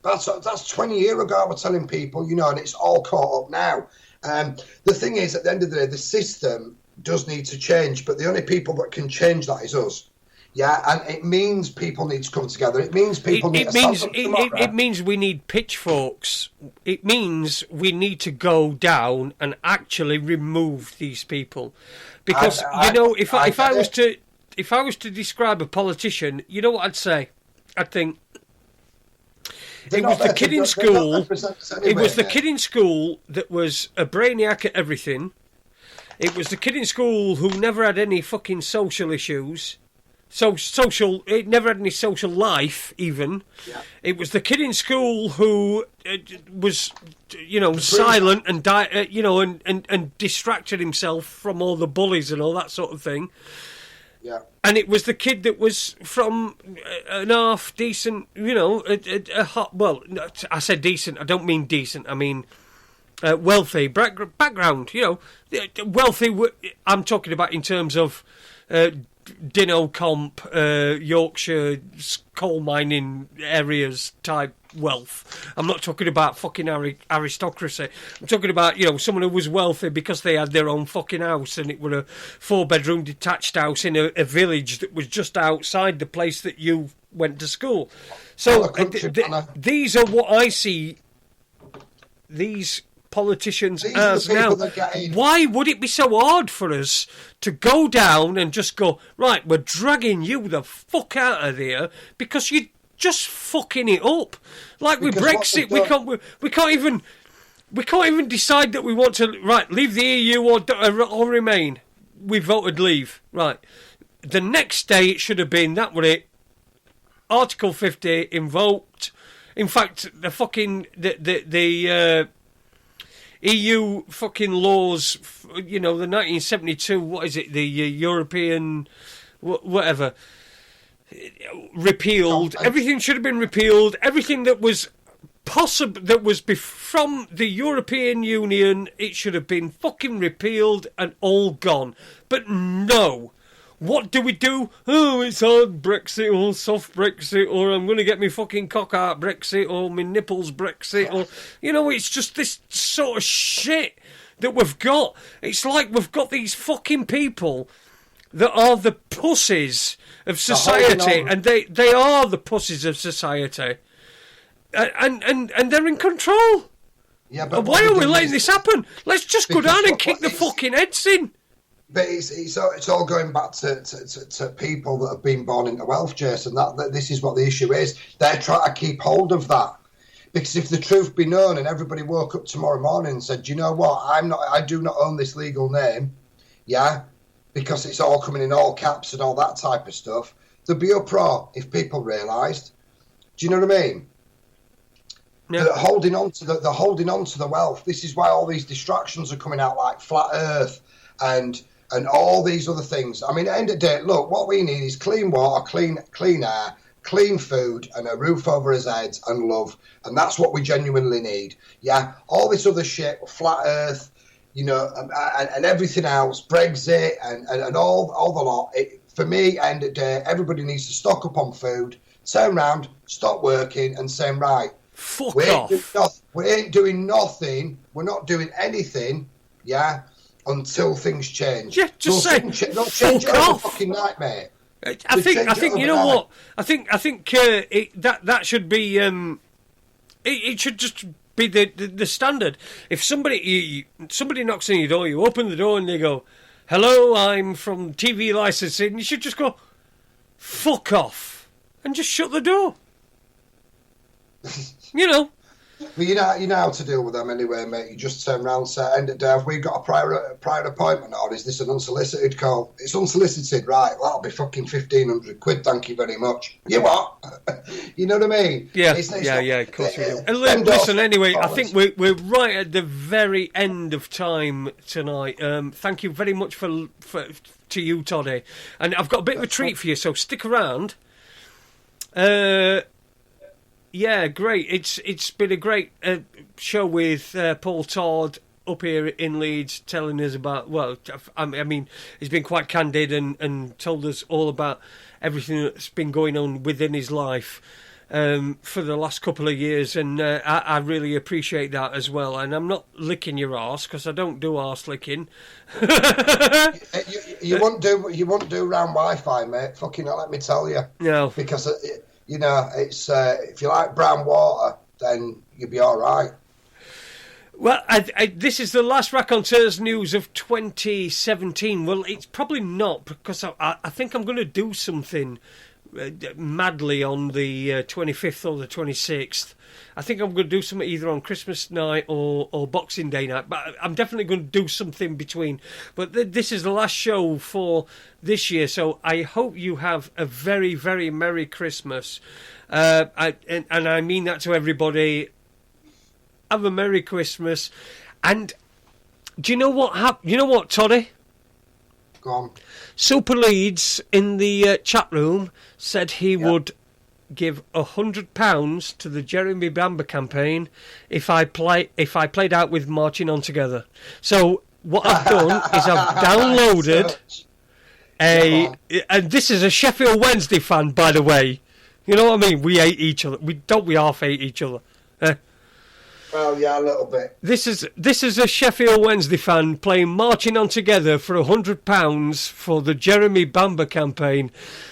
That's 20 years ago I was telling people, and it's all caught up now. The thing is, at the end of the day, the system does need to change, but the only people that can change that is us. Yeah, and it means people need to come together. It means people need to stand up tomorrow. It means we need pitchforks. It means we need to go down and actually remove these people. Because, if I was to describe a politician, you know what I'd say? I'd think, it was the kid in school. It was the kid in school that was a brainiac at everything. It was the kid in school who never had any fucking social issues. It never had any social life, even. Yeah. It was the kid in school who was, silent and and distracted himself from all the bullies and all that sort of thing. Yeah. And it was the kid that was from an half decent, well, I said decent, I don't mean decent, I mean wealthy background, wealthy, I'm talking about in terms of Dino Comp, Yorkshire coal mining areas type wealth. I'm not talking about fucking aristocracy. I'm talking about, someone who was wealthy because they had their own fucking house, and it were a 4-bedroom detached house in a village that was just outside the place that you went to school. So these are what I see these politicians as now. Why would it be so hard for us to go down and just go, right, we're dragging you the fuck out of here because you're just fucking it up? Like with Brexit, we can't even decide that we want to leave the EU or remain. We voted leave. Right. The next day it should have been that were it. Article 50 invoked. In fact, the fucking the EU fucking laws, the 1972, what is it, the European, whatever, repealed. Everything should have been repealed. Everything that was possible, that was from the European Union, it should have been fucking repealed and all gone. But no. What do we do? Oh, it's hard Brexit, or soft Brexit, or I'm going to get me fucking cock out Brexit, or my nipples Brexit, or, it's just this sort of shit that we've got. It's like we've got these fucking people that are the pussies of society, and they are the pussies of society, and they're in control. Yeah, but why are we letting this happen? Let's just go down and kick the fucking heads in. But it's all going back to people that have been born into wealth, Jason. That this is what the issue is. They're trying to keep hold of that, because if the truth be known and everybody woke up tomorrow morning and said, "Do you know what? I do not own this legal name," yeah, because it's all coming in all caps and all that type of stuff, there'd be uproar if people realised. Do you know what I mean? Yeah. They're holding on to the wealth. This is why all these distractions are coming out, like flat Earth and all these other things. I mean, at the end of the day, look, what we need is clean water, clean air, clean food, and a roof over his heads, and love. And that's what we genuinely need. Yeah, all this other shit, flat Earth, and everything else, Brexit, and all the lot. For me, at the end of the day, everybody needs to stock up on food, turn around, stop working, and say, right, fuck off. We ain't doing nothing. We're not doing anything. Yeah. Until things change. Yeah, just say, don't change it over fucking night, mate. I think you know what? I think that should be it should just be the standard. If somebody knocks on your door, you open the door and they go, hello, I'm from TV licensing, you should just go, fuck off, and just shut the door. You know. Well, you know how to deal with them anyway, mate. You just turn around and say, end of the day, have we got a prior appointment, or is this an unsolicited call? It's unsolicited, right? Well, that'll be fucking 1,500 quid, thank you very much. You what? You know what I mean? Yeah, of course we do. Listen, anyway, I think we're right at the very end of time tonight. Thank you very much to you, Toddy. And I've got a bit of a treat for you, so stick around. Yeah, great. It's been a great show with Paul Todd up here in Leeds, telling us about, well, I mean, he's been quite candid and told us all about everything that's been going on within his life for the last couple of years, and I really appreciate that as well. And I'm not licking your arse, because I don't do arse licking. you won't do round Wi-Fi, mate. Fucking hell, let me tell you. No. Because... you know, it's if you like brown water, then you'll be all right. Well, this is the last Raconteurs News of 2017. Well, it's probably not, because I think I'm going to do something madly on the 25th or the 26th. I think I'm going to do something either on Christmas night or Boxing Day night, but I'm definitely going to do something between. But this is the last show for this year, so I hope you have a very, very Merry Christmas. And I mean that to everybody. Have a Merry Christmas. And do you know what You know what, Toddy? Go on. Super Leeds in the chat room said he would give £100 to the Jeremy Bamber campaign if I played out with Marching On Together. So what I've done is I've downloaded and this is a Sheffield Wednesday fan, by the way. You know what I mean? We hate each other. We half hate each other. Well, yeah, a little bit. This is a Sheffield Wednesday fan playing Marching On Together for £100 for the Jeremy Bamber campaign.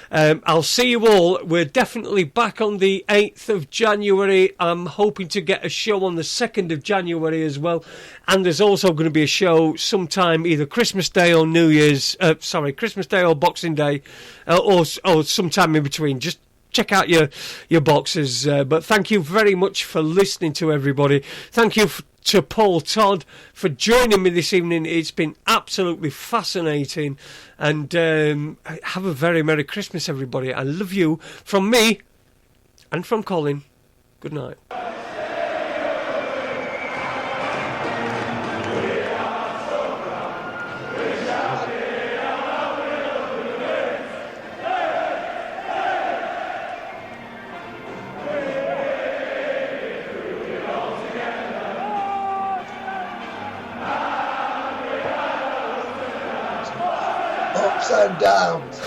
I'll see you all. We're definitely back on the 8th of January. I'm hoping to get a show on the 2nd of January as well. And there's also going to be a show sometime either Christmas Day or Christmas Day or Boxing Day, or sometime in between. Just check out your boxes. But thank you very much for listening to everybody. Thank you to Paul Todd for joining me this evening. It's been absolutely fascinating. And have a very Merry Christmas, everybody. I love you from me and from Colin. Good night. Ups and downs.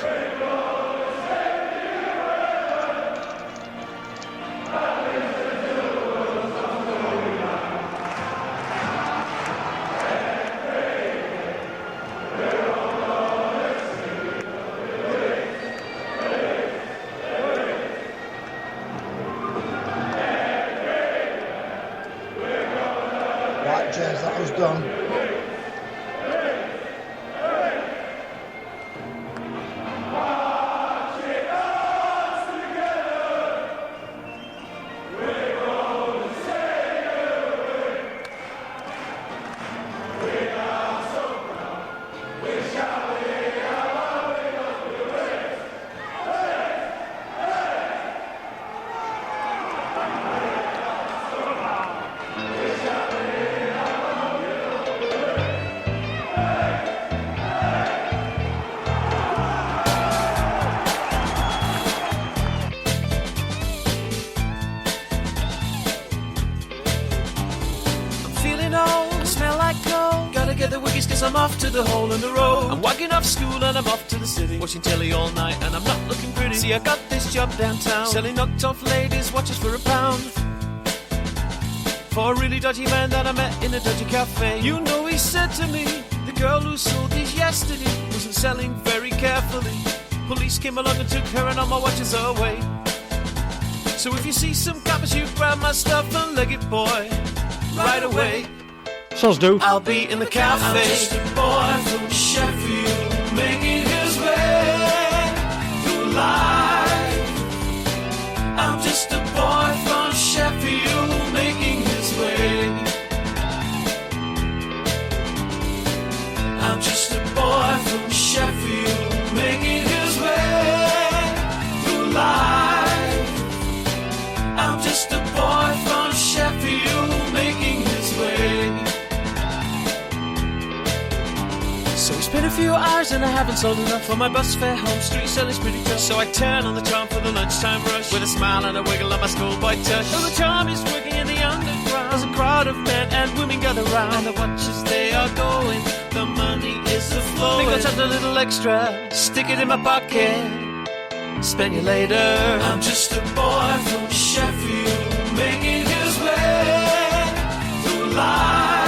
Right, James, that was done. I'm off to the hole in the road. I'm walking off school and I'm off to the city, watching telly all night and I'm not looking pretty. See, I got this job downtown, selling knocked off ladies' watches for £1. For a really dodgy man that I met in a dodgy cafe. You know, he said to me, the girl who sold these yesterday wasn't selling very carefully. Police came along and took her and all my watches away. So if you see some coppers, you grab my stuff and leg it, boy, right away. Soz do. I'll be in the cafe. I'm just a boy from Sheffield, making his way through life. I'm just a boy from Sheffield, making his way. I'm just a boy from Sheffield, making his way through life. I'm just a boy from Sheffield, making his way. So it's been a few hours and I haven't sold enough for my bus fare home. Street selling's pretty tough. So I turn on the charm for the lunchtime rush with a smile and a wiggle on my schoolboy touch. So the charm is working in the underground. There's a crowd of men and women gather round, and the watches they are going. The money is a flow. Think I'll take a little extra, stick it in my pocket, spend you later. I'm just a boy from Sheffield, making his way through life.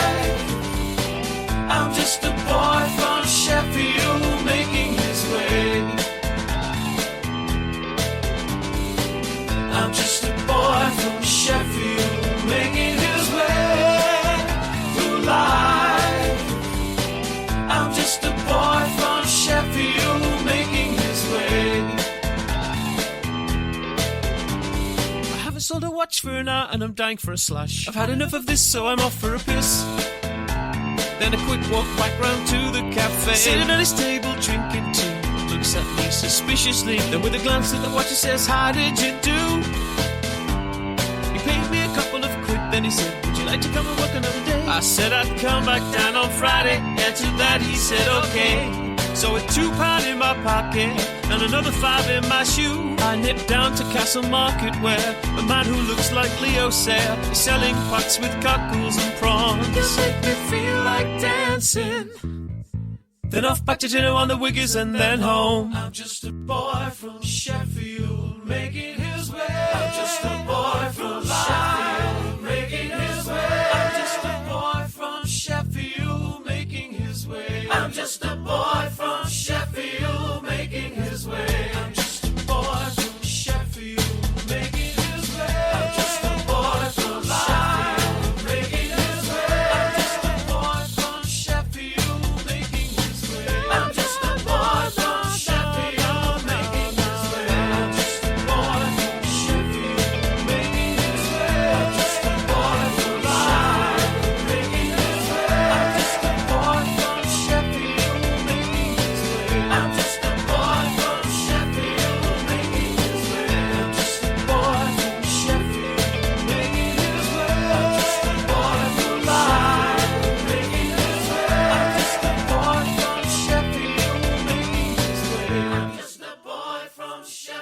I'm just a boy from Sheffield, making his way. I'm just a boy from Sheffield, making his way through life. I'm just a boy from Sheffield, making his way. I haven't sold a watch for an hour and I'm dying for a slash. I've had enough of this, so I'm off for a piss. Then a quick walk back round to the cafe. Sitting at his table drinking tea, looks at me suspiciously. Then with a glance at the watch he says, how did you do? He paid me a couple of quid, then he said, would you like to come and work another day? I said I'd come back down on Friday, and to that he said okay. So with £2 in my pocket and another 5 in my shoe, I nipped down to Castle Market where a man who looks like Leo Sayer is selling pots with cockles and prawns. You make me feel like dancing. Then off back to dinner on the Wiggers and then home. I'm just a boy from Sheffield, making his way. I'm just a boy from Sheffield, making his way. I'm just a boy from Sheffield, making his way. I'm just a boy from Sheffield, making his way. I'm just a boy from Sheffield, making his way. I'm just a boy from Sheffield, making his way. I'm just a boy from Sheffield, making his way. I'm just a boy from Sheffield, making his way. I'm just a boy from Sheffield, making his way. I'm just a boy from Sheffield, making his way. I'm just a boy from Sheffield, making his way. I'm just a boy from Sheffield, making his way. I'm just a boy from Sheffield, making his way. I'm just a boy from Sheffield, making his way. I'm just a boy from Sheffield, making his way. I'm just a boy from Sheffield.